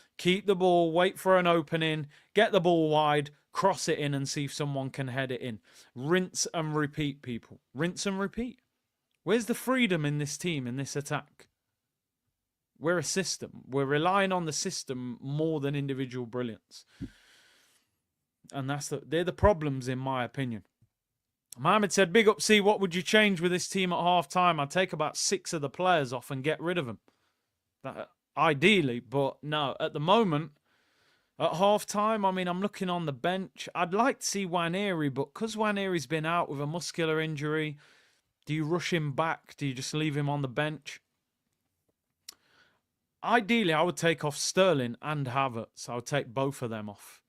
wait for an opening, get the ball wide, cross it in and see if someone can head it in. Rinse and repeat, people. Rinse and repeat. Where's the freedom in this team, in this attack? We're a system. We're relying on the system more than individual brilliance. And they're the problems, in my opinion. Mohamed said, big up, C, what would you change with this team at half-time? I'd take about 6 of the players off and get rid of them. Ideally, but no. At the moment, at half-time, I mean, I'm looking on the bench. I'd like to see Nwaneri, but because Nwaneri's been out with a muscular injury, do you rush him back? Do you just leave him on the bench? Ideally, I would take off Sterling and Havertz. I would take both of them off.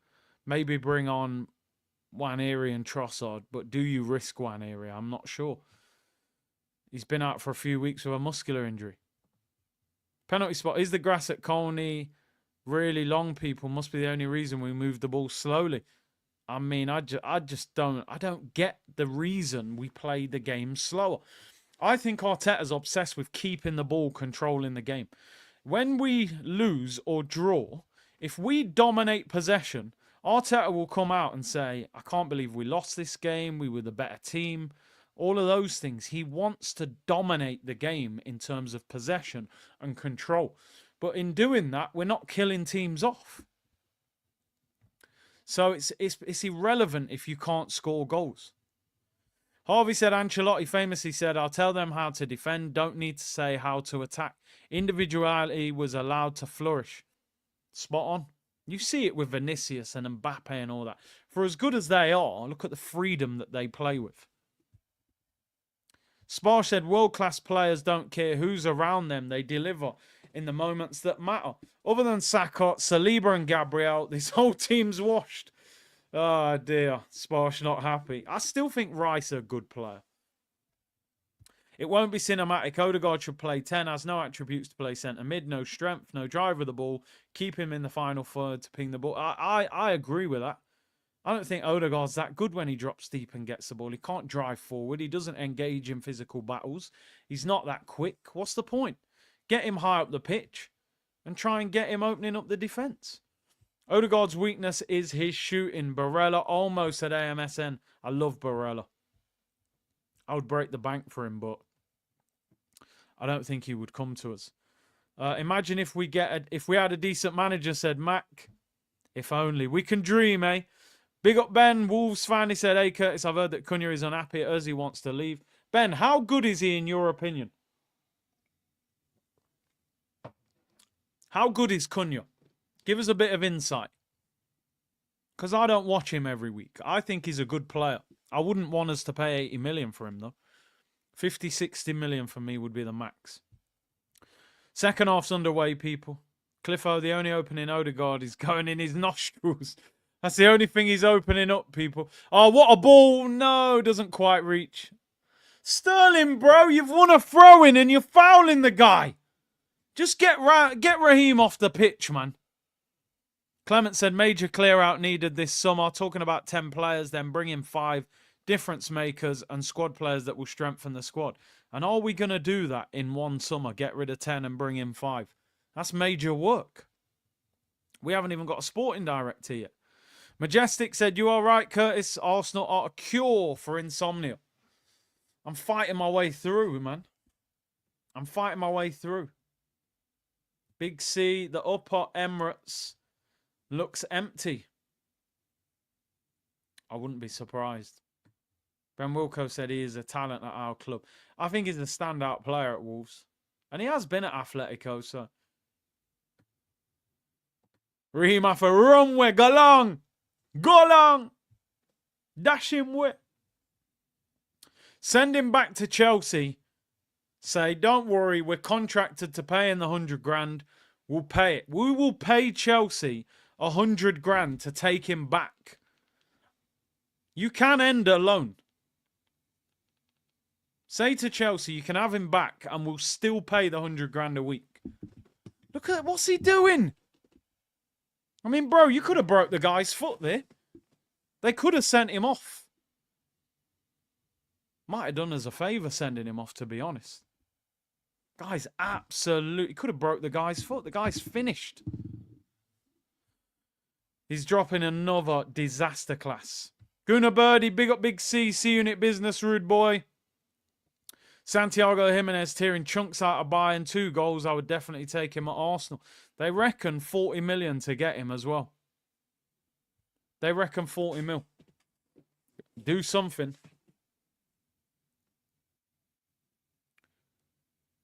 Maybe bring on Nwaneri and Trossard, but do you risk Nwaneri? I'm not sure. He's been out for a few weeks with a muscular injury. Penalty spot. Is the grass at Colney really long, people? Must be the only reason we move the ball slowly. I mean, I just don't get the reason we play the game slower. I think Arteta's obsessed with keeping the ball, controlling the game. When we lose or draw, if we dominate possession, Arteta will come out and say, I can't believe we lost this game. We were the better team. All of those things. He wants to dominate the game in terms of possession and control. But in doing that, we're not killing teams off. So it's irrelevant if you can't score goals. Harvey said, Ancelotti famously said, I'll tell them how to defend, don't need to say how to attack. Individuality was allowed to flourish. Spot on. You see it with Vinicius and Mbappe and all that. For as good as they are, look at the freedom that they play with. Spar said, world-class players don't care who's around them. They deliver in the moments that matter. Other than Saka, Saliba and Gabriel, this whole team's washed. Oh, dear. Sparsh not happy. I still think Rice a good player. It won't be cinematic. Odegaard should play 10. Has no attributes to play centre mid. No strength. No drive of the ball. Keep him in the final third to ping the ball. I agree with that. I don't think Odegaard's that good when he drops deep and gets the ball. He can't drive forward. He doesn't engage in physical battles. He's not that quick. What's the point? Get him high up the pitch and try and get him opening up the defence. Odegaard's weakness is his shooting. Barella almost at AMSN. I love Barella. I would break the bank for him, but I don't think he would come to us. Imagine if we had a decent manager, said Mac. If only. We can dream, eh? Big up Ben, Wolves fan. He said, hey Curtis, I've heard that Cunha is unhappy at us. He wants to leave. Ben, how good is he in your opinion? How good is Cunha? Give us a bit of insight. Because I don't watch him every week. I think he's a good player. I wouldn't want us to pay 80 million for him, though. 50, 60 million for me would be the max. Second half's underway, people. Cliffo, the only opening Odegaard is going in his nostrils. That's the only thing he's opening up, people. Oh, what a ball. No, doesn't quite reach. Sterling, bro, you've won a throw-in and you're fouling the guy. Just get Raheem off the pitch, man. Clement said major clear-out needed this summer. Talking about 10 players, then bring in 5 difference makers and squad players that will strengthen the squad. And are we going to do that in one summer? Get rid of 10 and bring in 5. That's major work. We haven't even got a sporting director yet. Majestic said, you are right, Curtis. Arsenal are a cure for insomnia. I'm fighting my way through, man. I'm fighting my way through. Big C, the upper Emirates looks empty. I wouldn't be surprised. Ben Wilco said he is a talent at our club. I think he's a standout player at Wolves. And he has been at Atletico, so. Raheem off a runway. Go long. Go long. Dash him with. Send him back to Chelsea. Say, don't worry, we're contracted to pay in the 100 grand. We'll pay it. We will pay Chelsea 100 grand to take him back. You can end a loan. Say to Chelsea, you can have him back and we'll still pay the 100 grand a week. Look at what's he doing? I mean, bro, you could have broke the guy's foot there. They could have sent him off. Might have done us a favour sending him off, to be honest. Guy's absolutely... Could have broke the guy's foot. The guy's finished. He's dropping another disaster class. Guna Birdie, big up Big C, C-Unit Business, rude boy. Santiago Jimenez tearing chunks out of Bayern. 2 goals. I would definitely take him at Arsenal. They reckon 40 million to get him as well. They reckon 40 mil. Do something.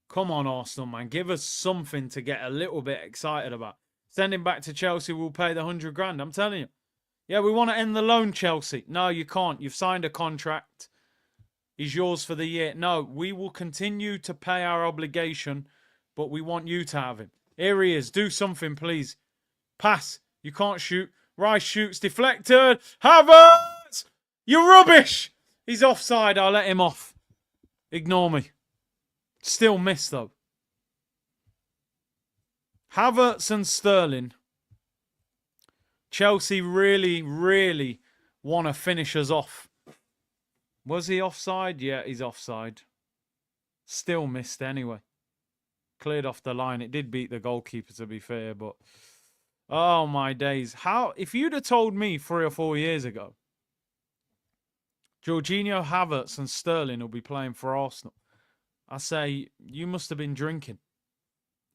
Come on, Arsenal, man. Give us something to get a little bit excited about. Send him back to Chelsea. We'll pay the 100 grand. I'm telling you. Yeah, we want to end the loan, Chelsea. No, you can't. You've signed a contract. He's yours for the year. No, we will continue to pay our obligation, but we want you to have him. Here he is. Do something, please. Pass. You can't shoot. Rice shoots. Deflected. Havertz! You're rubbish! He's offside. I'll let him off. Ignore me. Still missed, though. Havertz and Sterling. Chelsea really, really want to finish us off. Was he offside? Yeah, he's offside. Still missed anyway. Cleared off the line. It did beat the goalkeeper, to be fair, but Oh my days. How if you'd have told me 3 or 4 years ago, Jorginho, Havertz and Sterling will be playing for Arsenal, I say you must have been drinking.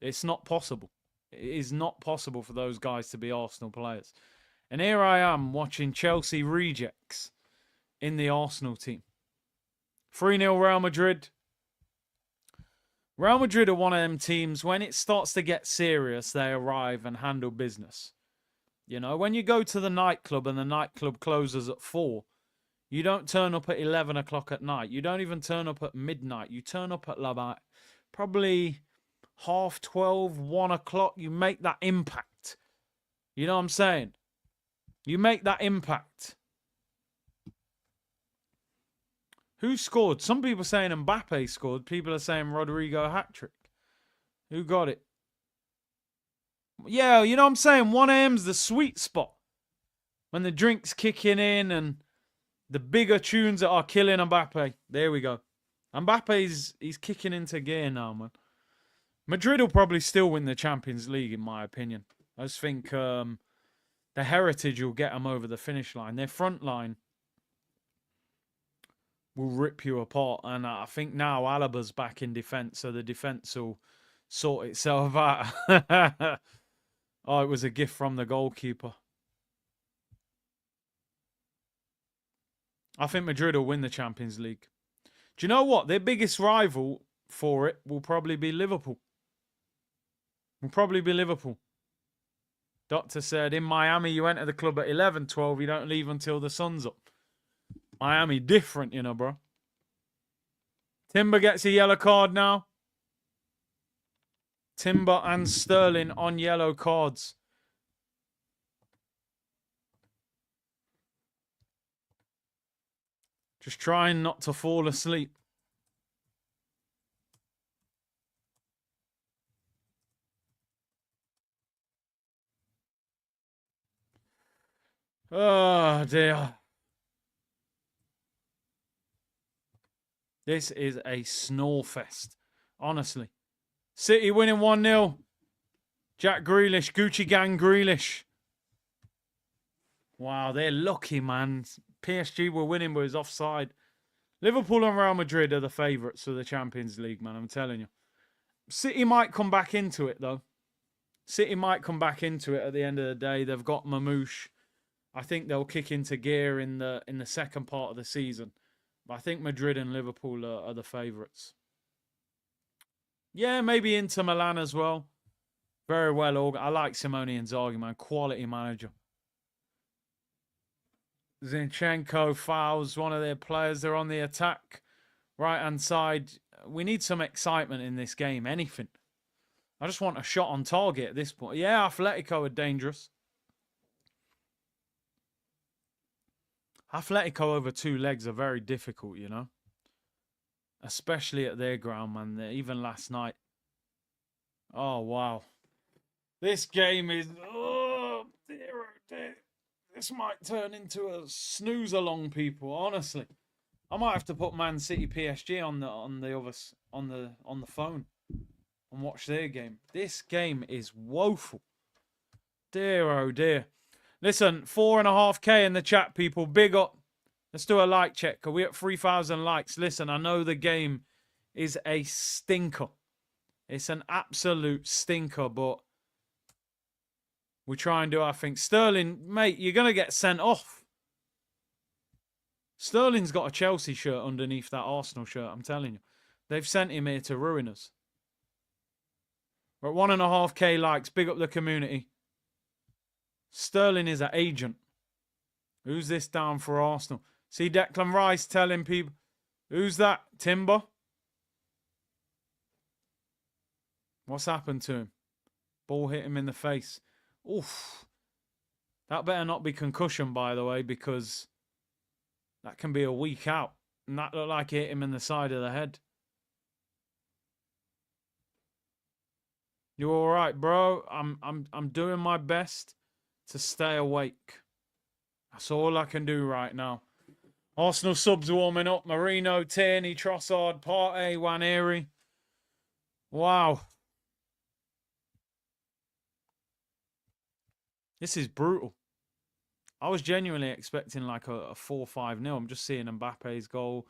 It's not possible. It is not possible for those guys to be Arsenal players. And here I am watching Chelsea rejects in the Arsenal team. 3-0 Real Madrid. Real Madrid are one of them teams, when it starts to get serious, they arrive and handle business. You know, when you go to the nightclub and the nightclub closes at 4, you don't turn up at 11 o'clock at night. You don't even turn up at midnight. You turn up at like probably 12:30, 1 o'clock. You make that impact. You know what I'm saying? You make that impact. Who scored? Some people are saying Mbappe scored. People are saying Rodrigo hat-trick. Who got it? Yeah, you know what I'm saying? 1am's the sweet spot. When the drink's kicking in and the bigger tunes that are killing Mbappe. There we go. Mbappe's he's kicking into gear now, man. Madrid will probably still win the Champions League, in my opinion. I just think the heritage will get them over the finish line. Their front line will rip you apart. And I think now Alaba's back in defence, so the defence will sort itself out. Oh, it was a gift from the goalkeeper. I think Madrid will win the Champions League. Do you know what? Their biggest rival for it will probably be Liverpool. Will probably be Liverpool. Doctor said, in Miami, you enter the club at 11, 12. You don't leave until the sun's up. Miami different, you know, bro. Timber gets a yellow card now. Timber and Sterling on yellow cards. Just trying not to fall asleep. Oh, dear. This is a snore fest. Honestly. City winning 1-0. Jack Grealish, Gucci Gang Grealish. Wow, they're lucky, man. PSG were winning, but it was offside. Liverpool and Real Madrid are the favourites for the Champions League, man. I'm telling you. City might come back into it, though. City might come back into it at the end of the day. They've got Mamouche. I think they'll kick into gear in the second part of the season. But I think Madrid and Liverpool are the favourites. Yeah, maybe Inter Milan as well. Very well organized. I like Simone Inzaghi, man. Quality manager. Zinchenko fouls one of their players. They're on the attack. Right-hand side. We need some excitement in this game. Anything. I just want a shot on target at this point. Yeah, Atletico are dangerous. Atletico over 2 legs are very difficult, you know. Especially at their ground, man. Even last night. Oh, wow. This game is... Oh, dear, oh dear. This might turn into a snooze-along, people, honestly. I might have to put Man City PSG on the phone and watch their game. This game is woeful. Dear, oh dear. Listen, 4.5K in the chat, people. Big up. Let's do a like check. Are we at 3,000 likes? Listen, I know the game is a stinker. It's an absolute stinker, but we try and do our thing. Sterling, mate, you're going to get sent off. Sterling's got a Chelsea shirt underneath that Arsenal shirt, I'm telling you. They've sent him here to ruin us. We're at 1.5K likes. Big up the community. Sterling is an agent. Who's this down for Arsenal? See Declan Rice telling people. Who's that? Timber? What's happened to him? Ball hit him in the face. Oof. That better not be concussion, by the way, because that can be a week out. And that looked like it hit him in the side of the head. You all right, bro? I'm doing my best to stay awake. That's all I can do right now. Arsenal subs warming up. Marino, Tierney, Trossard, Partey, Waneri. Wow. This is brutal. I was genuinely expecting like a 4-5-0. I'm just seeing Mbappe's goal.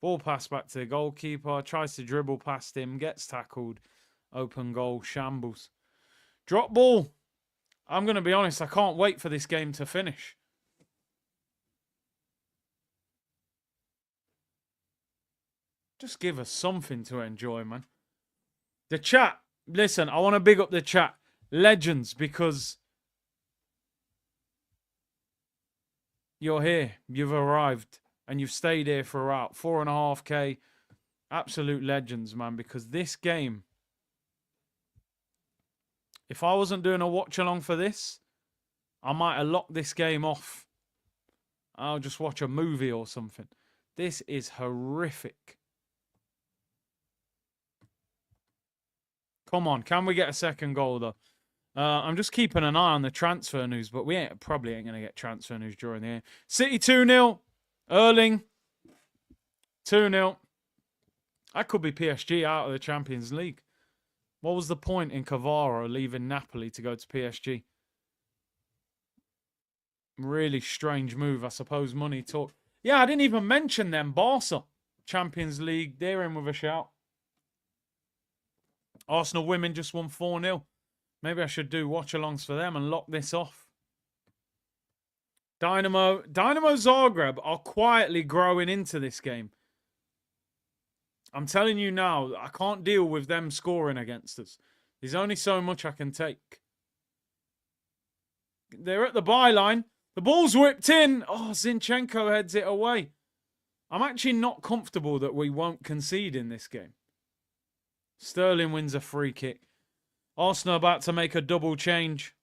Ball pass back to the goalkeeper. Tries to dribble past him. Gets tackled. Open goal. Shambles. Drop ball. I'm going to be honest. I can't wait for this game to finish. Just give us something to enjoy, man. The chat. Listen, I want to big up the chat. Legends, because you're here. You've arrived. And you've stayed here throughout. 4.5K. Absolute legends, man. Because this game, if I wasn't doing a watch along for this, I might have locked this game off. I'll just watch a movie or something. This is horrific. Come on, can we get a second goal, though? I'm just keeping an eye on the transfer news, but we probably ain't going to get transfer news during the game. City 2-0. Erling 2-0. That could be PSG out of the Champions League. What was the point in Cavaro leaving Napoli to go to PSG? Really strange move. I suppose money talk. Yeah, I didn't even mention them. Barca. Champions League. They're in with a shout. Arsenal women just won 4-0. Maybe I should do watch-alongs for them and lock this off. Dinamo Zagreb are quietly growing into this game. I'm telling you now, I can't deal with them scoring against us. There's only so much I can take. They're at the byline. The ball's whipped in. Oh, Zinchenko heads it away. I'm actually not comfortable that we won't concede in this game. Sterling wins a free kick. Arsenal about to make a double change.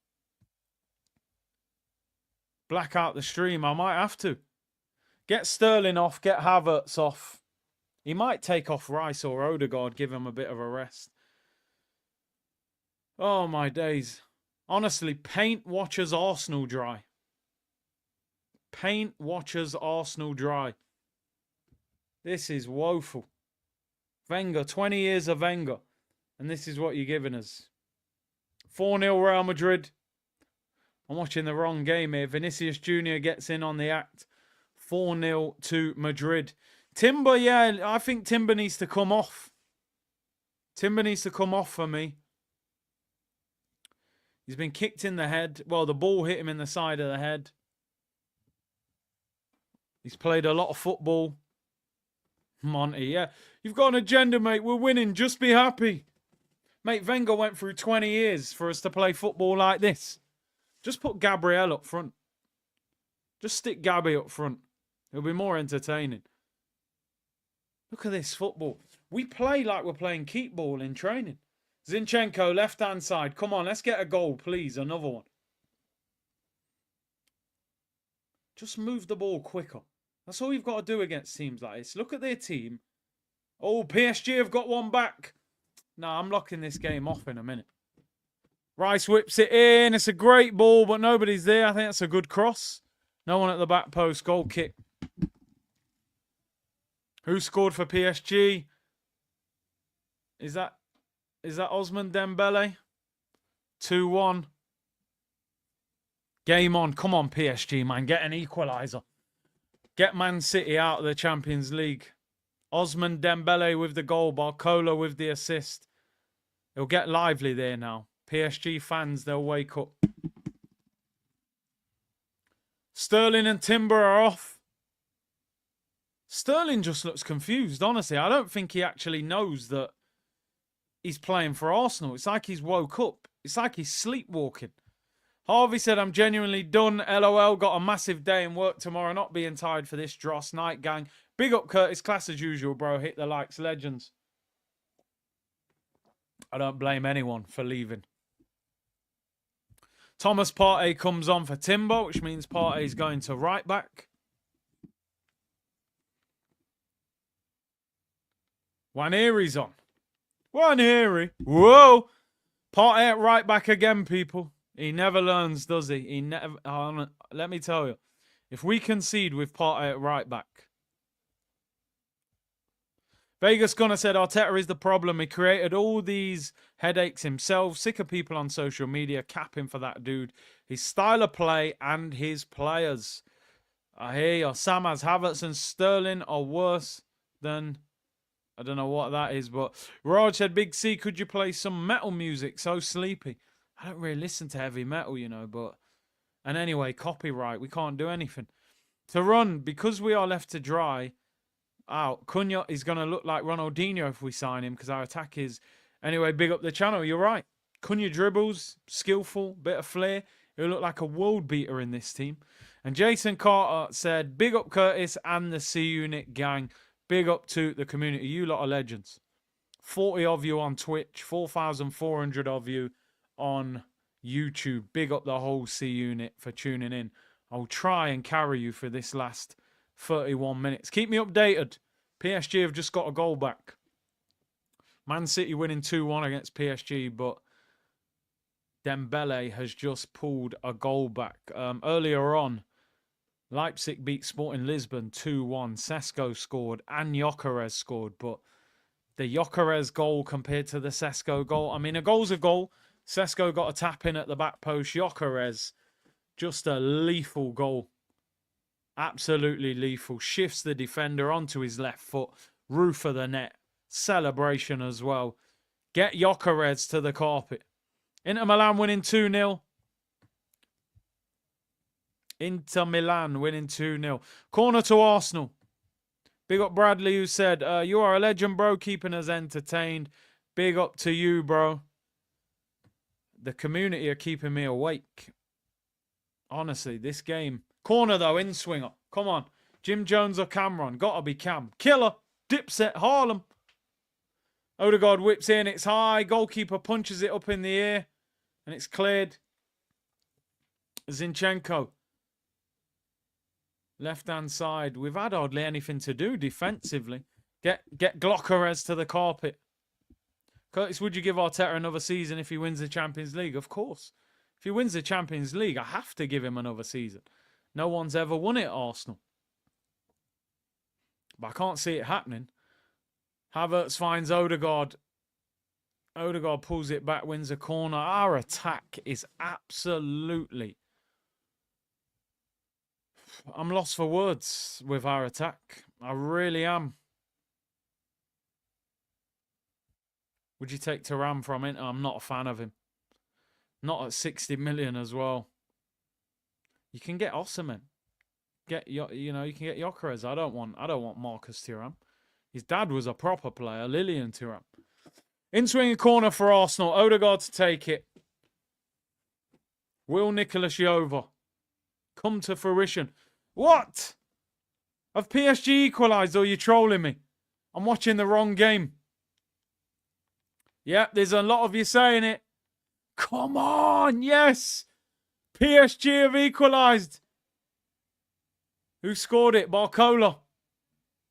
Black out the stream. I might have to. Get Sterling off. Get Havertz off. He might take off Rice or Odegaard. Give him a bit of a rest. Oh, my days. Honestly, paint watchers Arsenal dry. Paint watchers Arsenal dry. This is woeful. Wenger, 20 years of Wenger. And this is what you're giving us. 4-0 Real Madrid. I'm watching the wrong game here. Vinicius Jr. gets in on the act. 4-0 to Madrid. Timber, yeah, I think Timber needs to come off. Timber needs to come off for me. He's been kicked in the head. Well, the ball hit him in the side of the head. He's played a lot of football. Monty, yeah. You've got an agenda, mate. We're winning. Just be happy. Mate, Wenger went through 20 years for us to play football like this. Just put Gabriel up front. Just stick Gabby up front. It'll be more entertaining. Look at this football. We play like we're playing keep ball in training. Zinchenko, left-hand side. Come on, let's get a goal, please. Another one. Just move the ball quicker. That's all you've got to do against teams like this. Look at their team. Oh, PSG have got one back. No, I'm locking this game off in a minute. Rice whips it in. It's a great ball, but nobody's there. I think that's a good cross. No one at the back post. Goal kick. Who scored for PSG? Is that Osman Dembele? 2-1. Game on. Come on, PSG, man. Get an equaliser. Get Man City out of the Champions League. Osman Dembele with the goal. Barcola with the assist. It'll get lively there now. PSG fans, they'll wake up. Sterling and Timber are off. Sterling just looks confused, honestly. I don't think he actually knows that he's playing for Arsenal. It's like he's woke up. It's like he's sleepwalking. Harvey said, I'm genuinely done. LOL, got a massive day in work tomorrow. Not being tired for this dross night, gang. Big up, Curtis. Class as usual, bro. Hit the likes. Legends. I don't blame anyone for leaving. Thomas Partey comes on for Timber, which means Partey's going to right back. Waneri's on. Waneri. Whoa. Partey at right back again, people. He never learns, does he? He never. Let me tell you, if we concede with Partey at right back, Vegas Gunner said, Arteta is the problem. He created all these headaches himself. Sick of people on social media capping for that dude. His style of play and his players. I hear you. Sam has Havertz and Sterling are worse than... I don't know what that is, but Raj said, Big C, could you play some metal music? So sleepy. I don't really listen to heavy metal, you know, but... And anyway, copyright. We can't do anything. To run, because we are left to dry... out. Cunha is going to look like Ronaldinho if we sign him because our attack is... Anyway, big up the channel. You're right. Cunha dribbles, skillful, bit of flair. He'll look like a world beater in this team. And Jason Carter said, big up Curtis and the C-Unit gang. Big up to the community. You lot are legends. 40 of you on Twitch. 4,400 of you on YouTube. Big up the whole C-Unit for tuning in. I'll try and carry you for this last 31 minutes. Keep me updated. PSG have just got a goal back. Man City winning 2-1 against PSG, but Dembele has just pulled a goal back. Earlier on, Leipzig beat Sporting Lisbon 2-1. Sesko scored and Gyökeres scored, but the Gyökeres goal compared to the Sesko goal, I mean, a goal's a goal. Sesko got a tap in at the back post. Gyökeres, just a lethal goal. Absolutely lethal. Shifts the defender onto his left foot. Roof of the net. Celebration as well. Get Gyökeres to the carpet. Inter Milan winning 2-0. Inter Milan winning 2-0. Corner to Arsenal. Big up Bradley who said, you are a legend, bro. Keeping us entertained. Big up to you, bro. The community are keeping me awake. Honestly, this game... Corner, though, in-swinger. Come on. Jim Jones or Cameron. Gotta be Cam. Killer. Dipset. Harlem. Odegaard whips in. It's high. Goalkeeper punches it up in the air. And it's cleared. Zinchenko. Left-hand side. We've had hardly anything to do defensively. Get Gyökeres to the carpet. Curtis, would you give Arteta another season if he wins the Champions League? Of course. If he wins the Champions League, I have to give him another season. No one's ever won it at Arsenal. But I can't see it happening. Havertz finds Odegaard. Odegaard pulls it back, wins a corner. Our attack is absolutely... I'm lost for words with our attack. I really am. Would you take Thuram from Inter? I'm not a fan of him. Not at 60 million as well. You can get Osimhen. You can get Gyökeres. I don't want Marcus Thuram. His dad was a proper player, Lilian Thuram. In-swinging corner for Arsenal. Odegaard to take it. Will Nicholas Jova come to fruition? What? Have PSG equalised or are you trolling me? I'm watching the wrong game. Yep, there's a lot of you saying it. Come on, yes. PSG have equalised. Who scored it? Barcola.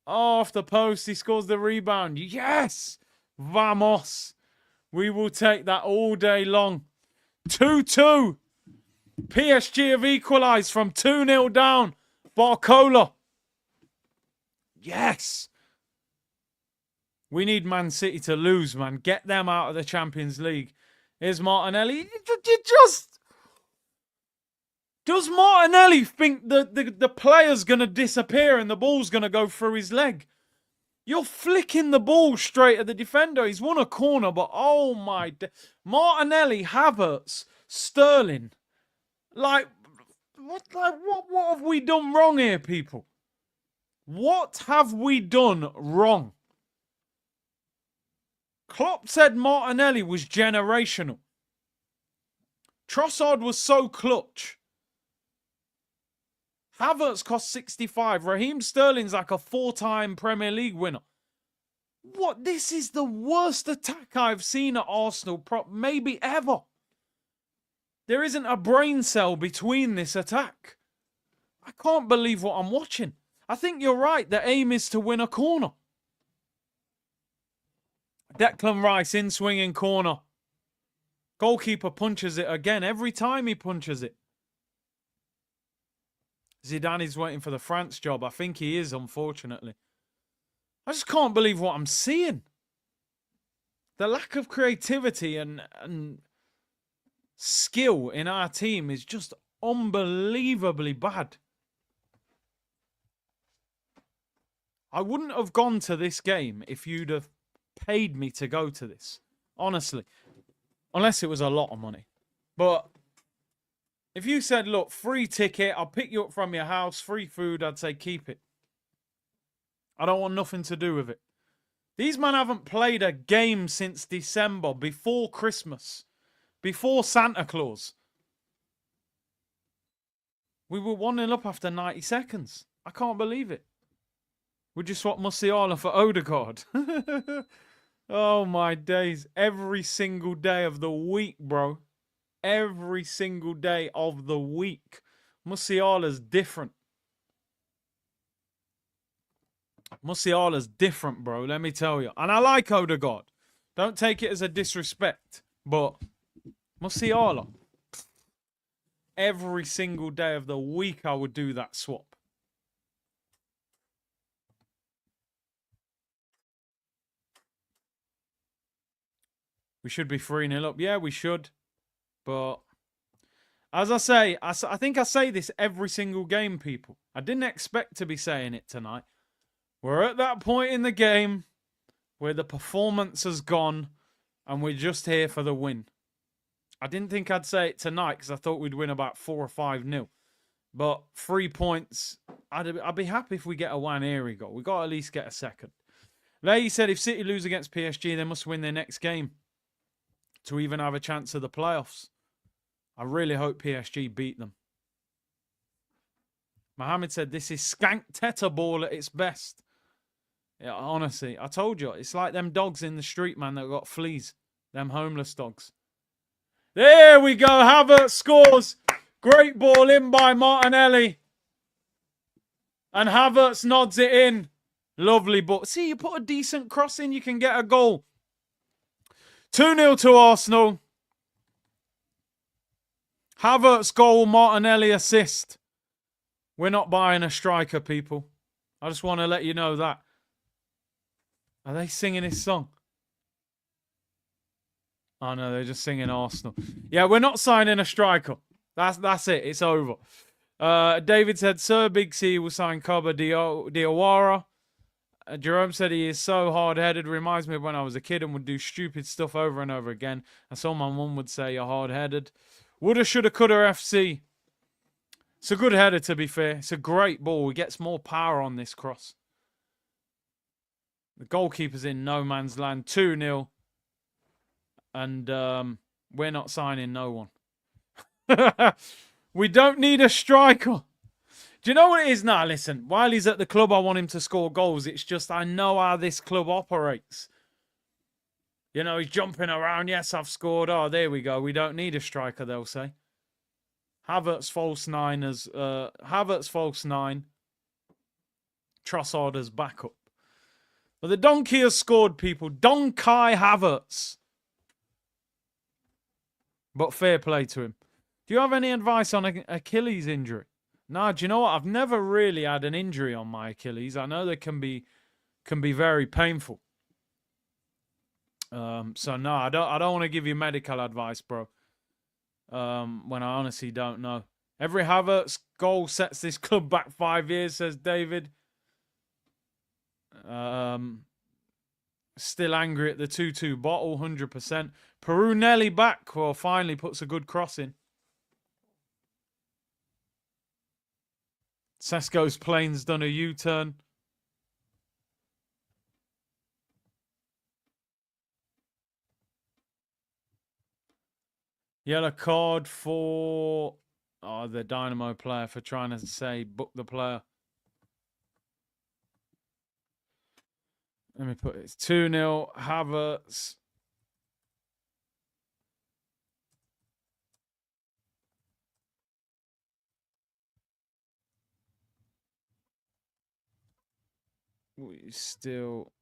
Oh, off the post. He scores the rebound. Yes. Vamos. We will take that all day long. 2-2. PSG have equalised from 2-0 down. Barcola. Yes. We need Man City to lose, man. Get them out of the Champions League. Here's Martinelli. Does Martinelli think the player's going to disappear and the ball's going to go through his leg? You're flicking the ball straight at the defender. He's won a corner, but oh my... Martinelli, Havertz, Sterling. What have we done wrong here, people? What have we done wrong? Klopp said Martinelli was generational. Trossard was so clutch. Havertz cost 65. Raheem Sterling's like a 4-time Premier League winner. What? This is the worst attack I've seen at Arsenal, maybe ever. There isn't a brain cell between this attack. I can't believe what I'm watching. I think you're right. The aim is to win a corner. Declan Rice in swinging corner. Goalkeeper punches it again. Every time he punches it. Zidane is waiting for the France job. I think he is, unfortunately. I just can't believe what I'm seeing. The lack of creativity and skill in our team is just unbelievably bad. I wouldn't have gone to this game if you'd have paid me to go to this. Honestly. Unless it was a lot of money. But if you said, look, free ticket, I'll pick you up from your house, free food, I'd say keep it. I don't want nothing to do with it. These men haven't played a game since December, before Christmas, before Santa Claus. We were 1-0 up after 90 seconds. I can't believe it. We just swapped Musiala for Odegaard. Oh, my days. Every single day of the week, bro. Every single day of the week. Musiala's different. Musiala's different, bro. Let me tell you. And I like Odegaard. Don't take it as a disrespect. But Musiala. Every single day of the week I would do that swap. We should be 3-0 up. Yeah, we should. But as I say, I think I say this every single game, people. I didn't expect to be saying it tonight. We're at that point in the game where the performance has gone and we're just here for the win. I didn't think I'd say it tonight because I thought we'd win about 4 or 5-0. But 3 points, I'd be happy if we get a Waneri goal. We've got to at least get a second. They said if City lose against PSG, they must win their next game to even have a chance of the playoffs. I really hope PSG beat them. Mohammed said this is skank Teta ball at its best. Yeah, honestly, I told you, it's like them dogs in the street, man, that got fleas. Them homeless dogs. There we go. Havertz scores. Great ball in by Martinelli. And Havertz nods it in. Lovely ball. See, you put a decent cross in, you can get a goal. 2-0 to Arsenal. Havertz goal, Martinelli assist. We're not buying a striker, people. I just want to let you know that. Are they singing this song? Oh, no, they're just singing Arsenal. Yeah, we're not signing a striker. That's it. It's over. David said, Sir Big C will sign Kaba Diawara. Jerome said he is so hard-headed. Reminds me of when I was a kid and would do stupid stuff over and over again. I saw my mum would say, you're hard-headed. Woulda, shoulda, coulda FC. It's a good header, to be fair. It's a great ball. He gets more power on this cross. The goalkeeper's in no man's land. 2-0. And we're not signing no one. We don't need a striker. Do you know what it is now? Listen, while he's at the club, I want him to score goals. It's just I know how this club operates. You know, he's jumping around. Yes, I've scored. Oh, there we go. We don't need a striker, they'll say. Havertz false 9 as Havertz false 9. Trossard as backup. But the donkey has scored, people. Donkey Havertz. But fair play to him. Do you have any advice on an Achilles injury? No, do you know what? I've never really had an injury on my Achilles. I know they can be very painful. So no, I don't want to give you medical advice, bro. When I honestly don't know. Every Havertz goal sets this club back 5 years, says David. Still angry at the 2-2 bottle, 100%. Perunelli back, well, finally puts a good cross in. Sesko's plane's done a U-turn. Yellow card for the Dynamo player for trying to say book the player. Let me put it. It's 2-0. Havertz. We still...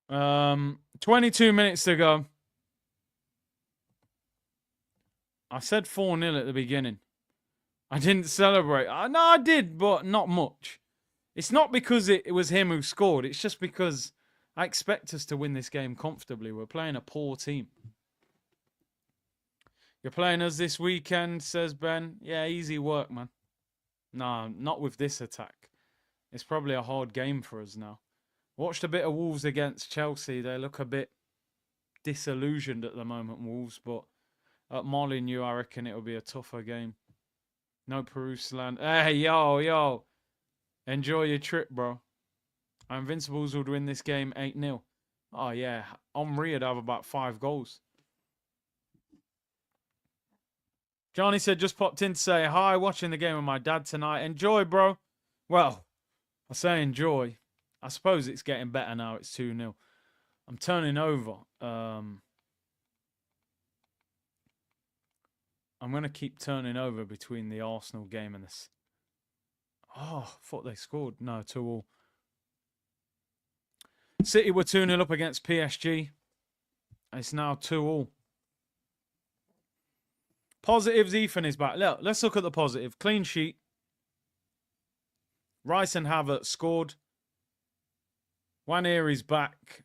Um, 22 minutes to go. I said 4-0 at the beginning. I didn't celebrate. No, I did, but not much. It's not because it was him who scored. It's just because I expect us to win this game comfortably. We're playing a poor team. You're playing us this weekend, says Ben. Yeah, easy work, man. No, not with this attack. It's probably a hard game for us now. Watched a bit of Wolves against Chelsea. They look a bit disillusioned at the moment, Wolves. But at Molineux, I reckon it'll be a tougher game. No Perusaland. Hey, yo. Enjoy your trip, bro. Invincibles would win this game 8-0. Oh, yeah. Henry would have about 5 goals. Johnny said, just popped in to say hi, watching the game with my dad tonight. Enjoy, bro. Well, I say enjoy. I suppose it's getting better now. It's 2-0. I'm turning over. I'm going to keep turning over between the Arsenal game and this. Oh, I thought they scored. No, 2-2. City were 2-0 up against PSG. It's now 2-2. Positives, Ethan is back. Look, let's look at the positive. Clean sheet. Rice and Havertz scored. Nwaneri's back.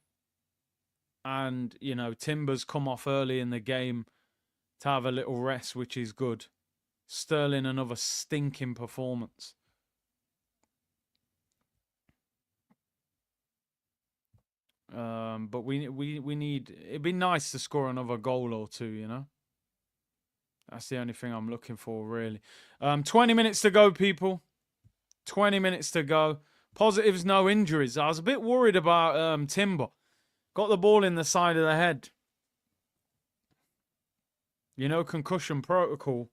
And, you know, Timber's come off early in the game to have a little rest, which is good. Sterling, another stinking performance. But we need... It'd be nice to score another goal or two, you know? That's the only thing I'm looking for, really. 20 minutes to go, people. 20 minutes to go. Positives, no injuries. I was a bit worried about Timber. Got the ball in the side of the head. You know, concussion protocol.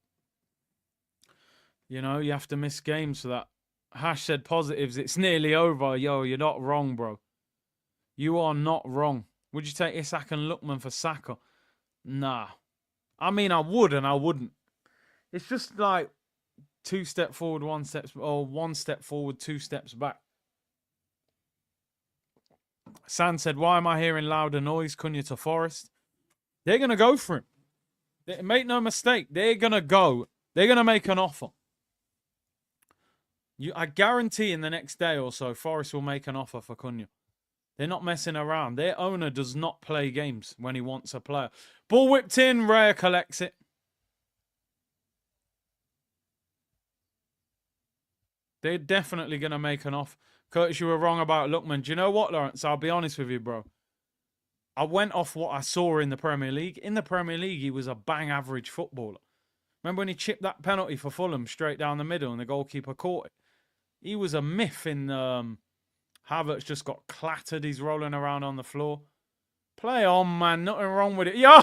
You know, you have to miss games for that. Hash said positives. It's nearly over. Yo, you're not wrong, bro. You are not wrong. Would you take Isak and Lookman for Saka? Nah. I mean, I would and I wouldn't. It's just like 2 steps forward, 1 step, or 1 step forward, 2 steps back. San said, why am I hearing louder noise? Cunha to Forest. They're going to go for him. Make no mistake. They're going to go. They're going to make an offer. I guarantee in the next day or so, Forest will make an offer for Cunha. They're not messing around. Their owner does not play games when he wants a player. Ball whipped in. Raya collects it. They're definitely going to make an offer. Curtis, you were wrong about Lookman. Do you know what, Lawrence? I'll be honest with you, bro. I went off what I saw in the Premier League. In the Premier League, he was a bang average footballer. Remember when he chipped that penalty for Fulham straight down the middle and the goalkeeper caught it? He was a myth in... Havertz just got clattered. He's rolling around on the floor. Play on, man. Nothing wrong with it. Yo!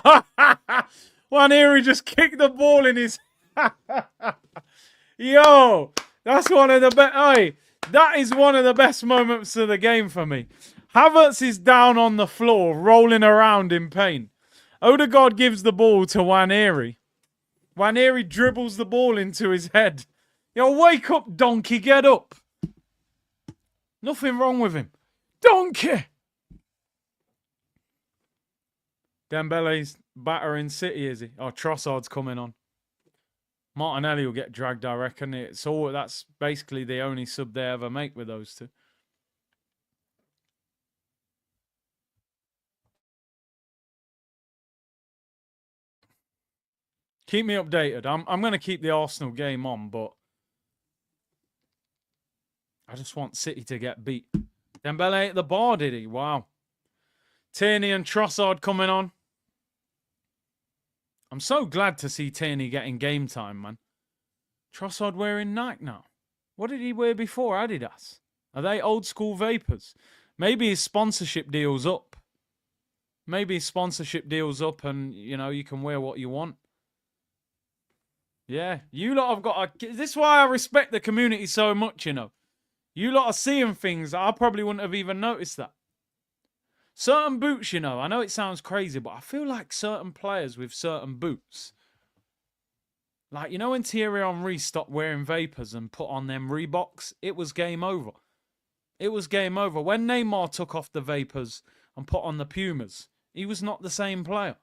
Nwaneri just kicked the ball in his... Yo! That's one of the best... Hey, that is one of the best moments of the game for me. Havertz is down on the floor, rolling around in pain. Odegaard gives the ball to Nwaneri. Nwaneri dribbles the ball into his head. Yo, wake up, donkey. Get up. Nothing wrong with him. Donkey! Dembele's battering City, is he? Oh, Trossard's coming on. Martinelli will get dragged, I reckon. That's basically the only sub they ever make with those two. Keep me updated. I'm going to keep the Arsenal game on, but I just want City to get beat. Dembele at the bar, did he? Wow. Tierney and Trossard coming on. I'm so glad to see Tierney getting game time, man. Trossard wearing Nike now. What did he wear before? Adidas. Are they old school vapors? Maybe his sponsorship deal's up. Maybe his sponsorship deal's up and, you know, you can wear what you want. Yeah, you lot have got... This is why I respect the community so much, you know. You lot are seeing things I probably wouldn't have even noticed that. Certain boots, you know, I know it sounds crazy, but I feel like certain players with certain boots. Like, you know when Thierry Henry stopped wearing Vapors and put on them Reeboks? It was game over. It was game over. When Neymar took off the Vapors and put on the Pumas, he was not the same player.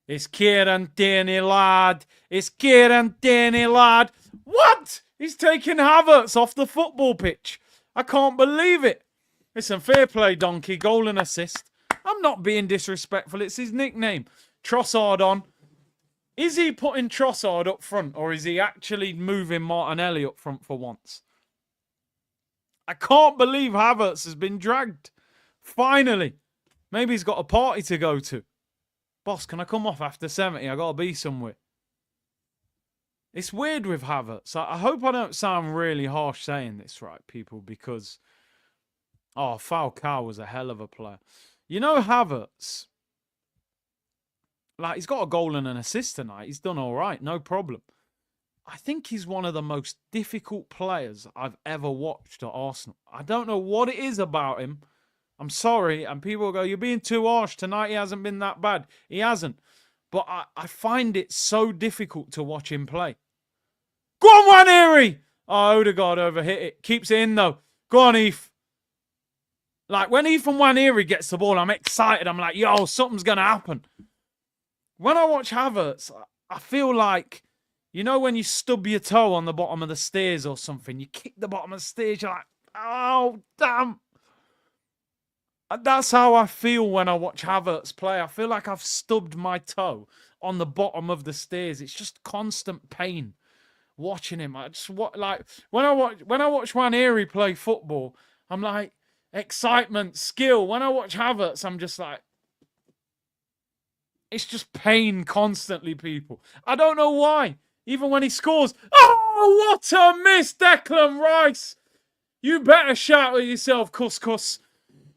It's Kieran Tierney, lad. It's Kieran Tierney, lad. What? He's taking Havertz off the football pitch. I can't believe it. Listen, fair play, Donkey. Goal and assist. I'm not being disrespectful. It's his nickname. Trossard on. Is he putting Trossard up front, or is he actually moving Martinelli up front for once? I can't believe Havertz has been dragged. Finally. Maybe he's got a party to go to. Boss, can I come off after 70? I got to be somewhere. It's weird with Havertz. I hope I don't sound really harsh saying this, right, people, because, oh, Falcao was a hell of a player. You know Havertz, like, he's got a goal and an assist tonight. He's done all right, no problem. I think he's one of the most difficult players I've ever watched at Arsenal. I don't know what it is about him. I'm sorry, and people will go, you're being too harsh. Tonight he hasn't been that bad. He hasn't. But I find it so difficult to watch him play. Go on, Waneri! Oh, Odegaard overhit it. Keeps it in, though. Go on, Eve. Like, when Ethan Waneri gets the ball, I'm excited. I'm like, yo, something's going to happen. When I watch Havertz, I feel like, you know when you stub your toe on the bottom of the stairs or something, you kick the bottom of the stairs, you're like, oh, damn. That's how I feel when I watch Havertz play. I feel like I've stubbed my toe on the bottom of the stairs. It's just constant pain watching him. I just like when I watch Waneri play football, I'm like excitement, skill. When I watch Havertz, I'm just like, it's just pain constantly, people. I don't know why. Even when he scores, oh, what a miss, Declan Rice! You better shout at yourself, Couscous.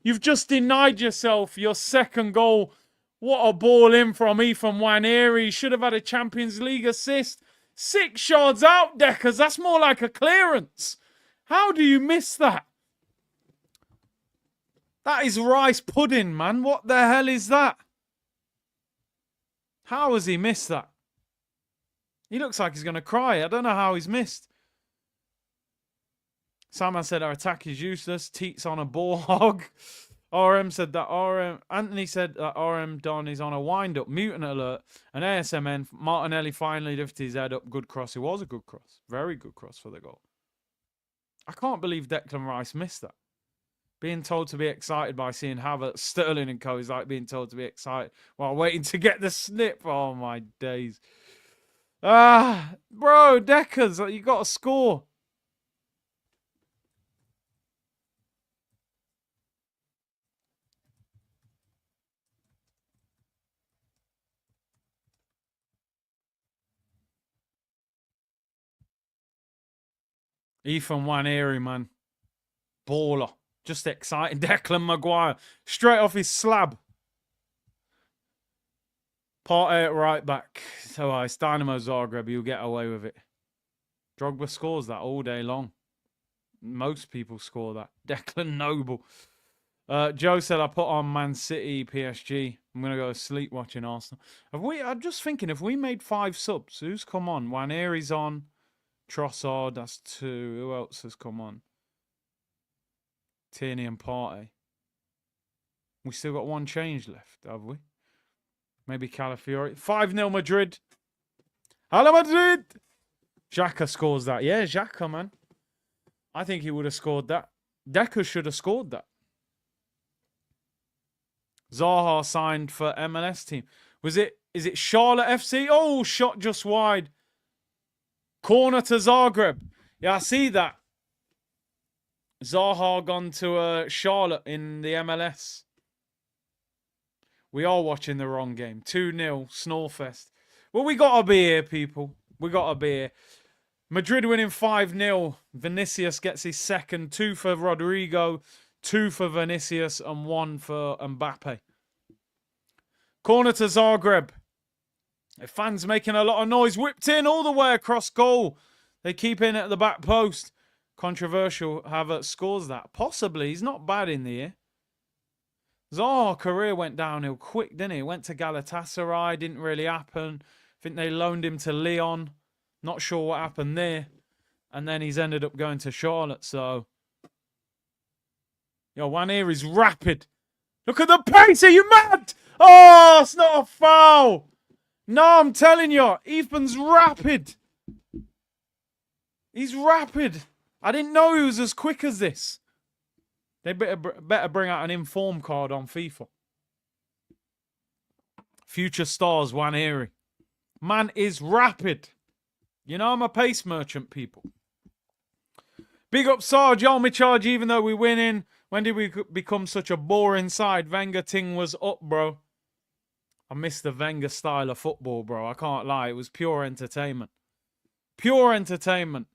You've just denied yourself your second goal. What a ball in from Ethan Waneri. He should have had a Champions League assist. 6 yards out, Deckers. That's more like a clearance. How do you miss that? That is rice pudding, man. What the hell is that? How has he missed that? He looks like he's going to cry. I don't know how he's missed. Salman said our attack is useless. Teats on a ball hog. RM said that Anthony said that RM Don is on a wind-up. Mutant alert. And ASMN, Martinelli finally lifted his head up. Good cross. It was a good cross. Very good cross for the goal. I can't believe Declan Rice missed that. Being told to be excited by seeing Havertz, Sterling and co is like being told to be excited while waiting to get the snip. Oh, my days. Bro, Deckers, you got to score. Ethan Waneri, man. Baller. Just exciting. Declan Maguire. Straight off his slab. Partey at right back. So it's Dinamo Zagreb. You'll get away with it. Drogba scores that all day long. Most people score that. Declan Noble. Joe said I put on Man City, PSG. I'm going to go to sleep watching Arsenal. I'm just thinking, if we made 5 subs, who's come on? Waneri's on. Trossard, that's 2. Who else has come on? Tierney and Partey. We still got 1 change left, have we? Maybe Calafiori. 5-0 Madrid. Hello, Madrid! Xhaka scores that. Yeah, Xhaka, man. I think he would have scored that. Decker should have scored that. Zaha signed for MLS team. Is it Charlotte FC? Oh, shot just wide. Corner to Zagreb. Yeah, I see that. Zaha gone to Charlotte in the MLS. We are watching the wrong game. 2-0, Snorefest. Well, we got to be here, people. We got to be here. Madrid winning 5-0. Vinicius gets his second. 2 for Rodrigo. 2 for Vinicius and 1 for Mbappe. Corner to Zagreb. The fans making a lot of noise. Whipped in all the way across goal. They keep in at the back post. Controversial. Havertz scores that. Possibly. He's not bad in the air. Zaha's career went downhill quick, didn't he? Went to Galatasaray. Didn't really happen. I think they loaned him to Lyon. Not sure what happened there. And then he's ended up going to Charlotte. So, yo, Waneri's rapid. Look at the pace. Are you mad? Oh, it's not a foul. No, I'm telling you, Ethan's rapid. He's rapid. I didn't know he was as quick as this. They better bring out an inform card on FIFA. Future stars, Waneri. Man is rapid. You know I'm a pace merchant, people. Big up Sarge, y'all me charge even though we winning. When did we become such a boring side? Wenger ting was up, bro. I miss the Wenger style of football, bro. I can't lie. It was pure entertainment. Pure entertainment.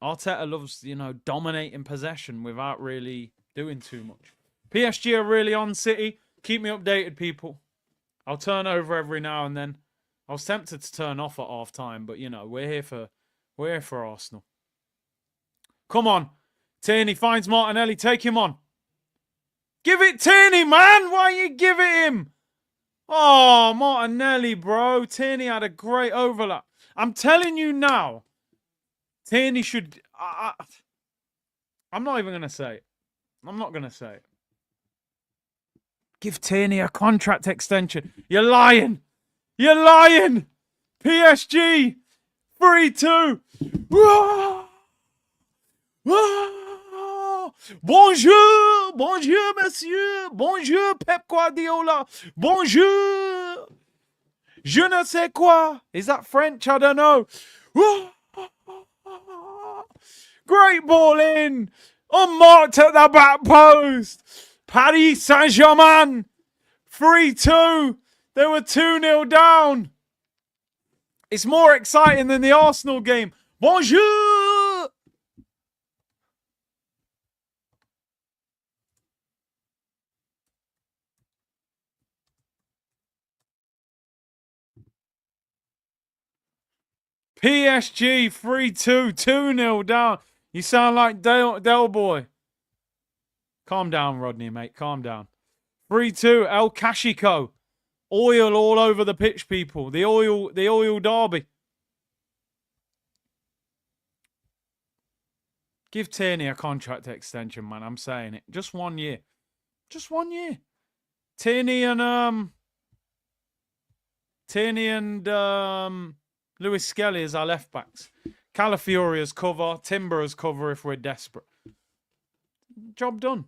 Arteta loves, you know, dominating possession without really doing too much. PSG are really on City. Keep me updated, people. I'll turn over every now and then. I was tempted to turn off at half time, but you know, we're here for Arsenal. Come on. Tierney finds Martinelli. Take him on. Give it Tierney, man. Why you give it him? Oh, Martinelli, bro. Tierney had a great overlap. I'm telling you now, Tierney should... I'm not even going to say it. I'm not going to say it. Give Tierney a contract extension. You're lying. You're lying. PSG. 3-2. Bonjour. Bonjour, monsieur. Bonjour, Pep Guardiola. Bonjour. Je ne sais quoi. Is that French? I don't know. Great ball in. Unmarked at the back post. Paris Saint-Germain. 3-2. They were 2-0 down. It's more exciting than the Arsenal game. Bonjour. PSG 3-2, 2-0 down. You sound like Del Boy. Calm down, Rodney, mate. Calm down. 3-2, El Cashico. Oil all over the pitch, people. The oil derby. Give Tierney a contract extension, man. I'm saying it. Just 1 year. Just 1 year. Tierney and Lewis Skelly as our left backs. Calafiori as cover. Timber as cover if we're desperate. Job done.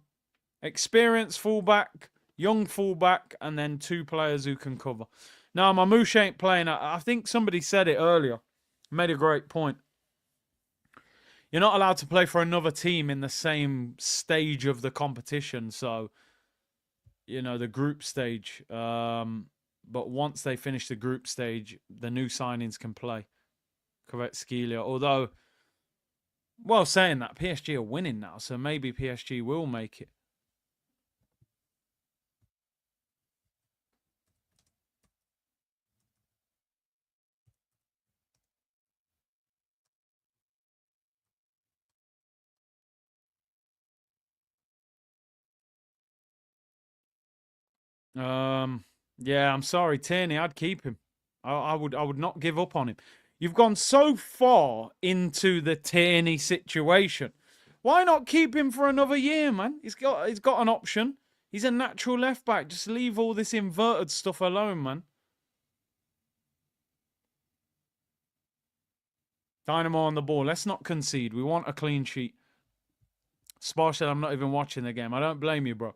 Experienced fullback, young fullback, and then 2 players who can cover. Now, Mamouche ain't playing. I think somebody said it earlier. Made a great point. You're not allowed to play for another team in the same stage of the competition. So, you know, the group stage. But once they finish the group stage, the new signings can play. Correct, Skelia. Although, well, saying that, PSG are winning now. So maybe PSG will make it. Yeah, I'm sorry, Tierney. I'd keep him. I would not give up on him. You've gone so far into the Tierney situation. Why not keep him for another year, man? He's got an option. He's a natural left back. Just leave all this inverted stuff alone, man. Dynamo on the ball. Let's not concede. We want a clean sheet. Spar said I'm not even watching the game. I don't blame you, bro.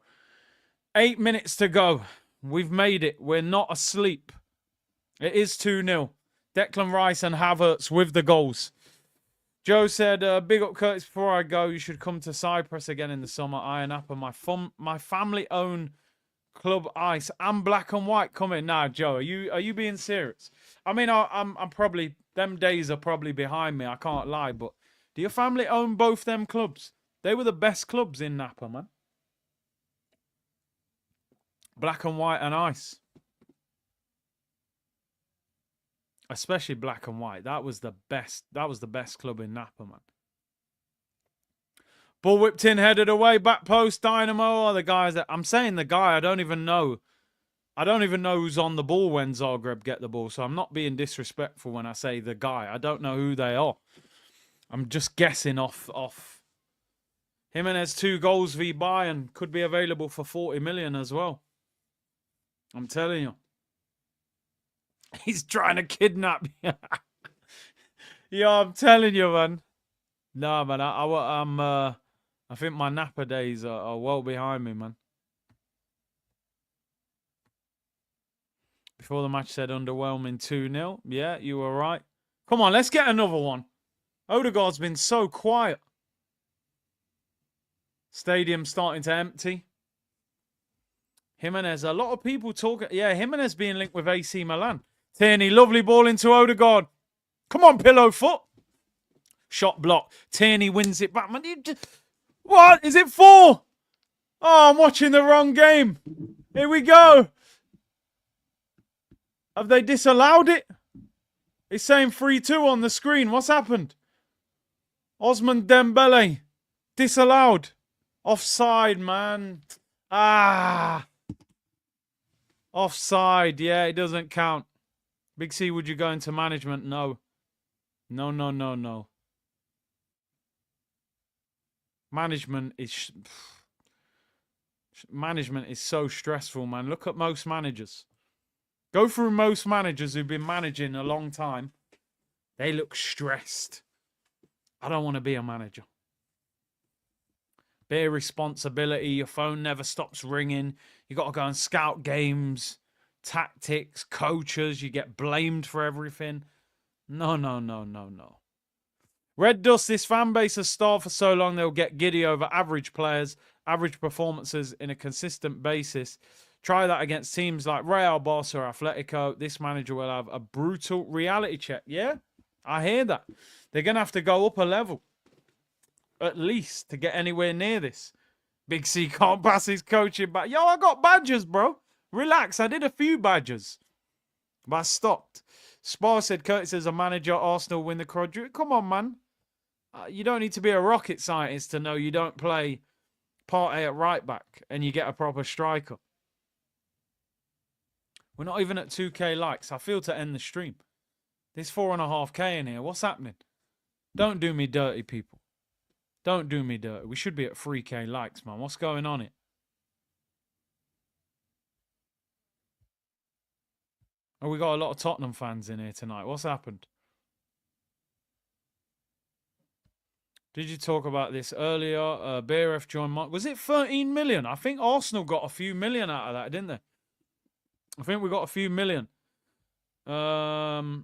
8 minutes to go. We've made it. We're not asleep. It is 2-0. Declan Rice and Havertz with the goals. Joe said, big up Curtis, before I go, you should come to Cyprus again in the summer. Iron Apple, my family-owned club ice and black and white coming. Nah, Joe, are you being serious? I mean, I'm probably, them days are probably behind me, I can't lie, but do your family own both them clubs? They were the best clubs in Napa, man. Black and white and ice. Especially black and white. That was the best. That was the best club in Napa, man. Ball whipped in, headed away, back post, Dynamo. Are the guys that I'm saying the guy, I don't even know. I don't even know who's on the ball when Zagreb get the ball. So I'm not being disrespectful when I say the guy. I don't know who they are. I'm just guessing off. Jimenez 2 goals v Bayern could be available for 40 million as well. I'm telling you. He's trying to kidnap you. Yeah, I'm telling you, man. No, man, I think my Napa days are well behind me, man. Before the match said underwhelming 2-0. Yeah, you were right. Come on, let's get another one. Odegaard's been so quiet. Stadium starting to empty. Jimenez, a lot of people talking. Yeah, Jimenez being linked with AC Milan. Tierney, lovely ball into Odegaard. Come on, pillow foot. Shot block. Tierney wins it back. Man, what? Is it 4? Oh, I'm watching the wrong game. Here we go. Have they disallowed it? It's saying 3-2 on the screen. What's happened? Osman Dembele. Disallowed. Offside, man. Offside. Yeah, it doesn't count. Big C, would you go into management? No. No. Management is so stressful, man. Look at most managers. Go through most managers who've been managing a long time. They look stressed. I don't want to be a manager. Bit of responsibility. Your phone never stops ringing. You got to go and scout games, tactics, coaches. You get blamed for everything. No. Red Dust, this fan base has starved for so long they'll get giddy over average players, average performances in a consistent basis. Try that against teams like Real, Barca, or Atletico. This manager will have a brutal reality check. Yeah, I hear that. They're going to have to go up a level, at least, to get anywhere near this. Big C can't pass his coaching back. Yo, I got badges, bro. Relax, I did a few badges, but I stopped. Spar said Curtis as a manager, Arsenal win the quadruple. Come on, man. You don't need to be a rocket scientist to know you don't play Partey at right back and you get a proper striker. We're not even at 2K likes. I feel to end the stream. There's 4.5K in here. What's happening? Don't do me dirty, people. Don't do me dirty. We should be at 3K likes, man. What's going on here? Oh, we got a lot of Tottenham fans in here tonight. What's happened? Did you talk about this earlier? BRF joined Mark. Was it 13 million? I think Arsenal got a few million out of that, didn't they? I think we got a few million. 4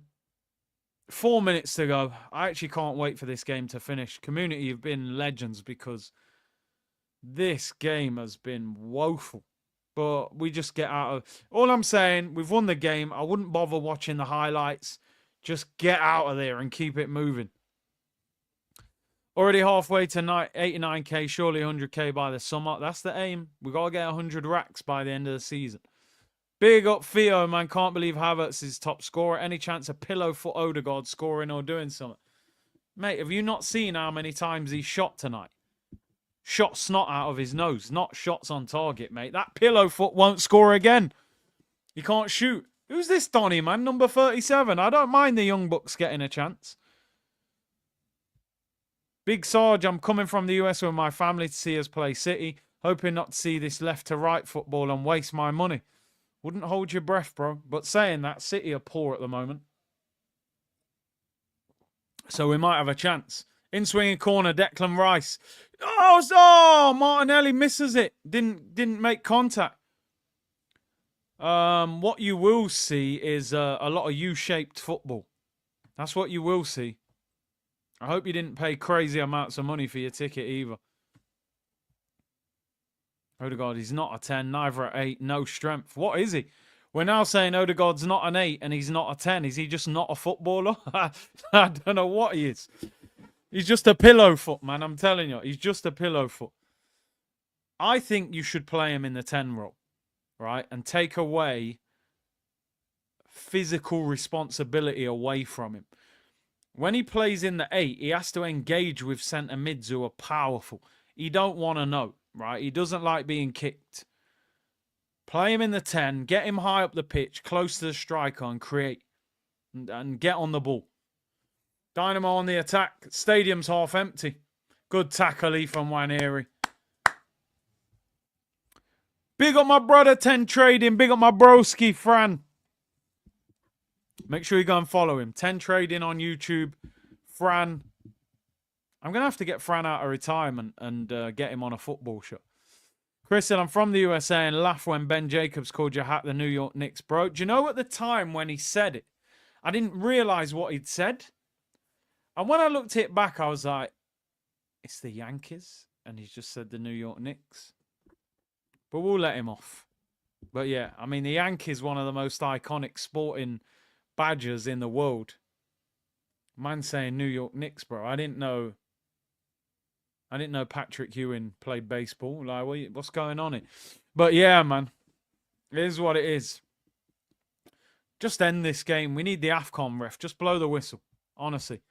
minutes to go. I actually can't wait for this game to finish. Community have been legends because this game has been woeful. But we just get out of... All I'm saying, we've won the game. I wouldn't bother watching the highlights. Just get out of there and keep it moving. Already halfway to 89K, surely 100K by the summer. That's the aim. We got to get 100 racks by the end of the season. Big up Theo, man. Can't believe Havertz is top scorer. Any chance of pillow foot Odegaard scoring or doing something? Mate, have you not seen how many times he shot tonight? Shot snot out of his nose, not shots on target, mate. That pillow foot won't score again. He can't shoot. Who's this Donny, man? Number 37. I don't mind the young bucks getting a chance. Big Sarge, I'm coming from the US with my family to see us play City. Hoping not to see this left to right football and waste my money. Wouldn't hold your breath, bro. But saying that, City are poor at the moment. So we might have a chance. In swinging corner, Declan Rice. Oh, Martinelli misses it. Didn't make contact. What you will see is a lot of U-shaped football. That's what you will see. I hope you didn't pay crazy amounts of money for your ticket either. Odegaard, he's not a 10, neither at 8, no strength. What is he? We're now saying Odegaard's not an 8 and he's not a 10. Is he just not a footballer? I don't know what he is. He's just a pillow foot, man. I'm telling you. He's just a pillow foot. I think you should play him in the 10 role, right? And take away physical responsibility away from him. When he plays in the 8, he has to engage with centre mids who are powerful. He don't want to know, right? He doesn't like being kicked. Play him in the 10, get him high up the pitch, close to the striker and create. And get on the ball. Dynamo on the attack. Stadium's half empty. Good tackle from Waneri. Big up my brother 10 Trading. Big up my broski Fran. Make sure you go and follow him. 10 Trading on YouTube. Fran. I'm going to have to get Fran out of retirement and get him on a football show. Chris said, I'm from the USA and laugh when Ben Jacobs called you hack the New York Knicks, bro. Do you know at the time when he said it, I didn't realize what he'd said. And when I looked it back, I was like, it's the Yankees. And he's just said the New York Knicks. But we'll let him off. But yeah, I mean, the Yankees, one of the most iconic sporting badges in the world. Man saying New York Knicks, bro. I didn't know Patrick Ewing played baseball. Like, what's going on here? But yeah, man. It is what it is. Just end this game. We need the AFCON ref. Just blow the whistle. Honestly.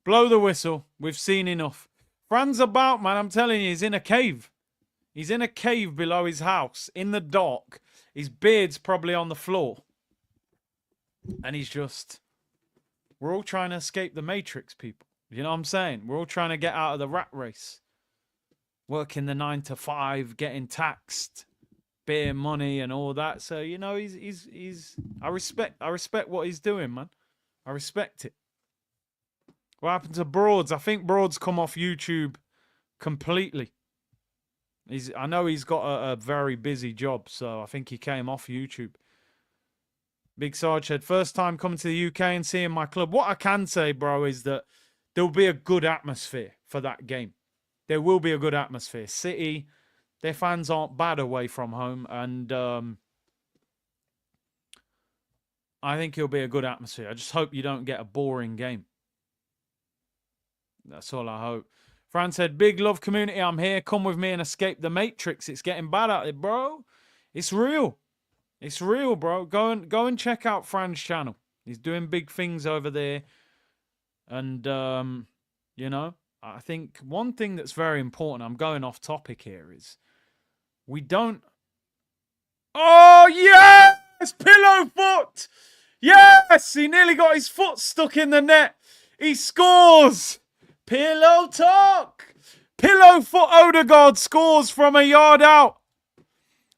Blow the whistle. We've seen enough. Fran's about, man. I'm telling you, he's in a cave. He's in a cave below his house. In the dark. His beard's probably on the floor. And he's just... We're all trying to escape the Matrix, people. You know what I'm saying? We're all trying to get out of the rat race. Working the 9 to 5, getting taxed, beer money and all that. So, you know, he's I respect what he's doing, man. I respect it. What happened to Broads? I think Broads come off YouTube completely. I know he's got a very busy job, so I think he came off YouTube. Big Sarge said, first time coming to the UK and seeing my club. What I can say, bro, is that there'll be a good atmosphere for that game. There will be a good atmosphere. City, their fans aren't bad away from home. And I think it'll be a good atmosphere. I just hope you don't get a boring game. That's all I hope. Fran said, big love community, I'm here. Come with me and escape the Matrix. It's getting bad out there, bro. It's real. It's real, bro. Go and check out Fran's channel. He's doing big things over there. And, you know, I think one thing that's very important, I'm going off topic here, is we don't... Oh, yes! Pillow foot! Yes! He nearly got his foot stuck in the net. He scores! Pillow talk! Pillow foot Odegaard scores from a yard out.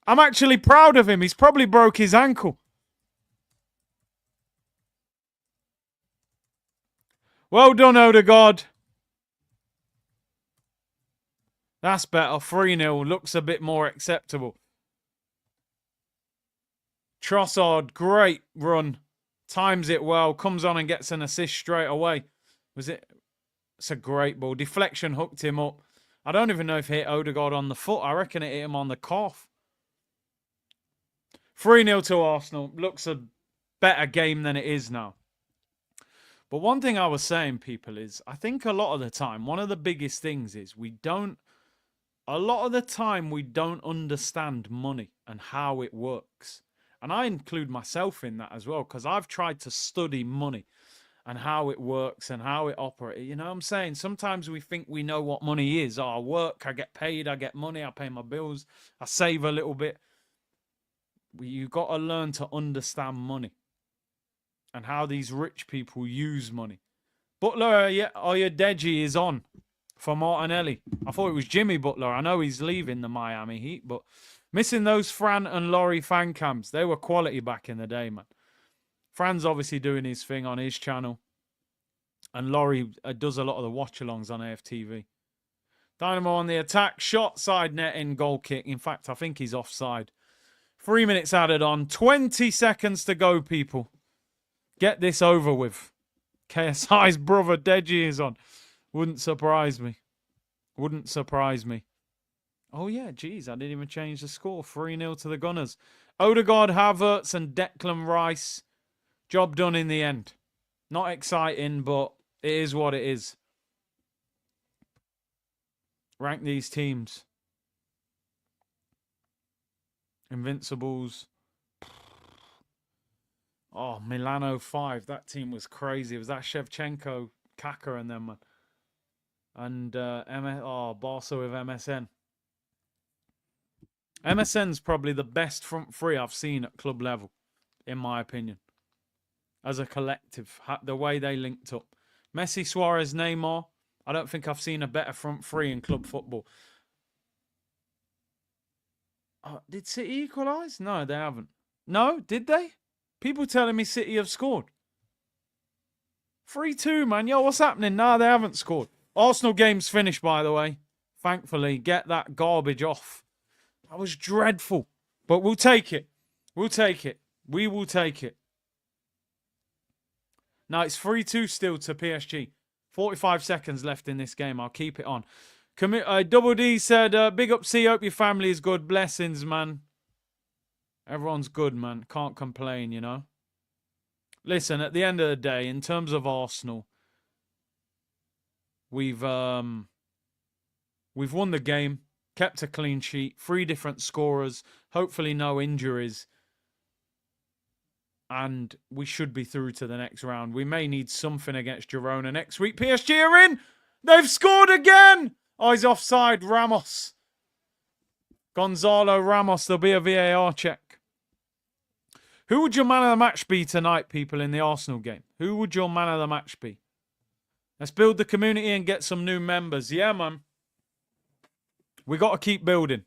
I'm actually proud of him. He's probably broke his ankle. Well done, Odegaard. That's better. 3-0. Looks a bit more acceptable. Trossard, great run. Times it well. Comes on and gets an assist straight away. Was it? It's a great ball. Deflection hooked him up. I don't even know if it hit Odegaard on the foot. I reckon it hit him on the calf. 3-0 to Arsenal. Looks a better game than it is now. But one thing I was saying, people, is I think a lot of the time, one of the biggest things is a lot of the time we don't understand money and how it works. And I include myself in that as well, because I've tried to study money and how it works and how it operates. You know what I'm saying? Sometimes we think we know what money is. Oh, I work, I get paid, I get money, I pay my bills, I save a little bit. You've got to learn to understand money and how these rich people use money. Butler, Oyedeji is on for Martinelli. I thought it was Jimmy Butler. I know he's leaving the Miami Heat, but missing those Fran and Laurie fan cams. They were quality back in the day, man. Fran's obviously doing his thing on his channel. And Laurie does a lot of the watch-alongs on AFTV. Dynamo on the attack. Shot, side net in, goal kick. In fact, I think he's offside. 3 minutes added on. 20 seconds to go, people. Get this over with. KSI's brother, Deji, is on. Wouldn't surprise me. Wouldn't surprise me. Oh, yeah, geez, I didn't even change the score. 3-0 to the Gunners. Odegaard, Havertz, and Declan Rice. Job done in the end. Not exciting, but it is what it is. Rank these teams. Invincibles. Oh, Milano 5. That team was crazy. It was that Shevchenko, Kaka, and them, man. And Barca with MSN. MSN's probably the best front three I've seen at club level, in my opinion. As a collective, the way they linked up. Messi, Suarez, Neymar. I don't think I've seen a better front three in club football. Did City equalise? No, they haven't. No, did they? People telling me City have scored. 3-2, man. Yo, what's happening? Nah, they haven't scored. Arsenal game's finished, by the way. Thankfully, get that garbage off. That was dreadful. But we'll take it. We'll take it. We will take it. Now, it's 3-2 still to PSG. 45 seconds left in this game. I'll keep it on. Double D said, big up C. Hope your family is good. Blessings, man. Everyone's good, man. Can't complain, you know. Listen, at the end of the day, in terms of Arsenal, we've won the game, kept a clean sheet, 3 different scorers, hopefully no injuries, and we should be through to the next round. We may need something against Girona next week. PSG are in! They've scored again! Oh, he's offside, Ramos. Gonzalo Ramos, there'll be a VAR check. Who would your man of the match be tonight, people, in the Arsenal game? Who would your man of the match be? Let's build the community and get some new members. Yeah, man. We got to keep building.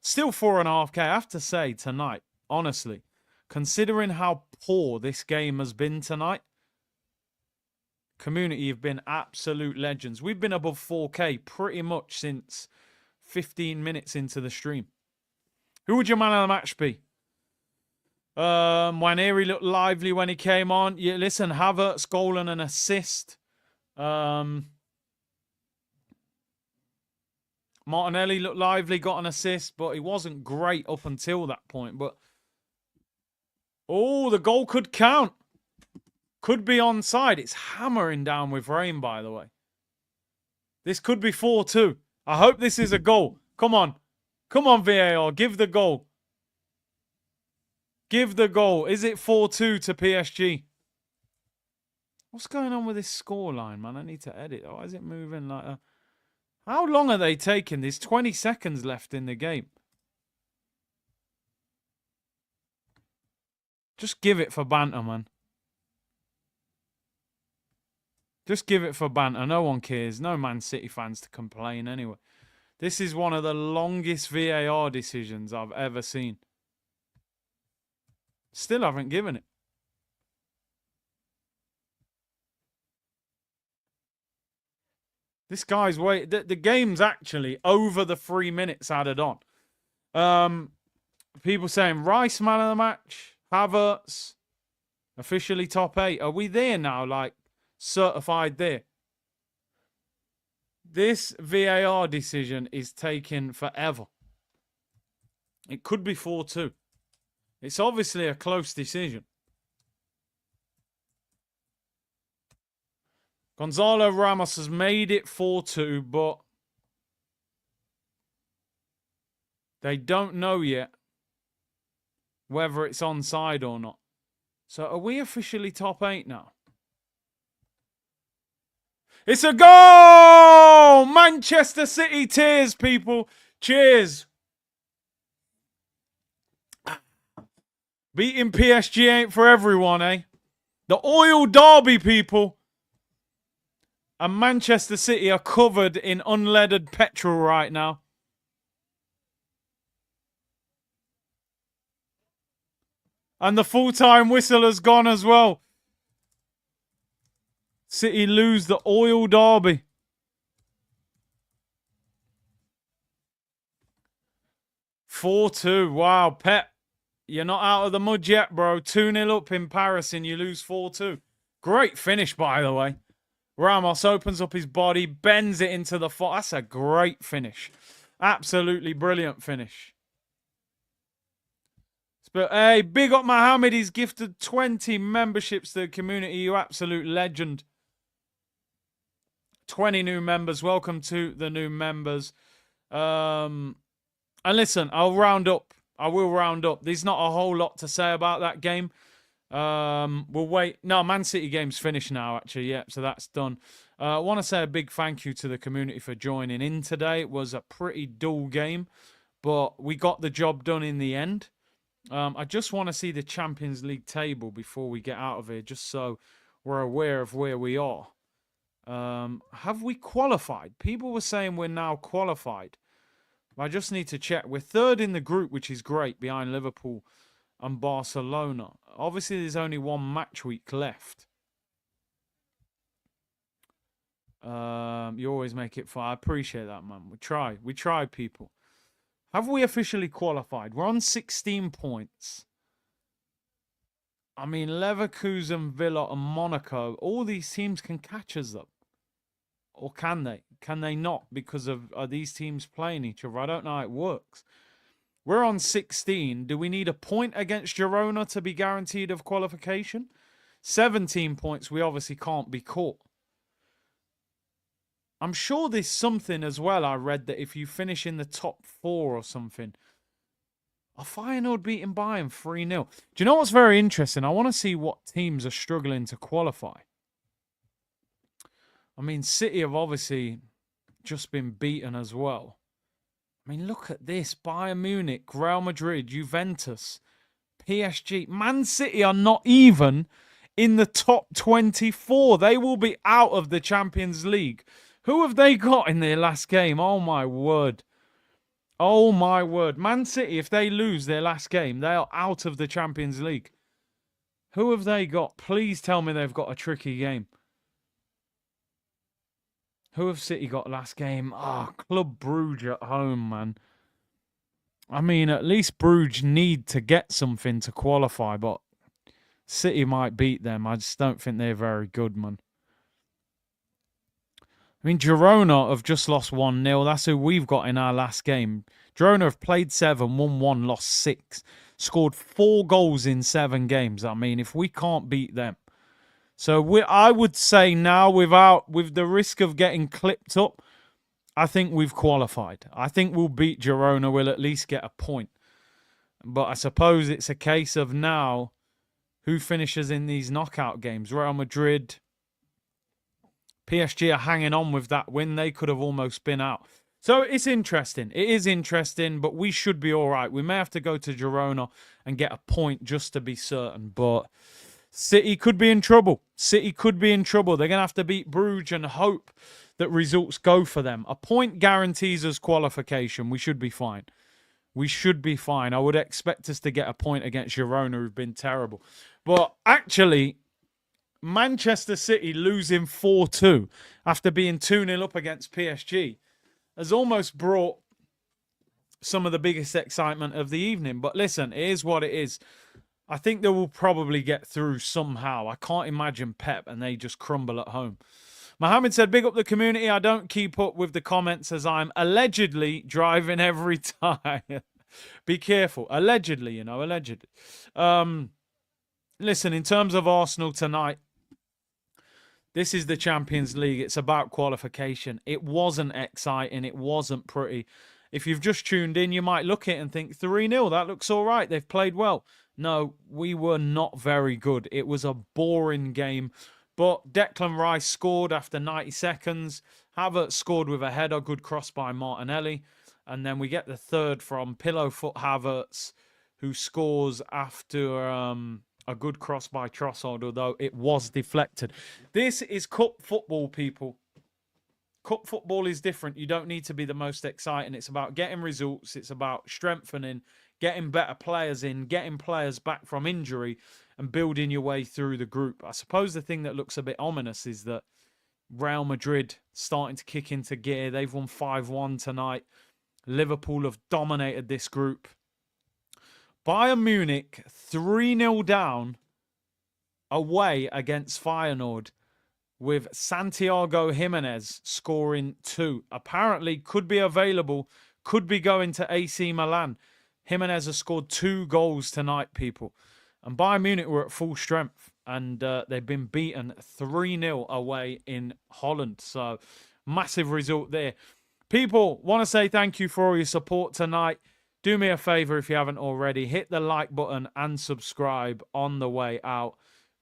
Still 4.5K. I have to say, tonight, honestly, considering how poor this game has been tonight, community have been absolute legends. We've been above 4K pretty much since 15 minutes into the stream. Who would your man of the match be? Waneri looked lively when he came on. Yeah, listen, Havertz goal and an assist. Martinelli looked lively, got an assist, but he wasn't great up until that point. But oh, the goal could count. Could be onside. It's hammering down with rain, by the way. This could be 4-2. I hope this is a goal. Come on. Come on, VAR. Give the goal. Give the goal. Is it 4-2 to PSG? What's going on with this scoreline, man? I need to edit. Why is it moving like a... How long are they taking? There's 20 seconds left in the game. Just give it for banter, man. Just give it for banter. No one cares. No Man City fans to complain anyway. This is one of the longest VAR decisions I've ever seen. Still haven't given it. This guy's wait. The game's actually over the 3 minutes added on. People saying Rice man of the match, Havertz, officially top 8. Are we there now? Like certified there. This VAR decision is taking forever. It could be 4-2. It's obviously a close decision. Gonzalo Ramos has made it 4-2, but they don't know yet whether it's onside or not. So are we officially top 8 now? It's a goal! Manchester City tears, people. Cheers. Beating PSG ain't for everyone, eh? The oil derby, people. And Manchester City are covered in unleaded petrol right now. And the full-time whistle has gone as well. City lose the oil derby. (4-2). Wow, Pep. You're not out of the mud yet, bro. 2-0 up in Paris and you lose 4-2. Great finish, by the way. Ramos opens up his body, bends it into the foot. That's a great finish. Absolutely brilliant finish. But hey, big up Mohammed. He's gifted 20 memberships to the community. You absolute legend. 20 new members. Welcome to the new members. And listen, I'll round up. I will round up. There's not a whole lot to say about that game. We'll wait. No, Man City game's finished now, actually. Yeah, so that's done. I want to say a big thank you to the community for joining in today. It was a pretty dull game, but we got the job done in the end. I just want to see the Champions League table before we get out of here, just so we're aware of where we are. Have we qualified? People were saying we're now qualified. I just need to check. We're third in the group, which is great, behind Liverpool and Barcelona. Obviously, there's only one match week left. You always make it fun. I appreciate that, man. We try, people. Have we officially qualified? We're on 16 points. I mean, Leverkusen, Villa, and Monaco, all these teams can catch us up. Or can they? Can they not? Because are these teams playing each other? I don't know how it works. We're on 16. Do we need a point against Girona to be guaranteed of qualification? 17 points, we obviously can't be caught. I'm sure there's something as well. I read that if you finish in the top 4 or something, a Feyenoord beating Bayern 3-0. Do you know what's very interesting? I want to see what teams are struggling to qualify. I mean, City have obviously just been beaten as well. I mean, look at this. Bayern Munich, Real Madrid, Juventus, PSG. Man City are not even in the top 24. They will be out of the Champions League. Who have they got in their last game? Oh, my word. Oh, my word. Man City, if they lose their last game, they are out of the Champions League. Who have they got? Please tell me they've got a tricky game. Who have City got last game? Club Brugge at home, man. I mean, at least Brugge need to get something to qualify, but City might beat them. I just don't think they're very good, man. I mean, Girona have just lost 1-0. That's who we've got in our last game. Girona have played 7, won 1, lost 6. Scored 4 goals in 7 games. I mean, if we can't beat them. So I would say now, with the risk of getting clipped up, I think we've qualified. I think we'll beat Girona. We'll at least get a point. But I suppose it's a case of now, who finishes in these knockout games? Real Madrid, PSG are hanging on with that win. They could have almost been out. So it's interesting. It is interesting, but we should be all right. We may have to go to Girona and get a point just to be certain. But City could be in trouble. City could be in trouble. They're going to have to beat Brugge and hope that results go for them. A point guarantees us qualification. We should be fine. We should be fine. I would expect us to get a point against Girona, who've been terrible. But actually, Manchester City losing 4-2 after being 2-0 up against PSG has almost brought some of the biggest excitement of the evening. But listen, it is what it is. I think they will probably get through somehow. I can't imagine Pep and they just crumble at home. Mohammed said, big up the community. I don't keep up with the comments as I'm allegedly driving every time. Be careful. Allegedly, allegedly. Listen, in terms of Arsenal tonight, this is the Champions League. It's about qualification. It wasn't exciting. It wasn't pretty. If you've just tuned in, you might look at it and think 3-0. That looks all right. They've played well. No, we were not very good. It was a boring game. But Declan Rice scored after 90 seconds. Havertz scored with a header. Good cross by Martinelli. And then we get the third from Pillowfoot Havertz, who scores after a good cross by Trossard, although it was deflected. This is cup football, people. Cup football is different. You don't need to be the most exciting. It's about getting results. It's about strengthening, getting better players in, getting players back from injury, and building your way through the group. I suppose the thing that looks a bit ominous is that Real Madrid starting to kick into gear. They've won 5-1 tonight. Liverpool have dominated this group. Bayern Munich 3-0 down away against Feyenoord, with Santiago Jimenez scoring 2. Apparently could be available, could be going to AC Milan. Jimenez has scored 2 goals tonight, people. And Bayern Munich were at full strength, and they've been beaten 3-0 away in Holland. So massive result there. People, want to say thank you for all your support tonight. Do me a favor if you haven't already. Hit the like button and subscribe on the way out.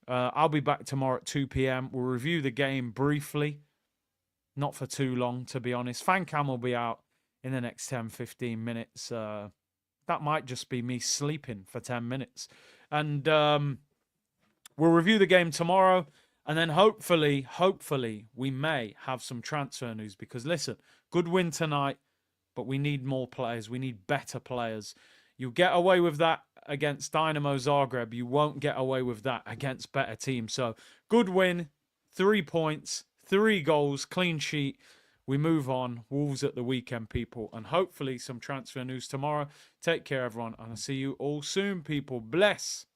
I'll be back tomorrow at 2 p.m. We'll review the game briefly. Not for too long, to be honest. Fan cam will be out in the next 10, 15 minutes. That might just be me sleeping for 10 minutes. And we'll review the game tomorrow. And then hopefully, we may have some transfer news. Because listen, good win tonight, but we need more players. We need better players. You get away with that against Dinamo Zagreb. You won't get away with that against better teams. So good win, 3 points. 3 goals, clean sheet. We move on. Wolves at the weekend, people. And hopefully some transfer news tomorrow. Take care, everyone. And I'll see you all soon, people. Bless.